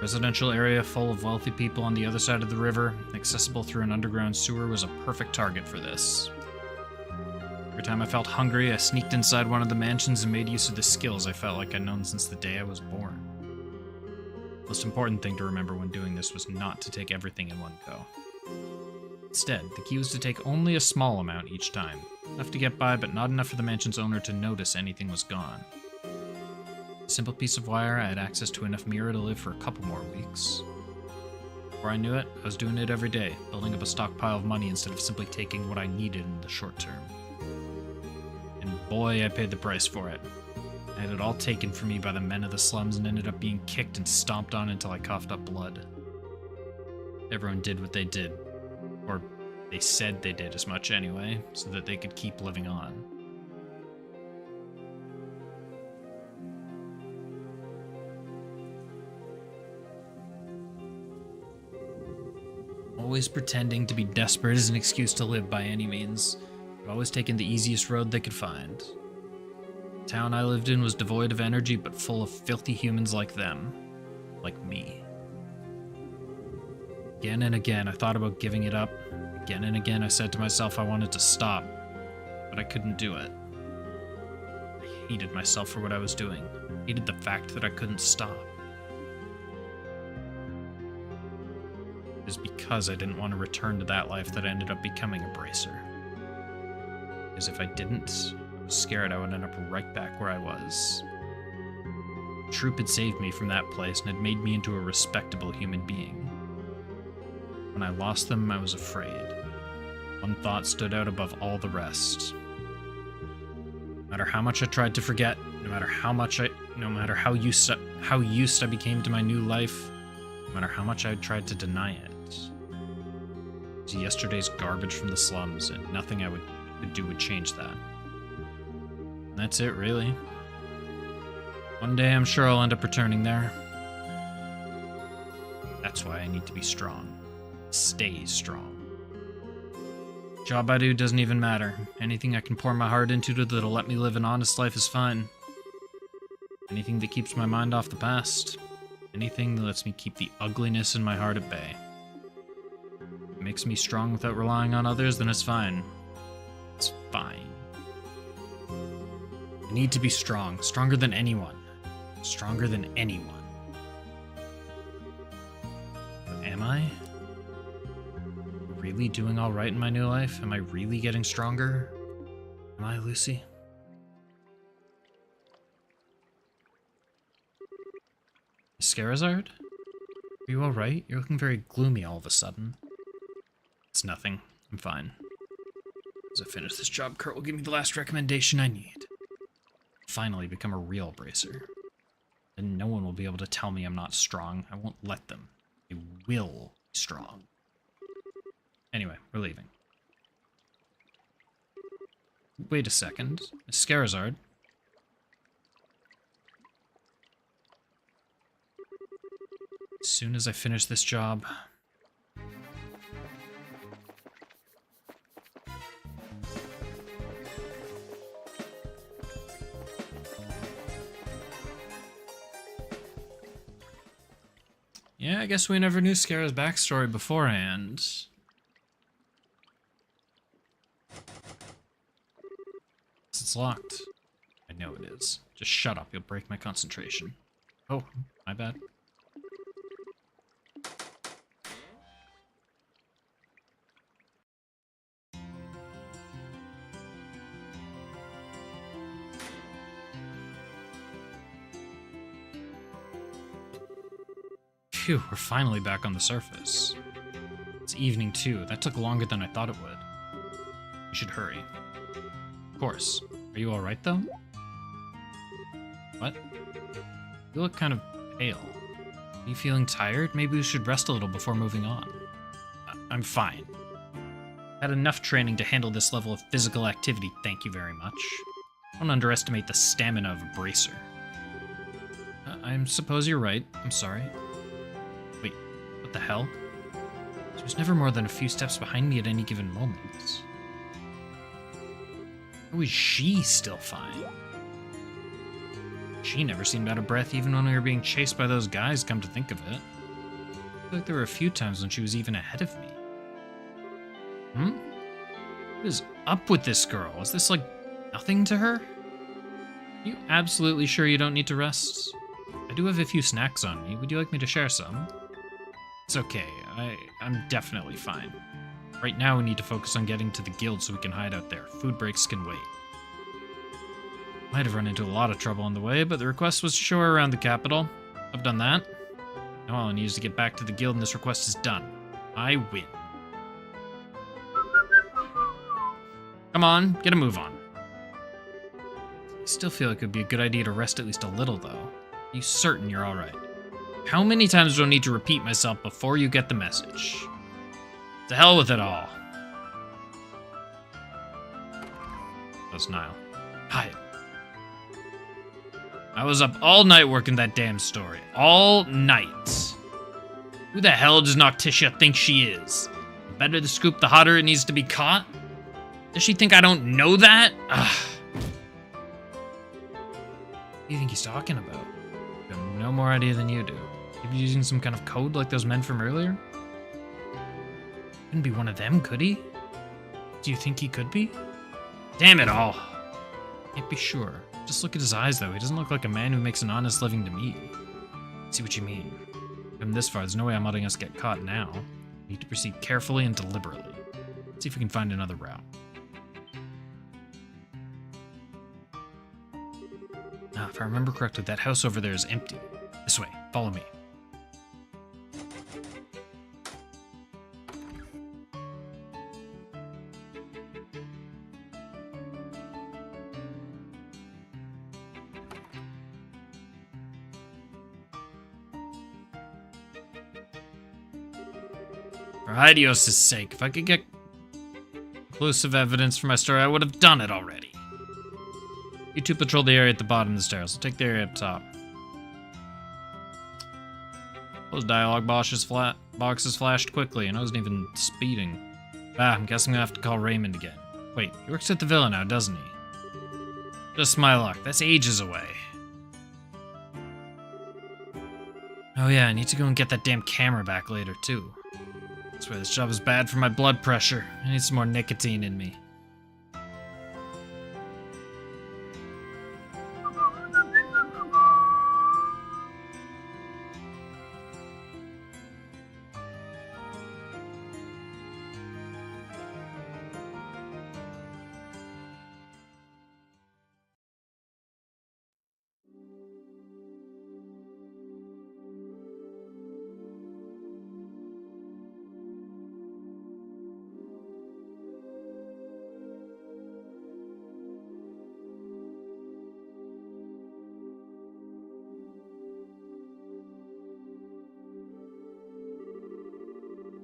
Residential area full of wealthy people on the other side of the river, accessible through an underground sewer, was a perfect target for this. Every time I felt hungry, I sneaked inside one of the mansions and made use of the skills I felt like I'd known since the day I was born. The most important thing to remember when doing this was not to take everything in one go. Instead, the key was to take only a small amount each time. Enough to get by, but not enough for the mansion's owner to notice anything was gone. A simple piece of wire, I had access to enough mirror to live for a couple more weeks. Before I knew it, I was doing it every day, building up a stockpile of money instead of simply taking what I needed in the short term. And boy, I paid the price for it. I had it all taken from me by the men of the slums and ended up being kicked and stomped on until I coughed up blood. Everyone did what they did. Or they said they did as much anyway, so that they could keep living on. Always pretending to be desperate as an excuse to live by any means. I'd always taken the easiest road they could find. The town I lived in was devoid of energy, but full of filthy humans like them. Like me. Again and again, I thought about giving it up. Again and again, I said to myself I wanted to stop, but I couldn't do it. I hated myself for what I was doing. I hated the fact that I couldn't stop. It was because I didn't want to return to that life that I ended up becoming a bracer. Because if I didn't, I was scared I would end up right back where I was. The troop had saved me from that place and had made me into a respectable human being. When I lost them, I was afraid. One thought stood out above all the rest. No matter how much I tried to forget, no matter how used I became to my new life, no matter how much I tried to deny it. It was yesterday's garbage from the slums, and nothing I could do would change that. And that's it, really. One day I'm sure I'll end up returning there. That's why I need to be strong. Stay strong. The job I do doesn't even matter. Anything I can pour my heart into that'll let me live an honest life is fine. Anything that keeps my mind off the past. Anything that lets me keep the ugliness in my heart at bay. If it makes me strong without relying on others, then it's fine. It's fine. I need to be strong. Stronger than anyone. Stronger than anyone. But am I? Really doing all right in my new life? Am I really getting stronger? Am I, Lucy? Scarazard? Are you alright? You're looking very gloomy all of a sudden. It's nothing. I'm fine. As I finish this job, Kurt will give me the last recommendation I need. Finally become a real bracer. Then no one will be able to tell me I'm not strong. I won't let them. I will be strong. Anyway, we're leaving. Wait a second. Scarazard. As soon as I finish this job... Yeah, I guess we never knew Scara's backstory beforehand. It's locked. I know it is. Just shut up, you'll break my concentration. Oh, my bad. Phew, we're finally back on the surface. It's evening too. That took longer than I thought it would. We should hurry. Of course. Are you alright though? What? You look kind of pale. Are you feeling tired? Maybe we should rest a little before moving on. I'm fine. Had enough training to handle this level of physical activity, thank you very much. Don't underestimate the stamina of a bracer. I suppose you're right. I'm sorry. Wait, what the hell? She was never more than a few steps behind me at any given moment. How is she still fine? She never seemed out of breath even when we were being chased by those guys, come to think of it. I feel like there were a few times when she was even ahead of me. What is up with this girl? Is this like nothing to her? Are you absolutely sure you don't need to rest? I do have a few snacks on me. Would you like me to share some? It's okay. I'm definitely fine. Right now we need to focus on getting to the guild so we can hide out there. Food breaks can wait. Might have run into a lot of trouble on the way, but the request was to show her around the capital. I've done that. Now all I need is to get back to the guild and this request is done. I win. Come on, get a move on. I still feel like it would be a good idea to rest at least a little, though. Are you certain you're alright? How many times do I need to repeat myself before you get the message? To hell with it all. That's Niall. Hi. I was up all night working that damn story. All night. Who the hell does Nocticia think she is? The better the scoop, the hotter it needs to be caught? Does she think I don't know that? Ugh. What do you think he's talking about? I have no more idea than you do. Maybe using some kind of code like those men from earlier? Couldn't be one of them, could he? Do you think he could be? Damn it all. Can't be sure. Just look at his eyes, though. He doesn't look like a man who makes an honest living to me. See what you mean. Come this far, there's no way I'm letting us get caught now. We need to proceed carefully and deliberately. Let's see if we can find another route. Now, if I remember correctly, that house over there is empty. This way. Follow me. For Hydios' sake, if I could get conclusive evidence for my story, I would have done it already. You two patrol the area at the bottom of the stairs. I'll take the area up top. Those dialogue boxes flashed quickly, and I wasn't even speeding. I'm guessing I'm gonna have to call Raymond again. Wait, he works at the villa now, doesn't he? Just my luck. That's ages away. Oh yeah, I need to go and get that damn camera back later, too. I swear this job is bad for my blood pressure. I need some more nicotine in me.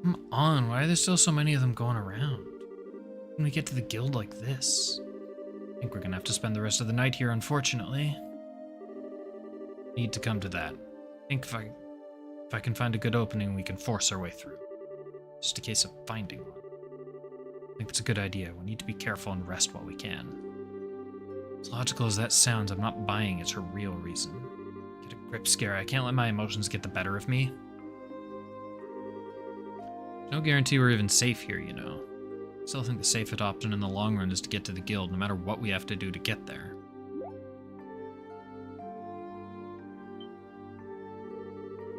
Come on, why are there still so many of them going around? When we get to the guild like this? I think we're gonna have to spend the rest of the night here, unfortunately. Need to come to that. I think if I can find a good opening, we can force our way through. Just a case of finding one. I think it's a good idea. We need to be careful and rest while we can. As logical as that sounds, I'm not buying it's her real reason. Get a grip, Scare. I can't let my emotions get the better of me. No guarantee we're even safe here, you know. I still think the safest option in the long run is to get to the guild, no matter what we have to do to get there.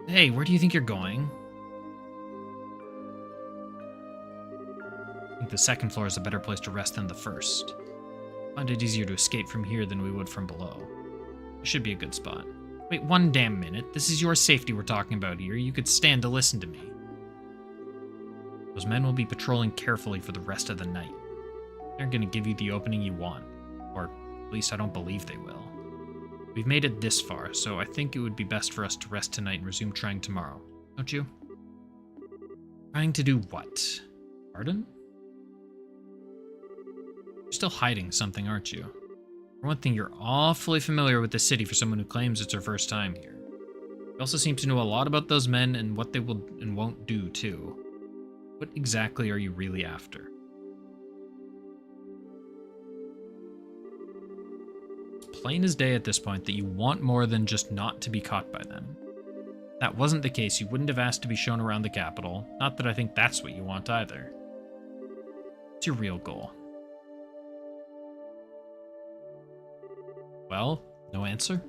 Hey, where do you think you're going? I think the second floor is a better place to rest than the first. I find it easier to escape from here than we would from below. It should be a good spot. Wait one damn minute. This is your safety we're talking about here. You could stand to listen to me. Those men will be patrolling carefully for the rest of the night. They're gonna give you the opening you want. Or at least I don't believe they will. We've made it this far, so I think it would be best for us to rest tonight and resume trying tomorrow. Don't you? Trying to do what? Pardon? You're still hiding something, aren't you? For one thing, you're awfully familiar with the city for someone who claims it's her first time here. You also seem to know a lot about those men and what they will and won't do, too. What exactly are you really after? plain as day at this point that you want more than just not to be caught by them. If that wasn't the case, you wouldn't have asked to be shown around the capital. Not that I think that's what you want either. What's your real goal? Well, no answer.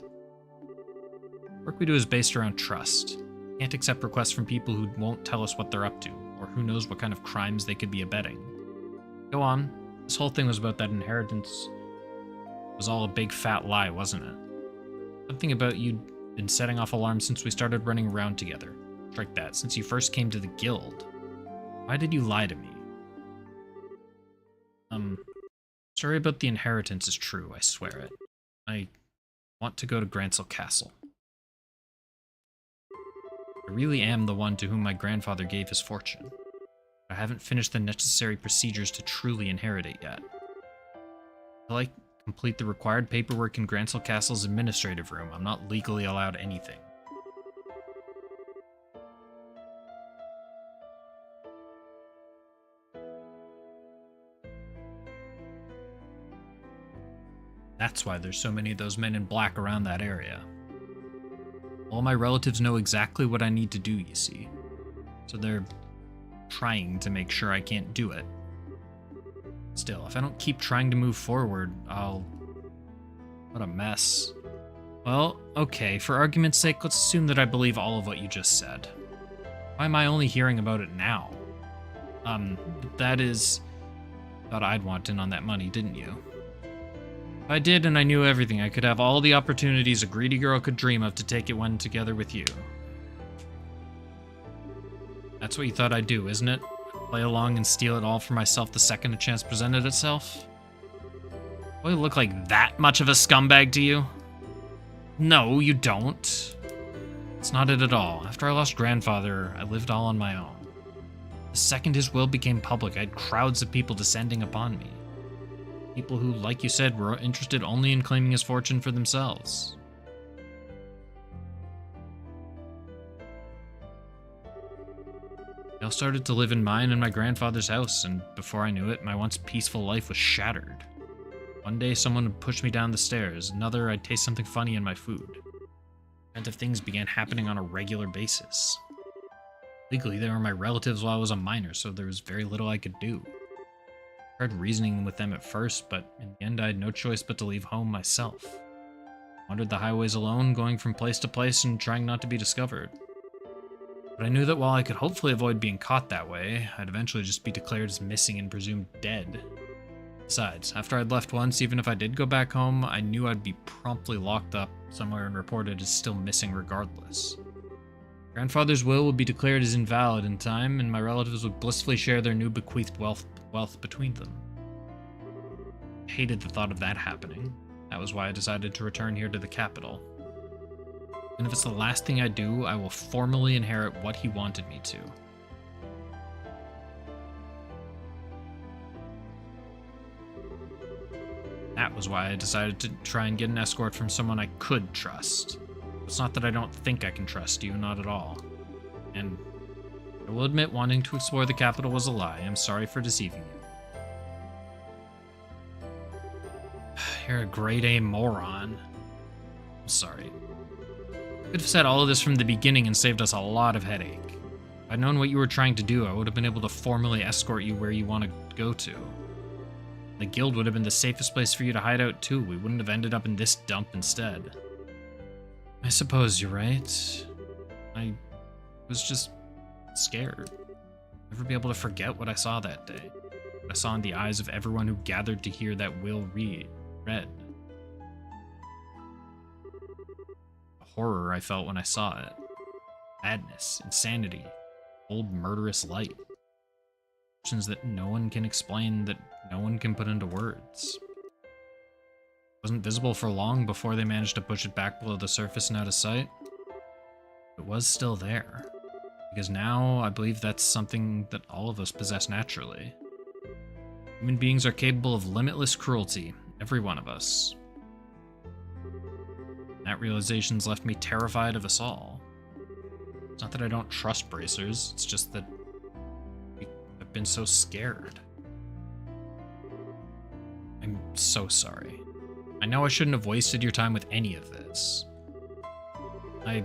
The work we do is based around trust. We can't accept requests from people who won't tell us what they're up to, or who knows what kind of crimes they could be abetting. Go on. This whole thing was about that inheritance. It was all a big fat lie, wasn't it? Something about you'd been setting off alarms since we started running around together. Like that, since you first came to the guild. Why did you lie to me? Story about the inheritance is true, I swear it. I want to go to Grancel Castle. I really am the one to whom my grandfather gave his fortune. I haven't finished the necessary procedures to truly inherit it yet. Until I complete the required paperwork in Grancel Castle's administrative room, I'm not legally allowed anything. That's why there's so many of those men in black around that area. All my relatives know exactly what I need to do, you see. So they're trying to make sure I can't do it. Still, if I don't keep trying to move forward, What a mess. Well, okay, for argument's sake, let's assume that I believe all of what you just said. Why am I only hearing about it now? That is... Thought I'd want in on that money, didn't you? If I did and I knew everything, I could have all the opportunities a greedy girl could dream of to take it when together with you. That's what you thought I'd do, isn't it? Play along and steal it all for myself the second a chance presented itself? Do I look like that much of a scumbag to you? No, you don't. It's not it at all. After I lost grandfather, I lived all on my own. The second his will became public, I had crowds of people descending upon me. People who, like you said, were interested only in claiming his fortune for themselves. I all started to live in mine and my grandfather's house, and before I knew it, my once peaceful life was shattered. One day, someone would push me down the stairs. Another, I'd taste something funny in my food. Kind of things began happening on a regular basis. Legally, they were my relatives while I was a minor, so there was very little I could do. I tried reasoning with them at first, but in the end I had no choice but to leave home myself. I wandered the highways alone, going from place to place and trying not to be discovered. But I knew that while I could hopefully avoid being caught that way, I'd eventually just be declared as missing and presumed dead. Besides, after I'd left once, even if I did go back home, I knew I'd be promptly locked up somewhere and reported as still missing regardless. Grandfather's will would be declared as invalid in time, and my relatives would blissfully share their new bequeathed wealth between them. I hated the thought of that happening. That was why I decided to return here to the capital. And if it's the last thing I do, I will formally inherit what he wanted me to. That was why I decided to try and get an escort from someone I could trust. It's not that I don't think I can trust you, not at all. And I will admit wanting to explore the capital was a lie. I'm sorry for deceiving you. You're a grade A moron. I'm sorry. I could have said all of this from the beginning and saved us a lot of headache. If I'd known what you were trying to do, I would have been able to formally escort you where you want to go to. The guild would have been the safest place for you to hide out too. We wouldn't have ended up in this dump instead. I suppose you're right. I was just scared. Never be able to forget what I saw that day. What I saw in the eyes of everyone who gathered to hear that will read. The horror I felt when I saw it. Madness, insanity, cold murderous light. Emotions that no one can explain, that no one can put into words. It wasn't visible for long before they managed to push it back below the surface and out of sight. It was still there. Because now I believe that's something that all of us possess naturally. Human beings are capable of limitless cruelty, every one of us. That realization's left me terrified of us all. It's not that I don't trust bracers, it's just that I've been so scared. I'm so sorry. I know I shouldn't have wasted your time with any of this. I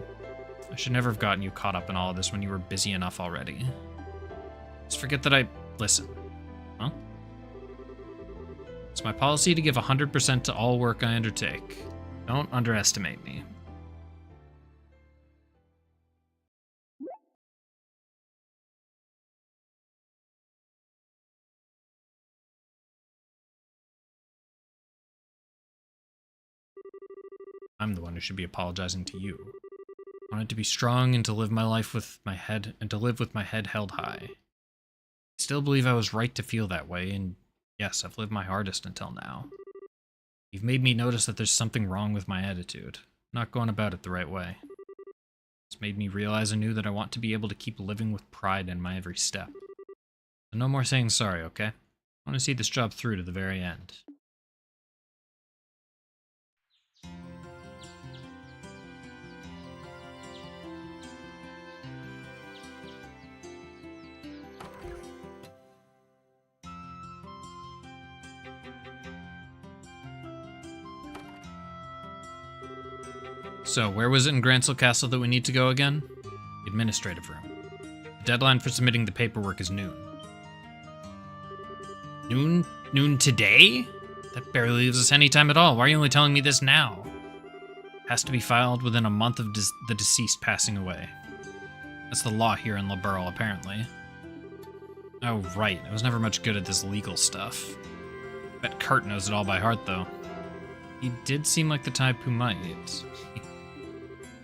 should never have gotten you caught up in all of this when you were busy enough already. Just forget that listen. Huh? It's my policy to give 100% to all work I undertake. Don't underestimate me. I'm the one who should be apologizing to you. I wanted to be strong and to live my life with my head held high. I still believe I was right to feel that way, and yes, I've lived my hardest until now. You've made me notice that there's something wrong with my attitude. I'm not going about it the right way. It's made me realize anew that I want to be able to keep living with pride in my every step. So no more saying sorry, okay? I want to see this job through to the very end. So, where was it in Grancel Castle that we need to go again? The administrative room. The deadline for submitting the paperwork is noon. Noon today? That barely leaves us any time at all. Why are you only telling me this now? Has to be filed within a month of the deceased passing away. That's the law here in Liberl, apparently. Oh, right. I was never much good at this legal stuff. Bet Kurt knows it all by heart, though. He did seem like the type who might.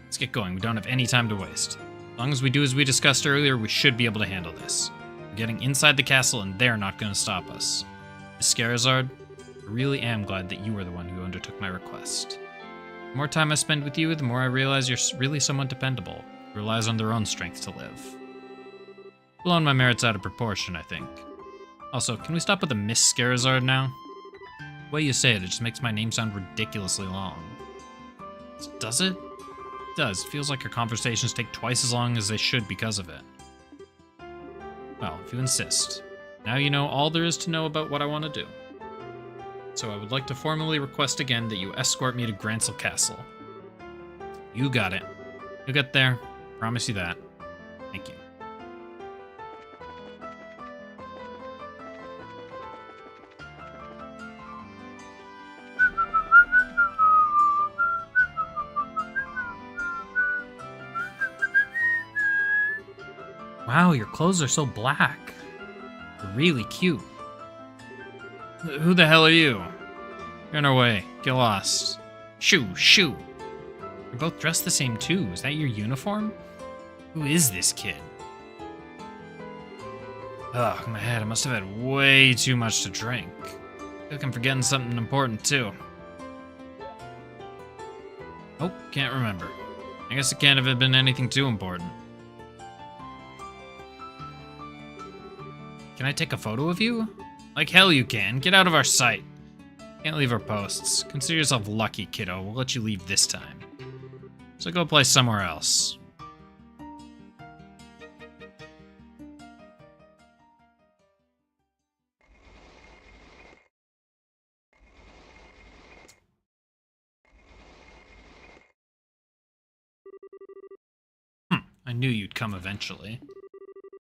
Let's get going. We don't have any time to waste. As long as we do as we discussed earlier, we should be able to handle this. We're getting inside the castle, and they're not going to stop us. Miss Scarizard, I really am glad that you were the one who undertook my request. The more time I spend with you, the more I realize you're really someone dependable, who relies on their own strength to live. Blown my merits out of proportion, I think. Also, can we stop with the Miss Scarizard now? The way you say it just makes my name sound ridiculously long. Does it? It does. It feels like our conversations take twice as long as they should because of it. Well, if you insist. Now you know all there is to know about what I want to do. So I would like to formally request again that you escort me to Grancel Castle. You got it. You'll get there. Promise you that. Thank you. Wow, your clothes are so black. They're really cute. Who the hell are you? You're in our way. Get lost. Shoo, shoo. You're both dressed the same too. Is that your uniform? Who is this kid? Ugh, my head. I must have had way too much to drink. I feel like I'm forgetting something important too. Oh, can't remember. I guess it can't have been anything too important. Can I take a photo of you? Like hell you can. Get out of our sight. Can't leave our posts. Consider yourself lucky, kiddo. We'll let you leave this time. So go play somewhere else. I knew you'd come eventually.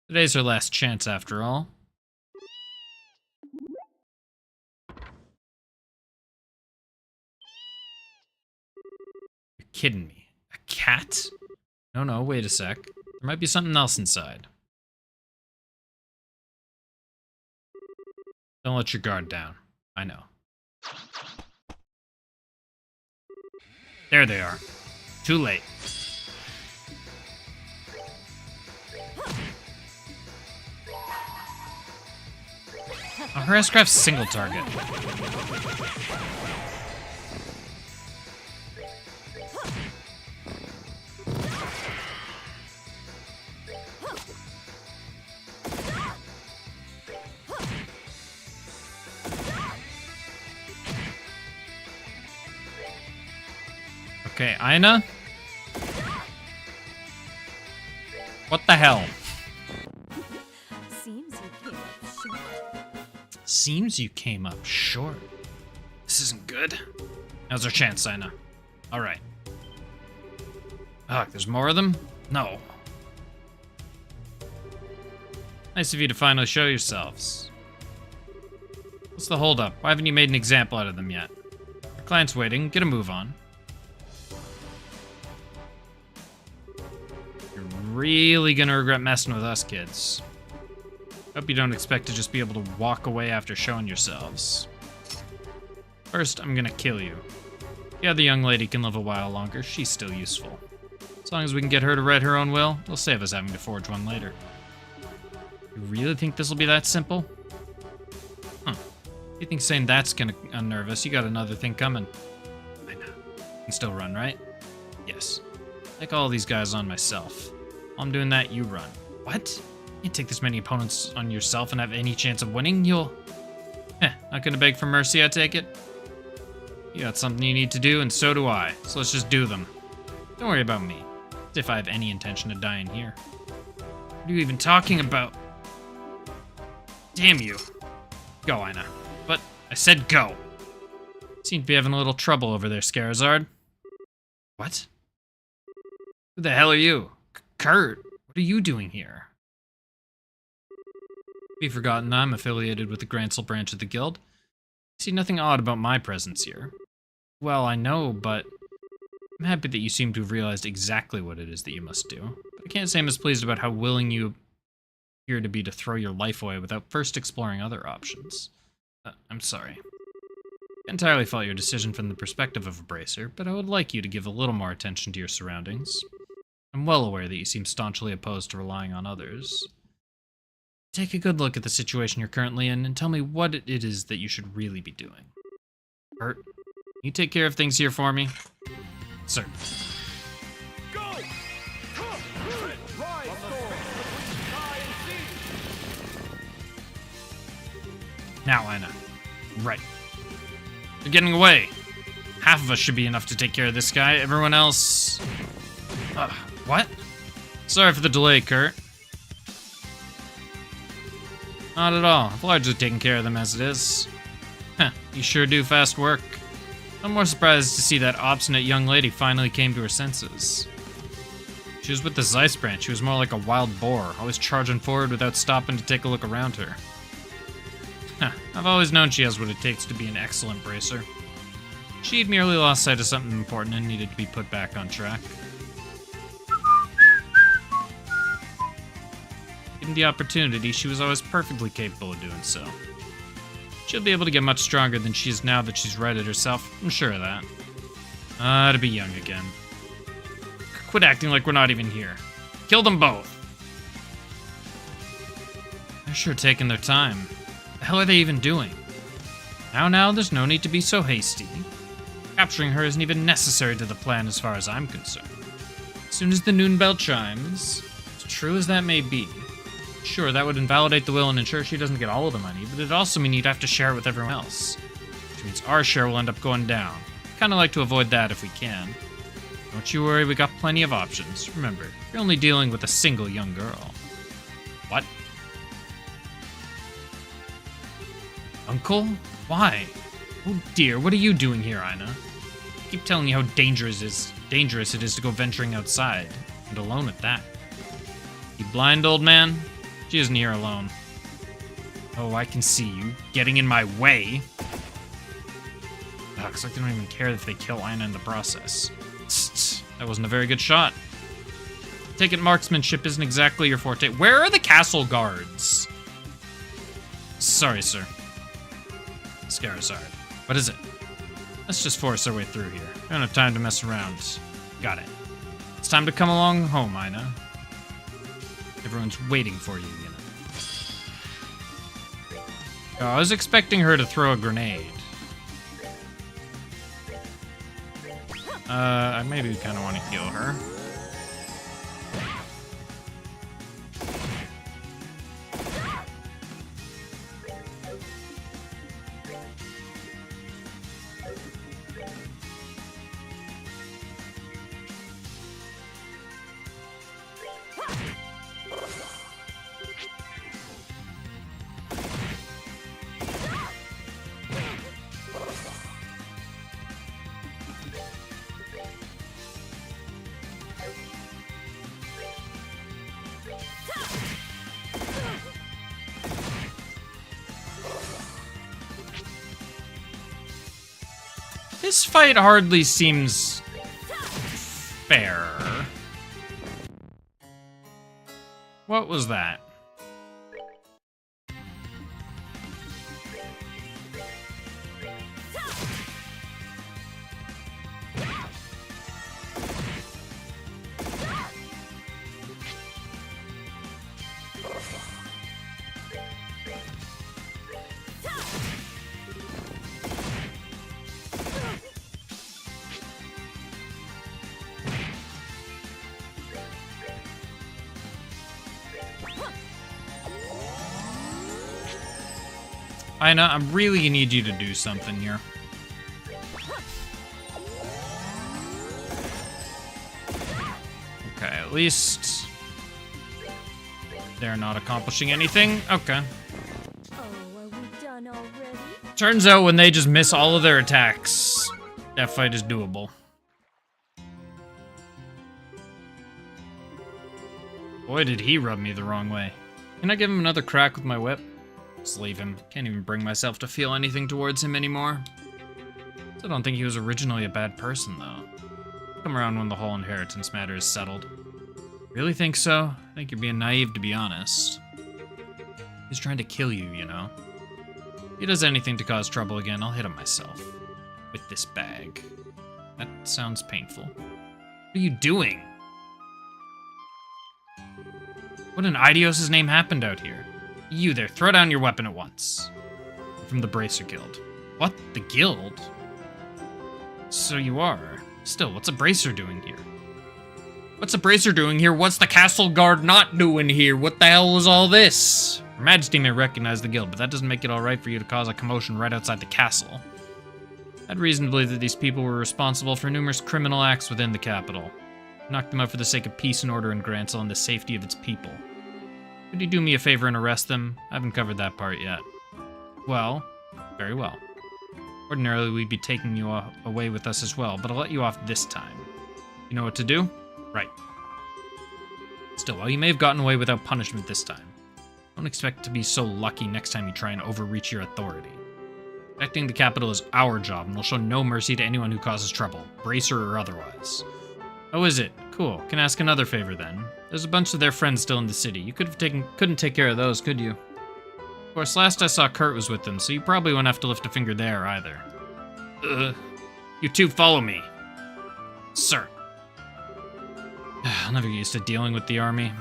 Today's our last chance, after all. You're kidding me. A cat? No, wait a sec. There might be something else inside. Don't let your guard down. I know. There they are. Too late. Oh, her S-Craft's single target. Okay, Aina? What the hell? Seems you came up short. Seems you came up short. This isn't good. Now's our chance, Ina. Alright. Ugh, there's more of them? No. Nice of you to finally show yourselves. What's the holdup? Why haven't you made an example out of them yet? The client's waiting. Get a move on. You're really gonna regret messing with us, kids. Hope you don't expect to just be able to walk away after showing yourselves. First, I'm gonna kill you. Yeah, the young lady can live a while longer. She's still useful. As long as we can get her to write her own will, it'll save us having to forge one later. You really think this'll be that simple? Huh. If you think saying that's gonna unnerve us, you got another thing coming. I know. You can still run, right? Yes. Take all these guys on myself. While I'm doing that, you run. What? You take this many opponents on yourself and have any chance of winning? You'll... not gonna beg for mercy, I take it? You got something you need to do, and so do I. So let's just do them. Don't worry about me. As if I have any intention of dying here. What are you even talking about? Damn you. Go, Ina. But I said go. Seem to be having a little trouble over there, Scarazard. What? Who the hell are you? Kurt, what are you doing here? Have you forgotten I'm affiliated with the Grancel branch of the guild? I see nothing odd about my presence here. Well, I know, but I'm happy that you seem to have realized exactly what it is that you must do. But I can't say I'm as pleased about how willing you appear to be to throw your life away without first exploring other options. I'm sorry. I entirely fault your decision from the perspective of a bracer, but I would like you to give a little more attention to your surroundings. I'm well aware that you seem staunchly opposed to relying on others. Take a good look at the situation you're currently in and tell me what it is that you should really be doing. Bert, can you take care of things here for me? Sir. Go! Now, Ina. Right. They're getting away. Half of us should be enough to take care of this guy. Everyone else... what? Sorry for the delay, Kurt. Not at all. I've largely taken care of them as it is. Huh, you sure do fast work. I'm more surprised to see that obstinate young lady finally came to her senses. She was with the Zeiss branch. She was more like a wild boar, always charging forward without stopping to take a look around her. Huh, I've always known she has what it takes to be an excellent bracer. She'd merely lost sight of something important and needed to be put back on track. Given the opportunity, she was always perfectly capable of doing so. She'll be able to get much stronger than she is now that she's righted herself, I'm sure of that. To be young again. Quit acting like we're not even here. Kill them both! They're sure taking their time. What the hell are they even doing? Now, there's no need to be so hasty. Capturing her isn't even necessary to the plan as far as I'm concerned. As soon as the noon bell chimes, as true as that may be, sure, that would invalidate the will and ensure she doesn't get all of the money, but it'd also mean you'd have to share it with everyone else. Which means our share will end up going down. Kinda like to avoid that if we can. Don't you worry, we got plenty of options. Remember, you're only dealing with a single young girl. What? Uncle? Why? Oh dear, what are you doing here, Ina? I keep telling you how dangerous it is to go venturing outside, and alone at that. You blind, old man? She isn't here alone. Oh, I can see you getting in my way. Looks like they don't even care if they kill Ina in the process. That wasn't a very good shot. Take it marksmanship isn't exactly your forte. Where are the castle guards? Sorry, sir. Scarazard. What is it? Let's just force our way through here. We don't have time to mess around. Got it. It's time to come along home, Ina. Everyone's waiting for you, you know. Oh, I was expecting her to throw a grenade. I maybe kind of want to heal her. This fight hardly seems fair. What was that? I know, I really need you to do something here. Okay, at least they're not accomplishing anything. Okay. Oh, are we done already? Turns out when they just miss all of their attacks, that fight is doable. Boy, did he rub me the wrong way. Can I give him another crack with my whip? Just leave him. Can't even bring myself to feel anything towards him anymore. Still don't think he was originally a bad person, though. Come around when the whole inheritance matter is settled. Really think so? I think you're being naive, to be honest. He's trying to kill you, you know. If he does anything to cause trouble again, I'll hit him myself. With this bag. That sounds painful. What are you doing? What in Idios' name happened out here? You there, throw down your weapon at once. From the Bracer Guild. What? The guild? So you are. Still, what's a Bracer doing here? What's a Bracer doing here? What's the Castle Guard not doing here? What the hell was all this? Her Majesty may recognize the guild, but that doesn't make it alright for you to cause a commotion right outside the castle. I had reason to believe that these people were responsible for numerous criminal acts within the capital. Knocked them out for the sake of peace and order in Grancel and the safety of its people. Could you do me a favor and arrest them? I haven't covered that part yet. Well, very well. Ordinarily, we'd be taking you away with us as well, but I'll let you off this time. You know what to do? Right. Still, while you may have gotten away without punishment this time, don't expect to be so lucky next time you try and overreach your authority. Protecting the capital is our job, and we'll show no mercy to anyone who causes trouble, Bracer or otherwise. Oh, is it? Cool. Can I ask another favor then? There's a bunch of their friends still in the city. You couldn't take care of those, could you? Of course, last I saw Kurt was with them, so you probably won't have to lift a finger there either. You two follow me. Sir. I'll never get used to dealing with the army.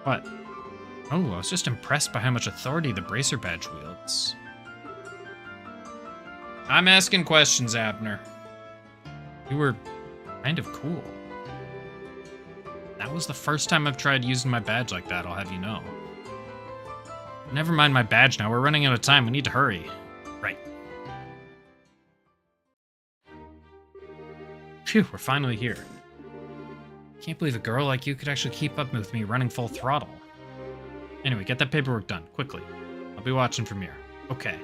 What? Oh, I was just impressed by how much authority the Bracer Badge wields. I'm asking questions, Abner. You were kind of cool. That was the first time I've tried using my badge like that, I'll have you know. Never mind my badge now, we're running out of time, we need to hurry. Right. Phew, we're finally here. Can't believe a girl like you could actually keep up with me running full throttle. Anyway, get that paperwork done, quickly. I'll be watching from here. Okay.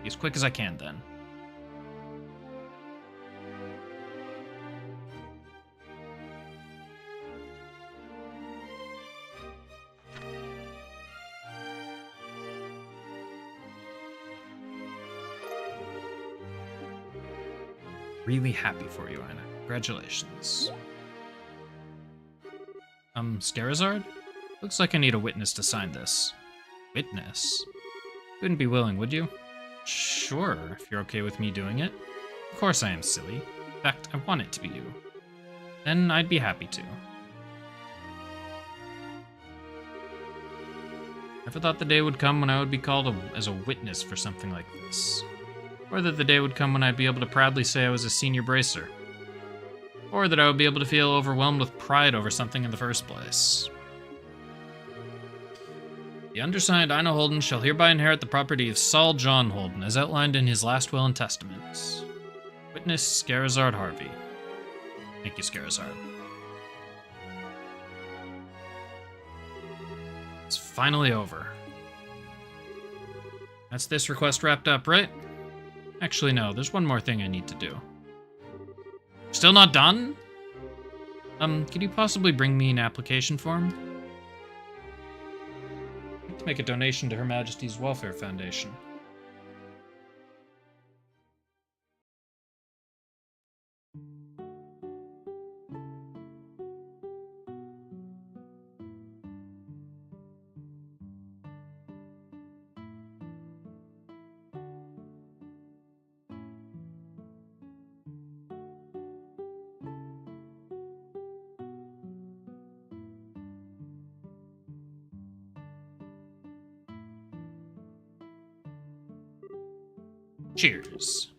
Be as quick as I can, then. Really happy for you, Anna. Congratulations. Scarizard? Looks like I need a witness to sign this. Witness? You wouldn't be willing, would you? Sure, if you're okay with me doing it. Of course I am, silly. In fact, I want it to be you. Then I'd be happy to. Never thought the day would come when I would be called as a witness for something like this. Or that the day would come when I'd be able to proudly say I was a senior bracer. Or that I would be able to feel overwhelmed with pride over something in the first place. The undersigned, Ina Holden, shall hereby inherit the property of Saul John Holden, as outlined in his last will and testament. Witness, Scarizard Harvey. Thank you, Scarizard. It's finally over. That's this request wrapped up, right? Actually, no, there's one more thing I need to do. Still not done? Could you possibly bring me an application form? I'd like to make a donation to Her Majesty's Welfare Foundation. Cheers.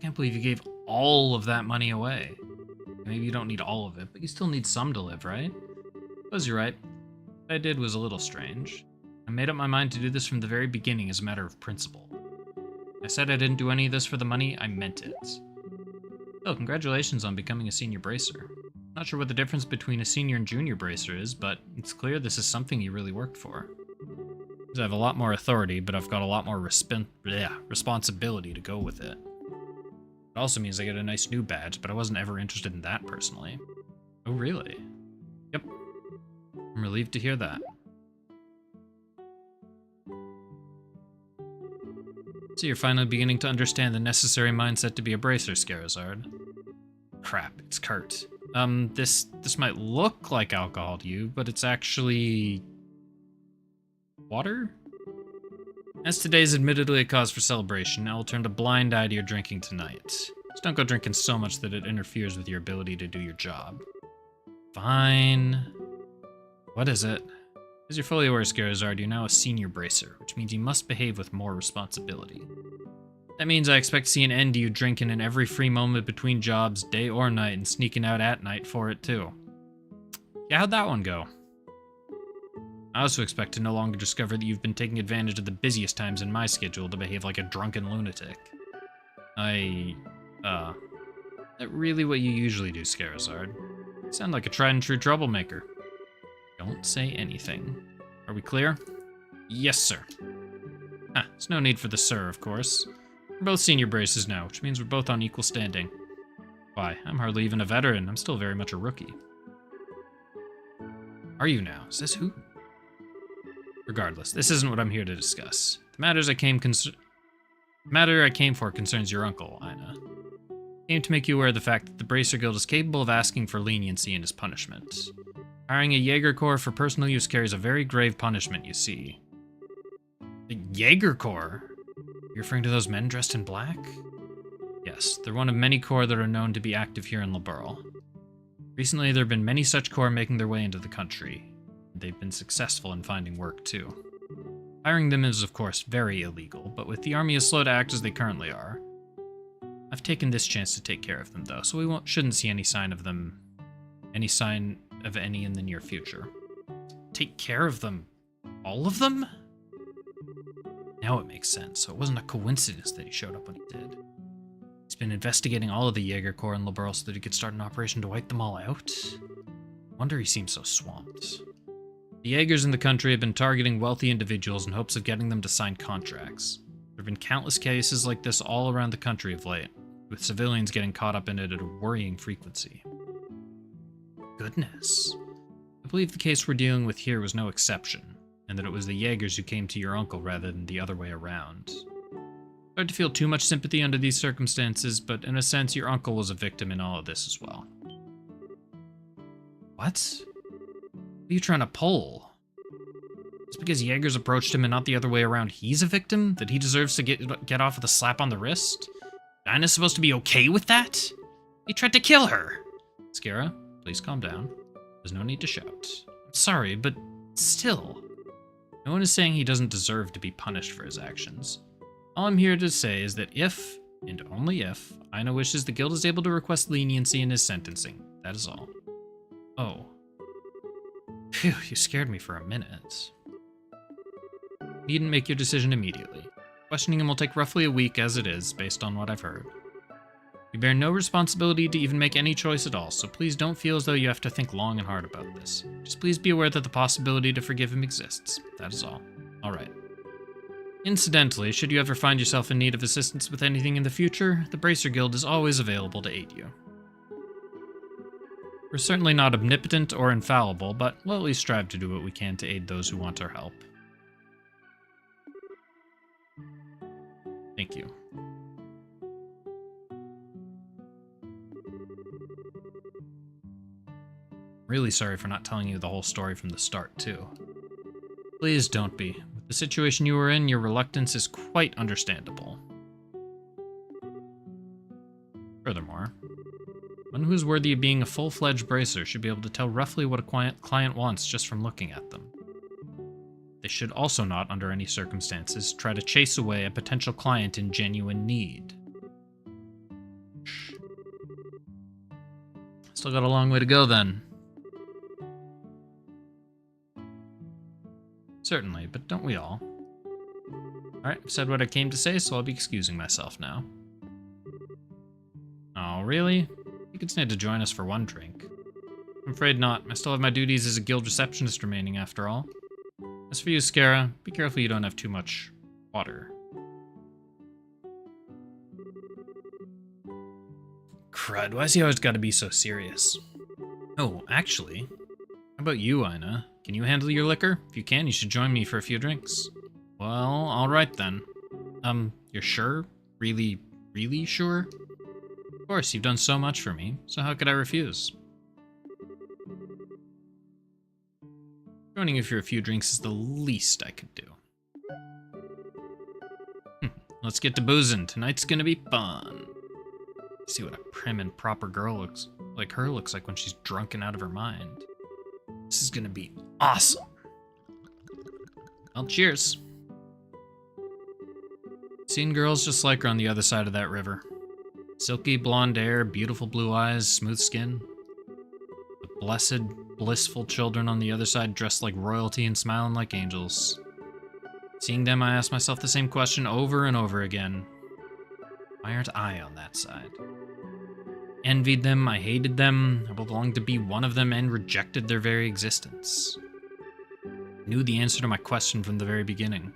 Can't believe you gave all of that money away. Maybe you don't need all of it, but you still need some to live, right? Suppose you're right. What I did was a little strange. I made up my mind to do this from the very beginning as a matter of principle. I said I didn't do any of this for the money, I meant it. Oh, congratulations on becoming a senior bracer. Not sure what the difference between a senior and junior bracer is, but it's clear this is something you really worked for. I have a lot more authority, but I've got a lot more responsibility to go with it. It also means I get a nice new badge, but I wasn't ever interested in that personally. Oh, really? Yep. I'm relieved to hear that. So you're finally beginning to understand the necessary mindset to be a bracer, Scarazard. Crap, it's Kurt. This might look like alcohol to you, but it's actually... water? As today is admittedly a cause for celebration, I will turn a blind eye to your drinking tonight. Just don't go drinking so much that it interferes with your ability to do your job. Fine. What is it? As you're fully aware, Scarazard, you're now a senior bracer, which means you must behave with more responsibility. That means I expect to see an end to you drinking in every free moment between jobs, day or night, and sneaking out at night for it too. Yeah, how'd that one go? I also expect to no longer discover that you've been taking advantage of the busiest times in my schedule to behave like a drunken lunatic. That really what you usually do, Scarazard? You sound like a tried and true troublemaker. Don't say anything. Are we clear? Yes, sir. There's no need for the sir, of course. We're both senior braces now, which means we're both on equal standing. Why, I'm hardly even a veteran. I'm still very much a rookie. Are you now? Says who? Regardless, this isn't what I'm here to discuss. The matter I came for concerns your uncle, Ina. I came to make you aware of the fact that the Bracer Guild is capable of asking for leniency in his punishment. Hiring a Jaeger Corps for personal use carries a very grave punishment, you see. The Jaeger Corps? You're referring to those men dressed in black? Yes, they're one of many corps that are known to be active here in Liberl. Recently, there have been many such corps making their way into the country. They've been successful in finding work, too. Hiring them is, of course, very illegal, but with the army as slow to act as they currently are, I've taken this chance to take care of them, though, so we shouldn't see any sign of any in the near future. Take care of them? All of them? Now it makes sense, so it wasn't a coincidence that he showed up when he did. He's been investigating all of the Jaeger Corps in Liberl so that he could start an operation to wipe them all out? Wonder he seems so swamped. The Jaegers in the country have been targeting wealthy individuals in hopes of getting them to sign contracts. There have been countless cases like this all around the country of late, with civilians getting caught up in it at a worrying frequency. Goodness. I believe the case we're dealing with here was no exception, and that it was the Jaegers who came to your uncle rather than the other way around. Hard to feel too much sympathy under these circumstances, but in a sense your uncle was a victim in all of this as well. What? What are you trying to pull? Just because Jaegers approached him and not the other way around, he's a victim? That he deserves to get off with a slap on the wrist? Dinah's supposed to be okay with that? He tried to kill her! Scara, please calm down. There's no need to shout. I'm sorry, but still. No one is saying he doesn't deserve to be punished for his actions. All I'm here to say is that if, and only if, Ina wishes the guild is able to request leniency in his sentencing. That is all. Oh. Phew, you scared me for a minute. Needn't make your decision immediately. Questioning him will take roughly a week as it is, based on what I've heard. You bear no responsibility to even make any choice at all, so please don't feel as though you have to think long and hard about this. Just please be aware that the possibility to forgive him exists. That is all. Alright. Incidentally, should you ever find yourself in need of assistance with anything in the future, the Bracer Guild is always available to aid you. We're certainly not omnipotent or infallible, but we'll at least strive to do what we can to aid those who want our help. Thank you. Really sorry for not telling you the whole story from the start, too. Please don't be. With the situation you were in, your reluctance is quite understandable. Furthermore, one who is worthy of being a full-fledged bracer should be able to tell roughly what a client wants just from looking at them. They should also not, under any circumstances, try to chase away a potential client in genuine need. Still got a long way to go then. Certainly, but don't we all? Alright, I've said what I came to say, so I'll be excusing myself now. Oh, really? You could stand to join us for one drink. I'm afraid not. I still have my duties as a guild receptionist remaining, after all. As for you, Scara, be careful you don't have too much water. Crud, why's he always gotta be so serious? Oh, actually, how about you, Ina? Can you handle your liquor? If you can, you should join me for a few drinks. Well, alright then. You're sure? Really, really sure? Of course, you've done so much for me, so how could I refuse? Joining you for a few drinks is the least I could do. Let's get to boozing. Tonight's gonna be fun. See what a prim and proper girl looks like when she's drunken out of her mind. This is gonna be awesome. Well, cheers. Seen girls just like her on the other side of that river. Silky blonde hair, beautiful blue eyes, smooth skin. The blessed, blissful children on the other side dressed like royalty and smiling like angels. Seeing them, I ask myself the same question over and over again. Why aren't I on that side? Envied them, I hated them, I belonged to be one of them and rejected their very existence. I knew the answer to my question from the very beginning.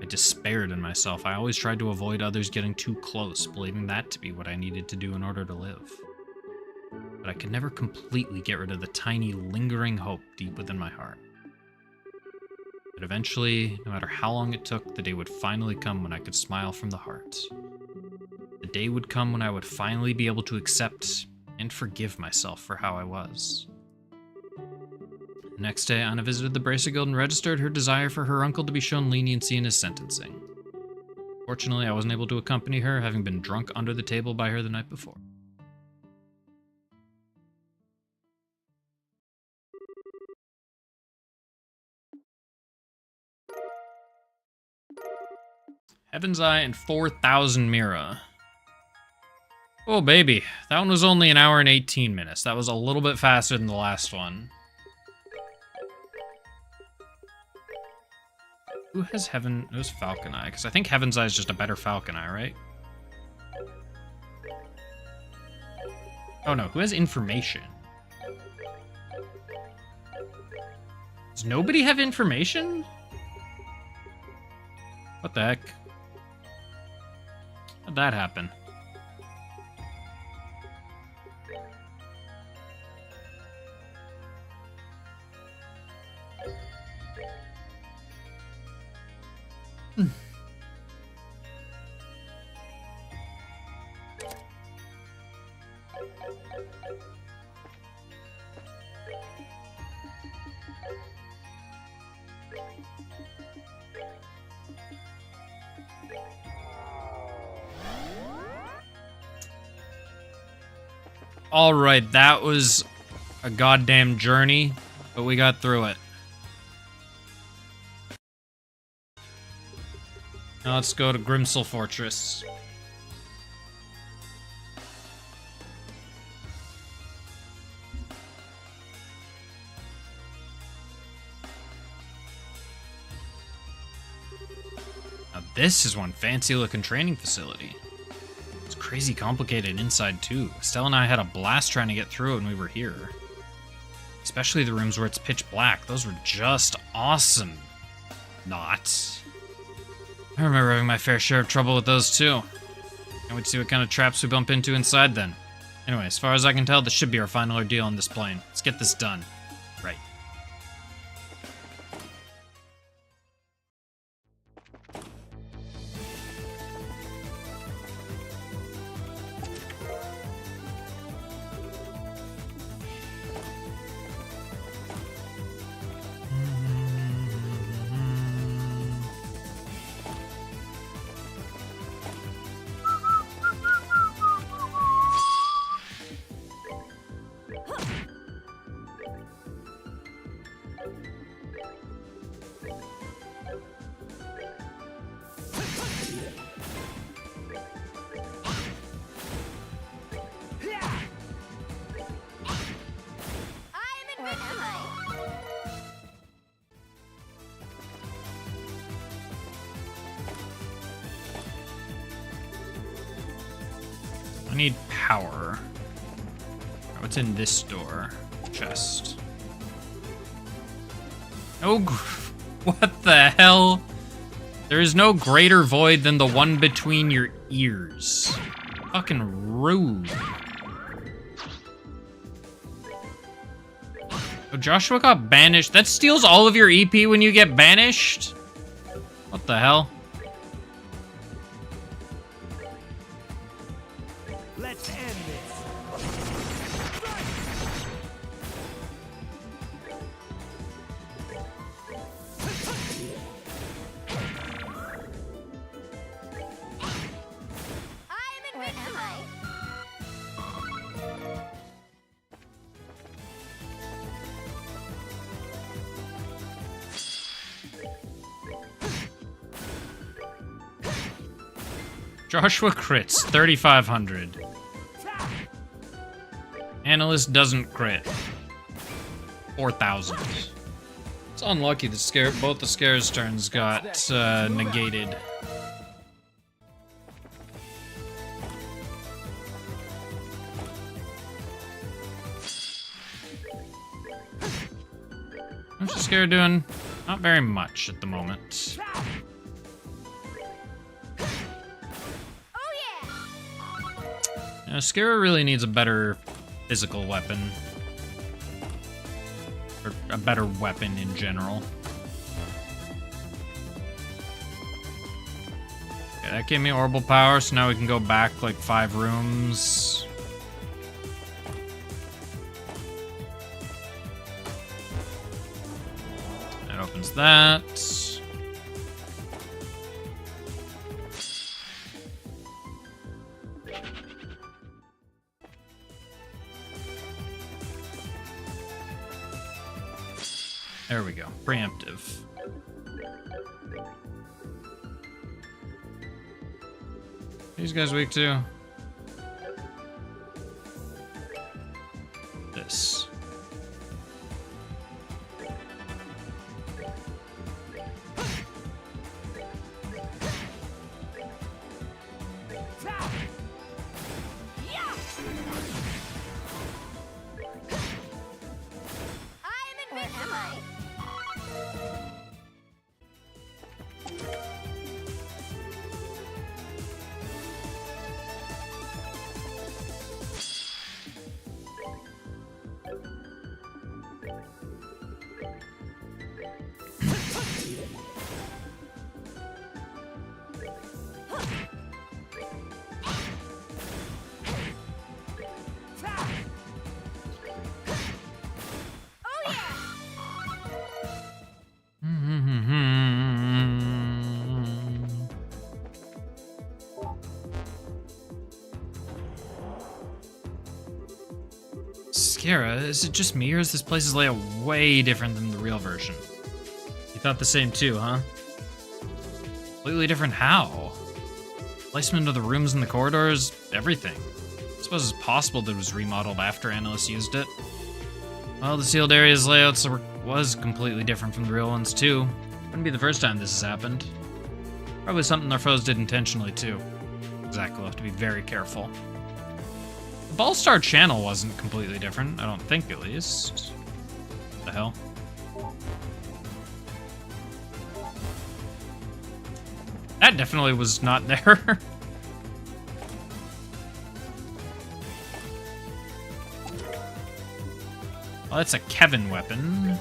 I despaired in myself. I always tried to avoid others getting too close, believing that to be what I needed to do in order to live. But I could never completely get rid of the tiny, lingering hope deep within my heart. But eventually, no matter how long it took, the day would finally come when I could smile from the heart. The day would come when I would finally be able to accept and forgive myself for how I was. The next day, Anna visited the Bracer Guild and registered her desire for her uncle to be shown leniency in his sentencing. Fortunately, I wasn't able to accompany her, having been drunk under the table by her the night before. Heaven's Eye and 4,000 Mira. Oh, baby. That one was only an hour and 18 minutes. That was a little bit faster than the last one. Who has Heaven... It was Falcon Eye, because I think Heaven's Eye is just a better Falcon Eye, right? Oh, no. Who has Information? Does nobody have Information? What the heck? How'd that happen? Alright, that was a goddamn journey, but we got through it. Now let's go to Grimsel Fortress. Now this is one fancy looking training facility. It's crazy complicated inside too. Estelle and I had a blast trying to get through it when we were here. Especially the rooms where it's pitch black. Those were just awesome. Not. I remember having my fair share of trouble with those too. And we'd see what kind of traps we bump into inside then. Anyway, as far as I can tell, this should be our final ordeal on this plane. Let's get this done. Right. need power. What's in this door? Chest. Oh, what the hell? There is no greater void than the one between your ears. Fucking rude. Oh, Joshua got banished. That steals all of your EP when you get banished? What the hell? Let's end this. Where am I? Joshua crits, 3,500. Analyst doesn't crit. 4,000. It's unlucky that both the scares turns got negated. What's the scare doing? Not very much at the moment. Skara really needs a better physical weapon. Or a better weapon in general. Okay, that gave me orbital power, so now we can go back like 5 rooms. That opens that. There we go. Preemptive. These guys weak too. This. Where am I? Skara, is it just me or is this place's layout way different than the real version? You thought the same too, huh? Completely different how? Placement of the rooms and the corridors, everything. I suppose it's possible that it was remodeled after Analyst used it. Well, the sealed area's layouts was completely different from the real ones too. Wouldn't be the first time this has happened. Probably something our foes did intentionally too. Exactly, we'll have to be very careful. The Ballstar channel wasn't completely different, I don't think at least. What the hell? That definitely was not there. Well, that's a Kevin weapon.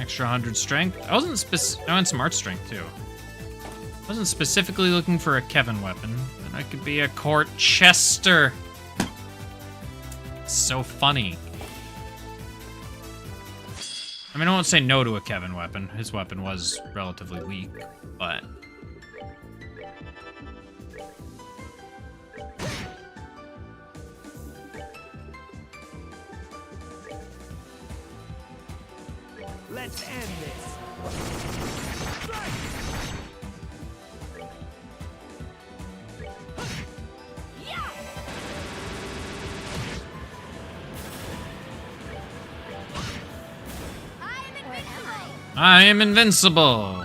Extra 100 strength. I went smart strength too. I wasn't specifically looking for a Kevin weapon. But I could be a Court Chester. So funny. I mean, I won't say no to a Kevin weapon. His weapon was relatively weak, but... Let's end this. Where am I? I am invincible!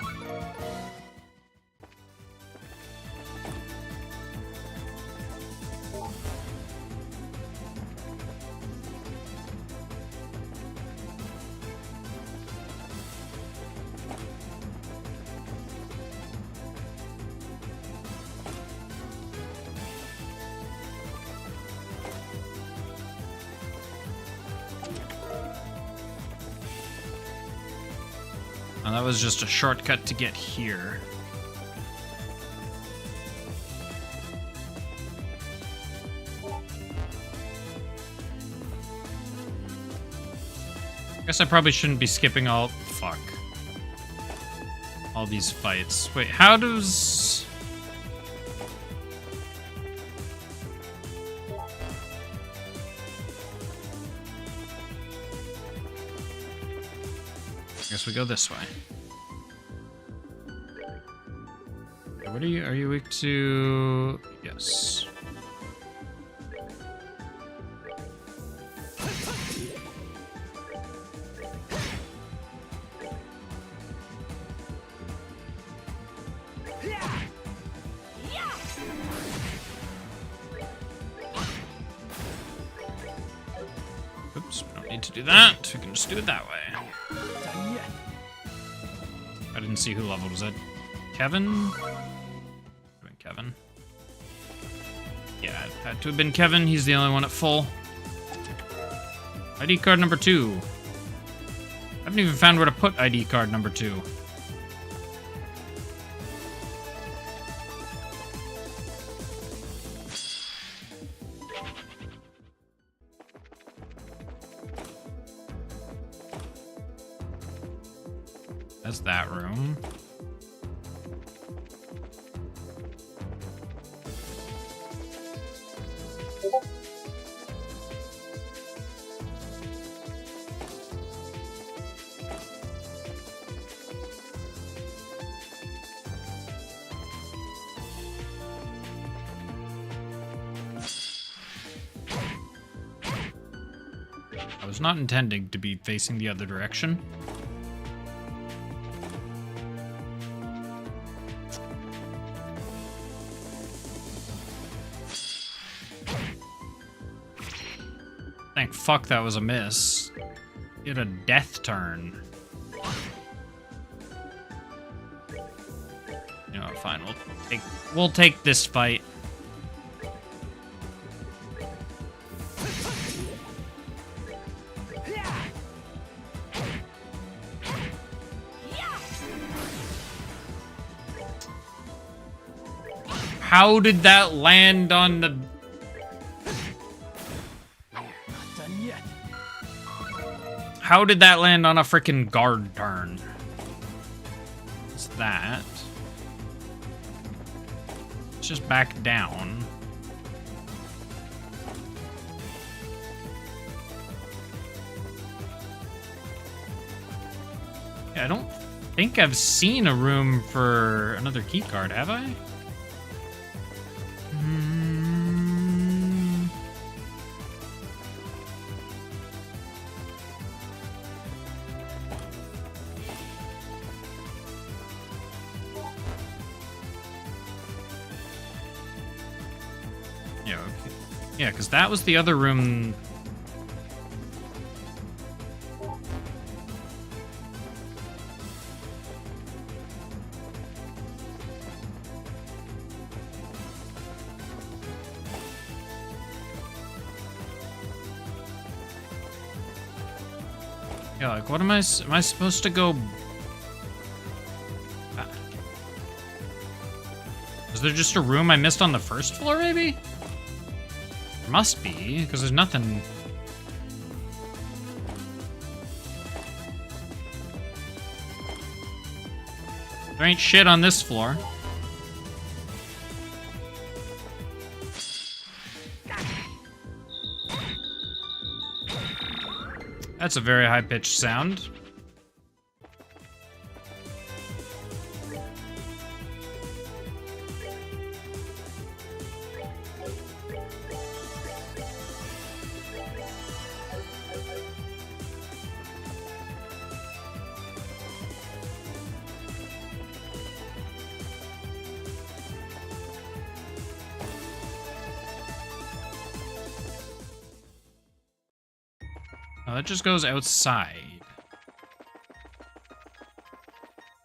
Oh, that was just a shortcut to get here. Guess I probably shouldn't be skipping all... Fuck. All these fights. Wait, how does... I guess we go this way. Okay, what are you? Are you weak to... Yes. Oops, we don't need to do that. We can just do it that way. I didn't see who leveled. Was that Kevin? Kevin. Yeah, it had to have been Kevin. He's the only one at full. ID card number 2. I haven't even found where to put ID card number 2. That's that room. I was not intending to be facing the other direction. Thank fuck that was a miss. You had a death turn. You know what, fine, we'll take this fight. How did that land on the... How did that land on a freaking guard turn? What's that? It's just back down. Yeah, I don't think I've seen a room for another key card, have I? Yeah, okay. Yeah, because that was the other room. Yeah, like, what am I supposed to go... Is there just a room I missed on the first floor, maybe? There must be, because there's nothing... There ain't shit on this floor. That's a very high-pitched sound. Oh, that just goes outside.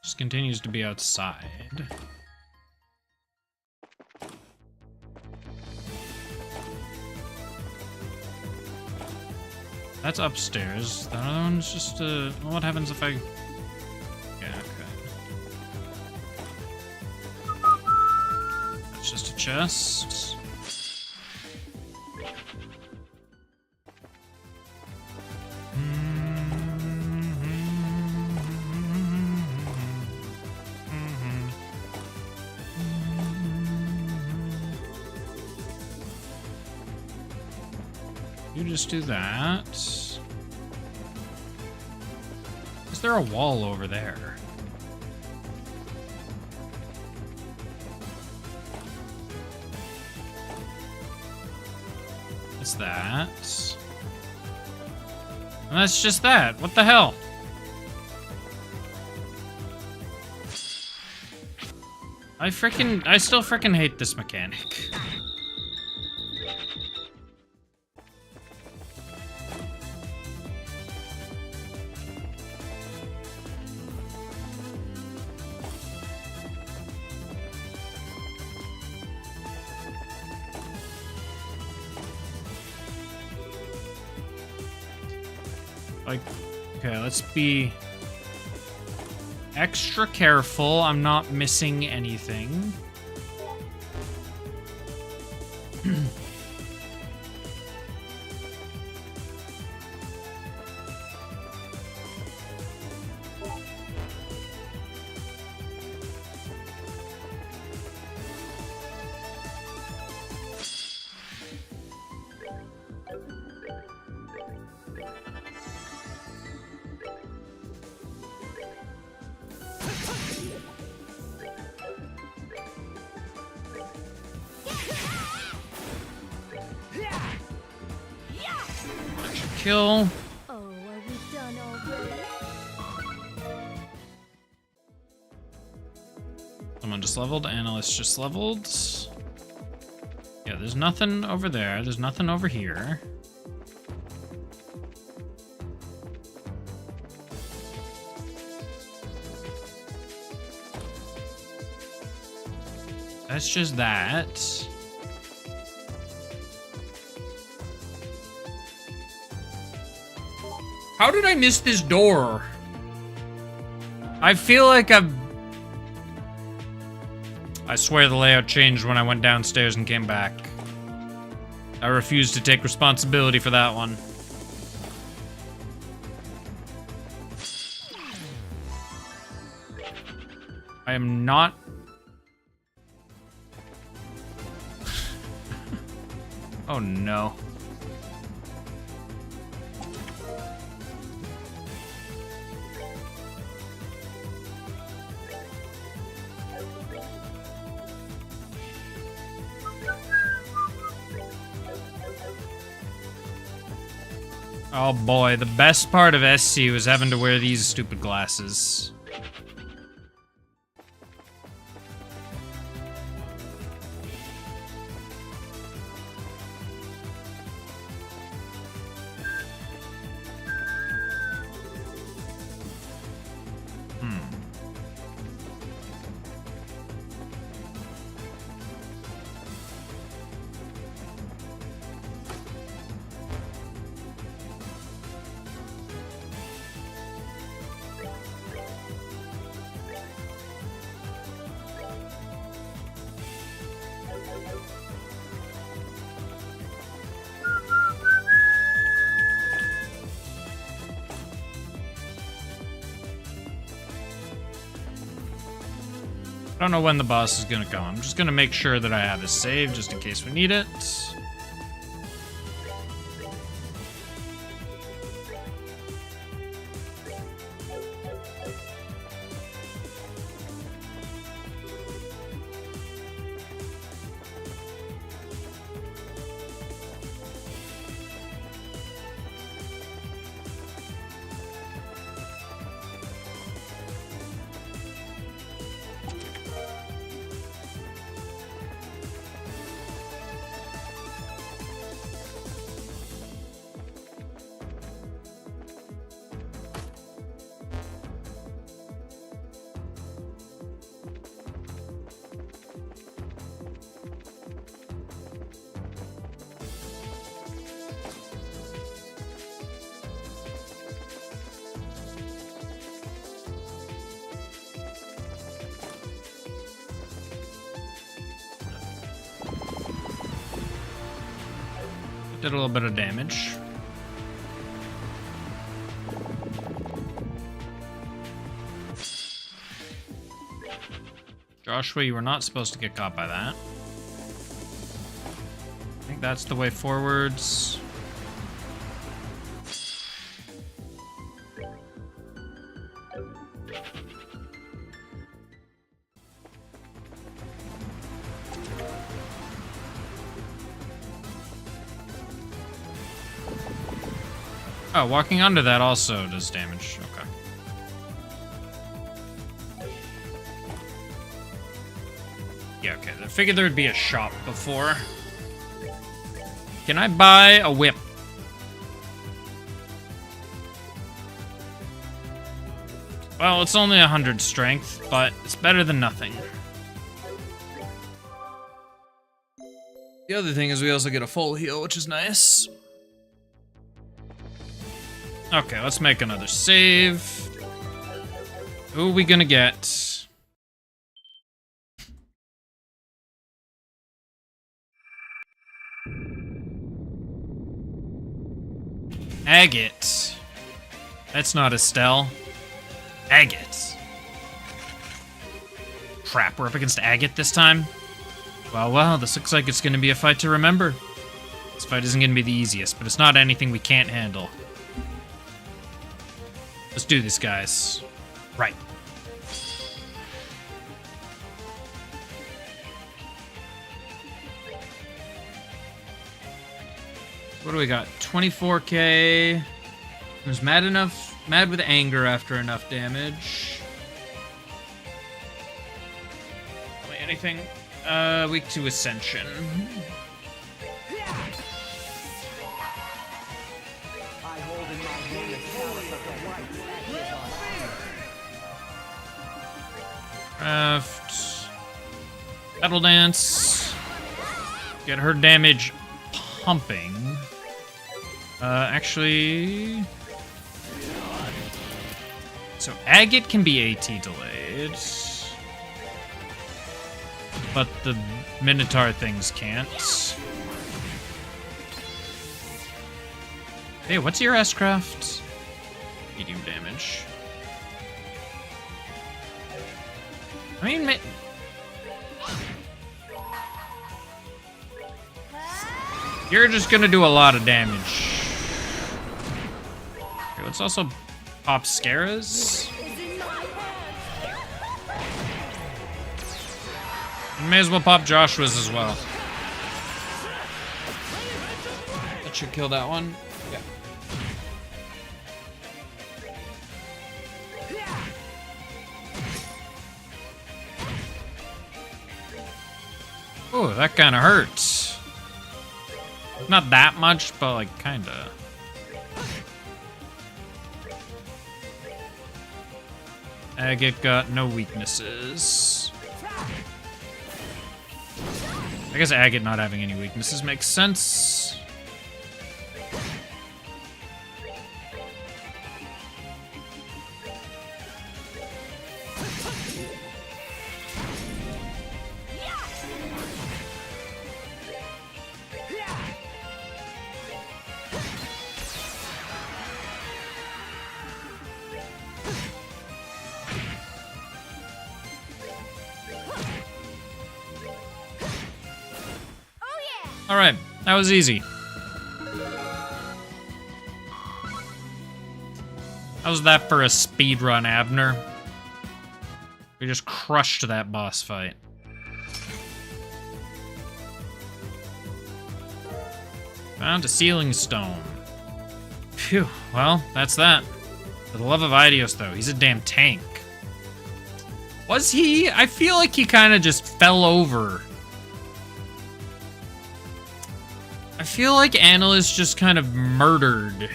Just continues to be outside. That's upstairs. The other one's just well, what happens if I... Yeah. chest. You just do that. Is there a wall over there? What's that? And that's just that. What the hell? I still freaking hate this mechanic. Like, okay, let's be extra careful. I'm not missing anything. Kill. Oh, are we done already? Someone just leveled. Analyst just leveled. Yeah, there's nothing over there. There's nothing over here. That's just that. How did I miss this door? I feel like I swear the layout changed when I went downstairs and came back. I refuse to take responsibility for that one. I am not... Oh no. Oh boy, the best part of SC was having to wear these stupid glasses. I don't know when the boss is gonna come. I'm just gonna make sure that I have a save just in case we need it. did a little bit of damage. Joshua, you were not supposed to get caught by that. I think that's the way forwards. Oh, walking onto that also does damage. Okay. Yeah, okay. I figured there would be a shop before. Can I buy a whip? Well, it's only 100 strength, but it's better than nothing. The other thing is we also get a full heal, which is nice. Okay, let's make another save. Who are we gonna get? Agate. That's not Estelle. Agate. Crap, we're up against Agate this time? Well, this looks like it's gonna be a fight to remember. This fight isn't gonna be the easiest, but it's not anything we can't handle. Let's do this, guys. Right. What do we got? 24k. Who's mad enough? Mad with anger after enough damage. Wait, anything? Weak to Ascension. Craft. Battle Dance. Get her damage pumping. Actually... So Agate can be AT delayed. But the Minotaur things can't. Hey, what's your S-Craft? Medium damage. I mean, you're just gonna do a lot of damage. Okay, let's also pop Scaras. We may as well pop Joshua's as well. That should kill that one. Yeah. Oh, that kind of hurts. Not that much, but like kind of. Agate got no weaknesses. I guess Agate not having any weaknesses makes sense. Alright, that was easy. How's that for a speedrun, Abner? We just crushed that boss fight. Found a sealing stone. Phew, well, that's that. For the love of Idios, though, he's a damn tank. Was he? I feel like he kind of just fell over. I feel like Annalise just kind of murdered.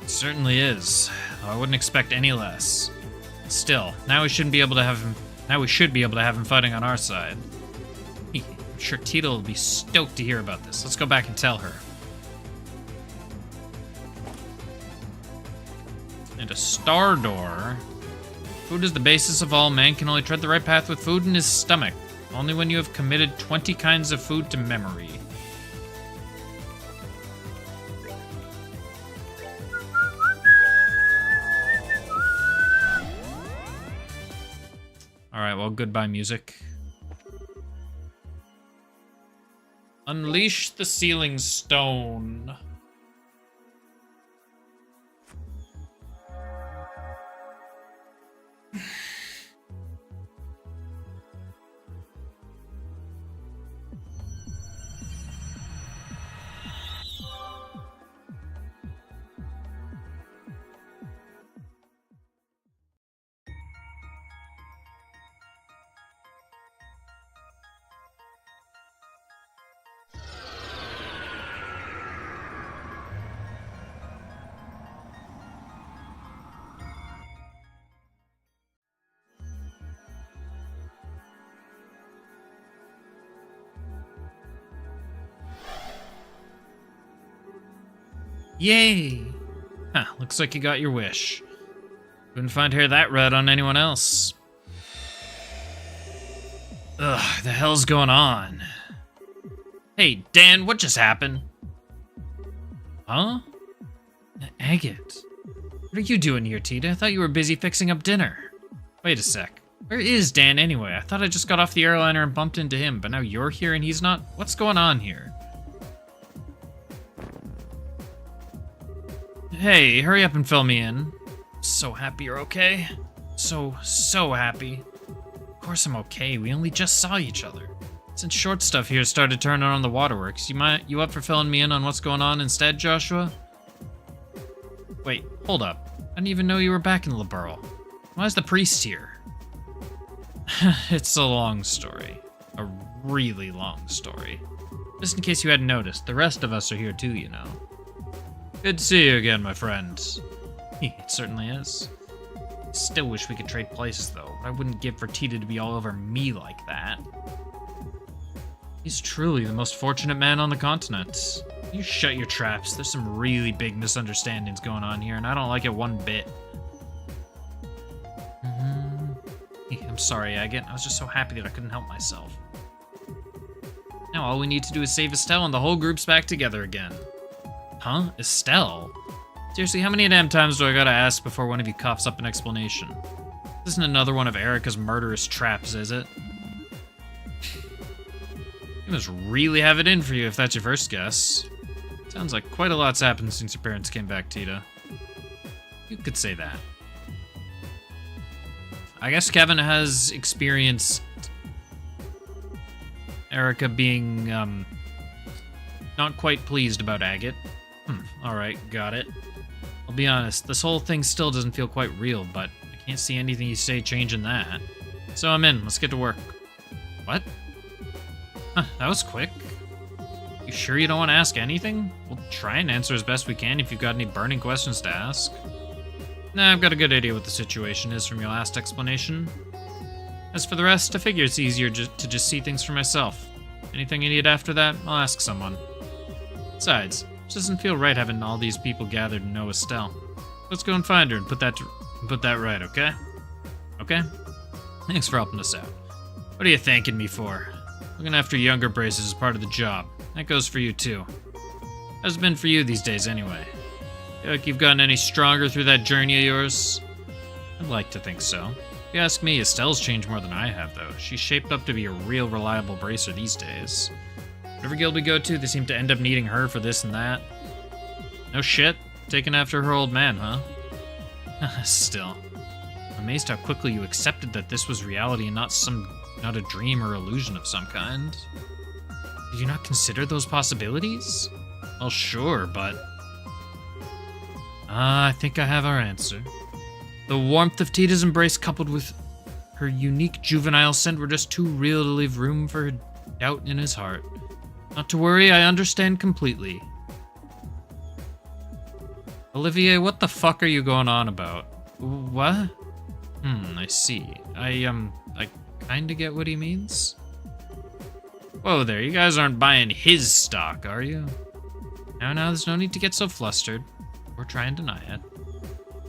It certainly is. I wouldn't expect any less. Still, now we shouldn't be able to have him. Now we should be able to have him fighting on our side. I'm sure Tita will be stoked to hear about this. Let's go back and tell her. And a star door. Food is the basis of all. Man can only tread the right path with food in his stomach. Only when you have committed 20 kinds of food to memory. Alright, well, goodbye, music. Unleash the Sealing Stone. Yay! Huh, looks like you got your wish. Couldn't find hair that red on anyone else. Ugh, the hell's going on? Hey, Dan, what just happened? Huh? Agate. What are you doing here, Tita? I thought you were busy fixing up dinner. Wait a sec. Where is Dan anyway? I thought I just got off the airliner and bumped into him, but now you're here and he's not? What's going on here? Hey, hurry up and fill me in. So happy you're okay. So happy. Of course I'm okay. We only just saw each other. Since short stuff here started turning on the waterworks, you up for filling me in on what's going on instead, Joshua? Wait, hold up. I didn't even know you were back in Liberl. Why is the priest here? It's a long story. A really long story. Just in case you hadn't noticed, the rest of us are here too, you know. Good to see you again, my friend. It certainly is. Still wish we could trade places, though. I wouldn't give for Tita to be all over me like that. He's truly the most fortunate man on the continent. You shut your traps. There's some really big misunderstandings going on here, and I don't like it one bit. I'm sorry, Agate. I was just so happy that I couldn't help myself. Now all we need to do is save Estelle, and the whole group's back together again. Huh? Estelle? Seriously, how many damn times do I gotta ask before one of you coughs up an explanation? This isn't another one of Erica's murderous traps, is it? You must really have it in for you if that's your first guess. Sounds like quite a lot's happened since your parents came back, Tita. You could say that. I guess Kevin has experienced Erica being, not quite pleased about Agate. Alright, got it. I'll be honest, this whole thing still doesn't feel quite real, but I can't see anything you say changing that. So I'm in, let's get to work. What? Huh, that was quick. You sure you don't want to ask anything? We'll try and answer as best we can if you've got any burning questions to ask. Nah, I've got a good idea what the situation is from your last explanation. As for the rest, I figure it's easier to just see things for myself. Anything you need after that, I'll ask someone. Besides, it doesn't feel right having all these people gathered to know Estelle. Let's go and find her and put that right, okay? Okay? Thanks for helping us out. What are you thanking me for? Looking after younger braces is part of the job. That goes for you too. How's it been for you these days anyway? Feel like you've gotten any stronger through that journey of yours? I'd like to think so. If you ask me, Estelle's changed more than I have, though. She's shaped up to be a real reliable bracer these days. Whatever guild we go to, they seem to end up needing her for this and that. No shit? Taking after her old man, huh? Still. I'm amazed how quickly you accepted that this was reality and not a dream or illusion of some kind. Did you not consider those possibilities? Well, sure, but... I think I have our answer. The warmth of Tita's embrace coupled with her unique juvenile scent were just too real to leave room for doubt in his heart. Not to worry, I understand completely. Olivier, what the fuck are you going on about? What? I see. I kinda get what he means. Whoa there, you guys aren't buying his stock, are you? Now, there's no need to get so flustered. Or try and deny it.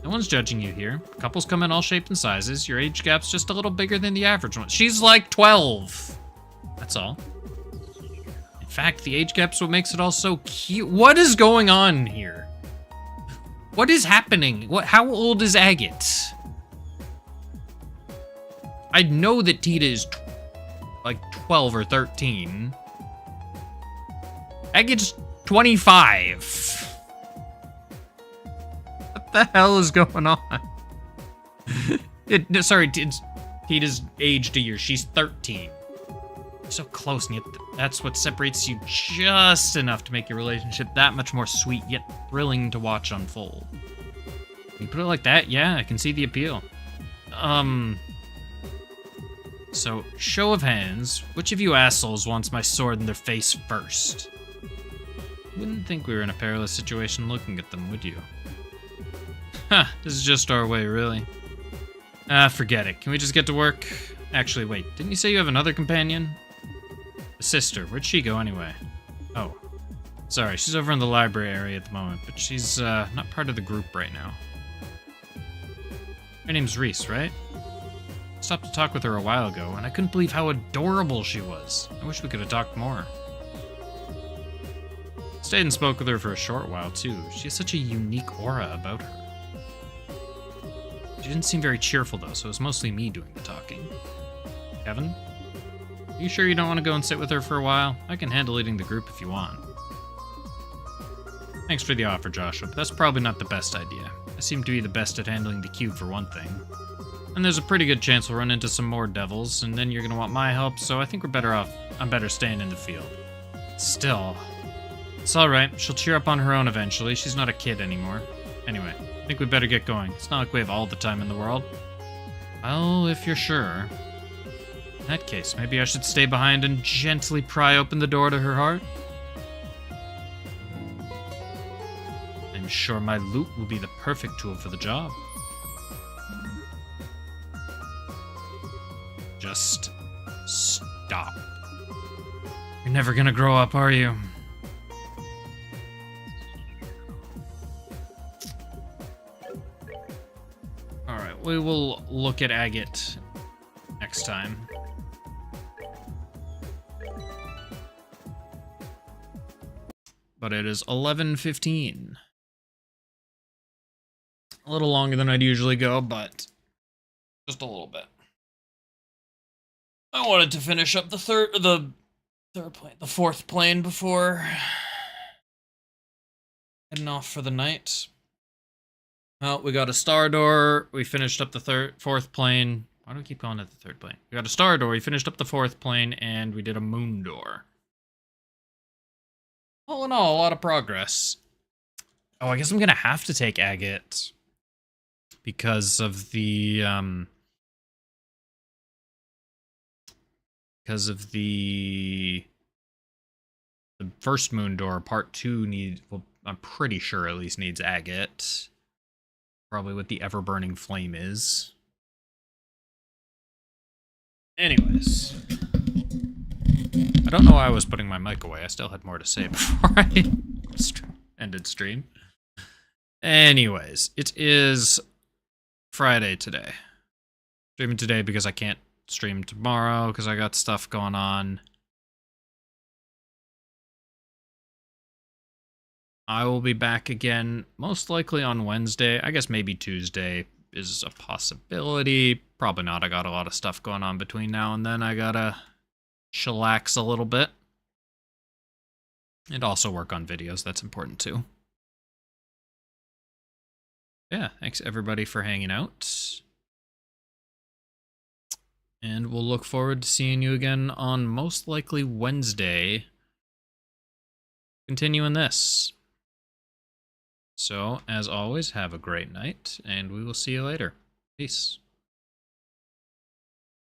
No one's judging you here. Couples come in all shapes and sizes. Your age gap's just a little bigger than the average one. She's like 12! That's all. In fact, the age gap's what makes it all so cute. What is going on here? What is happening? How old is Agate? I know that Tita is like 12 or 13. Agit's 25. What the hell is going on? Sorry, Tita's aged a year. She's 13. So close, and yet that's what separates you just enough to make your relationship that much more sweet, yet thrilling to watch unfold. You put it like that, yeah, I can see the appeal. So, show of hands, which of you assholes wants my sword in their face first? Wouldn't think we were in a perilous situation looking at them, would you? Huh, this is just our way, really. Forget it. Can we just get to work? Actually, wait, didn't you say you have another companion? A sister. Where'd she go anyway? Oh. Sorry, she's over in the library area at the moment, but she's, not part of the group right now. Her name's Reese, right? I stopped to talk with her a while ago, and I couldn't believe how adorable she was. I wish we could have talked more. Stayed and spoke with her for a short while, too. She has such a unique aura about her. She didn't seem very cheerful, though, so it was mostly me doing the talking. Kevin? Are you sure you don't want to go and sit with her for a while? I can handle leading the group if you want. Thanks for the offer, Joshua, but that's probably not the best idea. I seem to be the best at handling the cube for one thing. And there's a pretty good chance we'll run into some more devils, and then you're gonna want my help, so I think we're better off. I'm better staying in the field. Still. It's alright, she'll cheer up on her own eventually. She's not a kid anymore. Anyway, I think we better get going. It's not like we have all the time in the world. Well, if you're sure. In that case, maybe I should stay behind and gently pry open the door to her heart? I'm sure my loot will be the perfect tool for the job. Just stop. You're never gonna grow up, are you? Alright, we will look at Agate next time. But it is 11:15. A little longer than I'd usually go, but just a little bit. I wanted to finish up the fourth plane before heading off for the night. Well, we got a star door. We finished up the fourth plane. Why do we keep calling it the third plane? We got a star door. We finished up the fourth plane, and we did a moon door. All in all, a lot of progress. Oh, I guess I'm gonna have to take Agate because of the first moon door. Part 2 needs, well, I'm pretty sure at least needs Agate. Probably what the ever-burning flame is. Anyways. I don't know why I was putting my mic away. I still had more to say before I ended stream. Anyways, it is Friday today. Streaming today because I can't stream tomorrow because I got stuff going on. I will be back again, most likely on Wednesday. I guess maybe Tuesday is a possibility. Probably not. I got a lot of stuff going on between now and then. I gotta chillax a little bit. And also work on videos. That's important too. Yeah, thanks everybody for hanging out. And we'll look forward to seeing you again on most likely Wednesday. Continuing this. So, as always, have a great night, and we will see you later. Peace.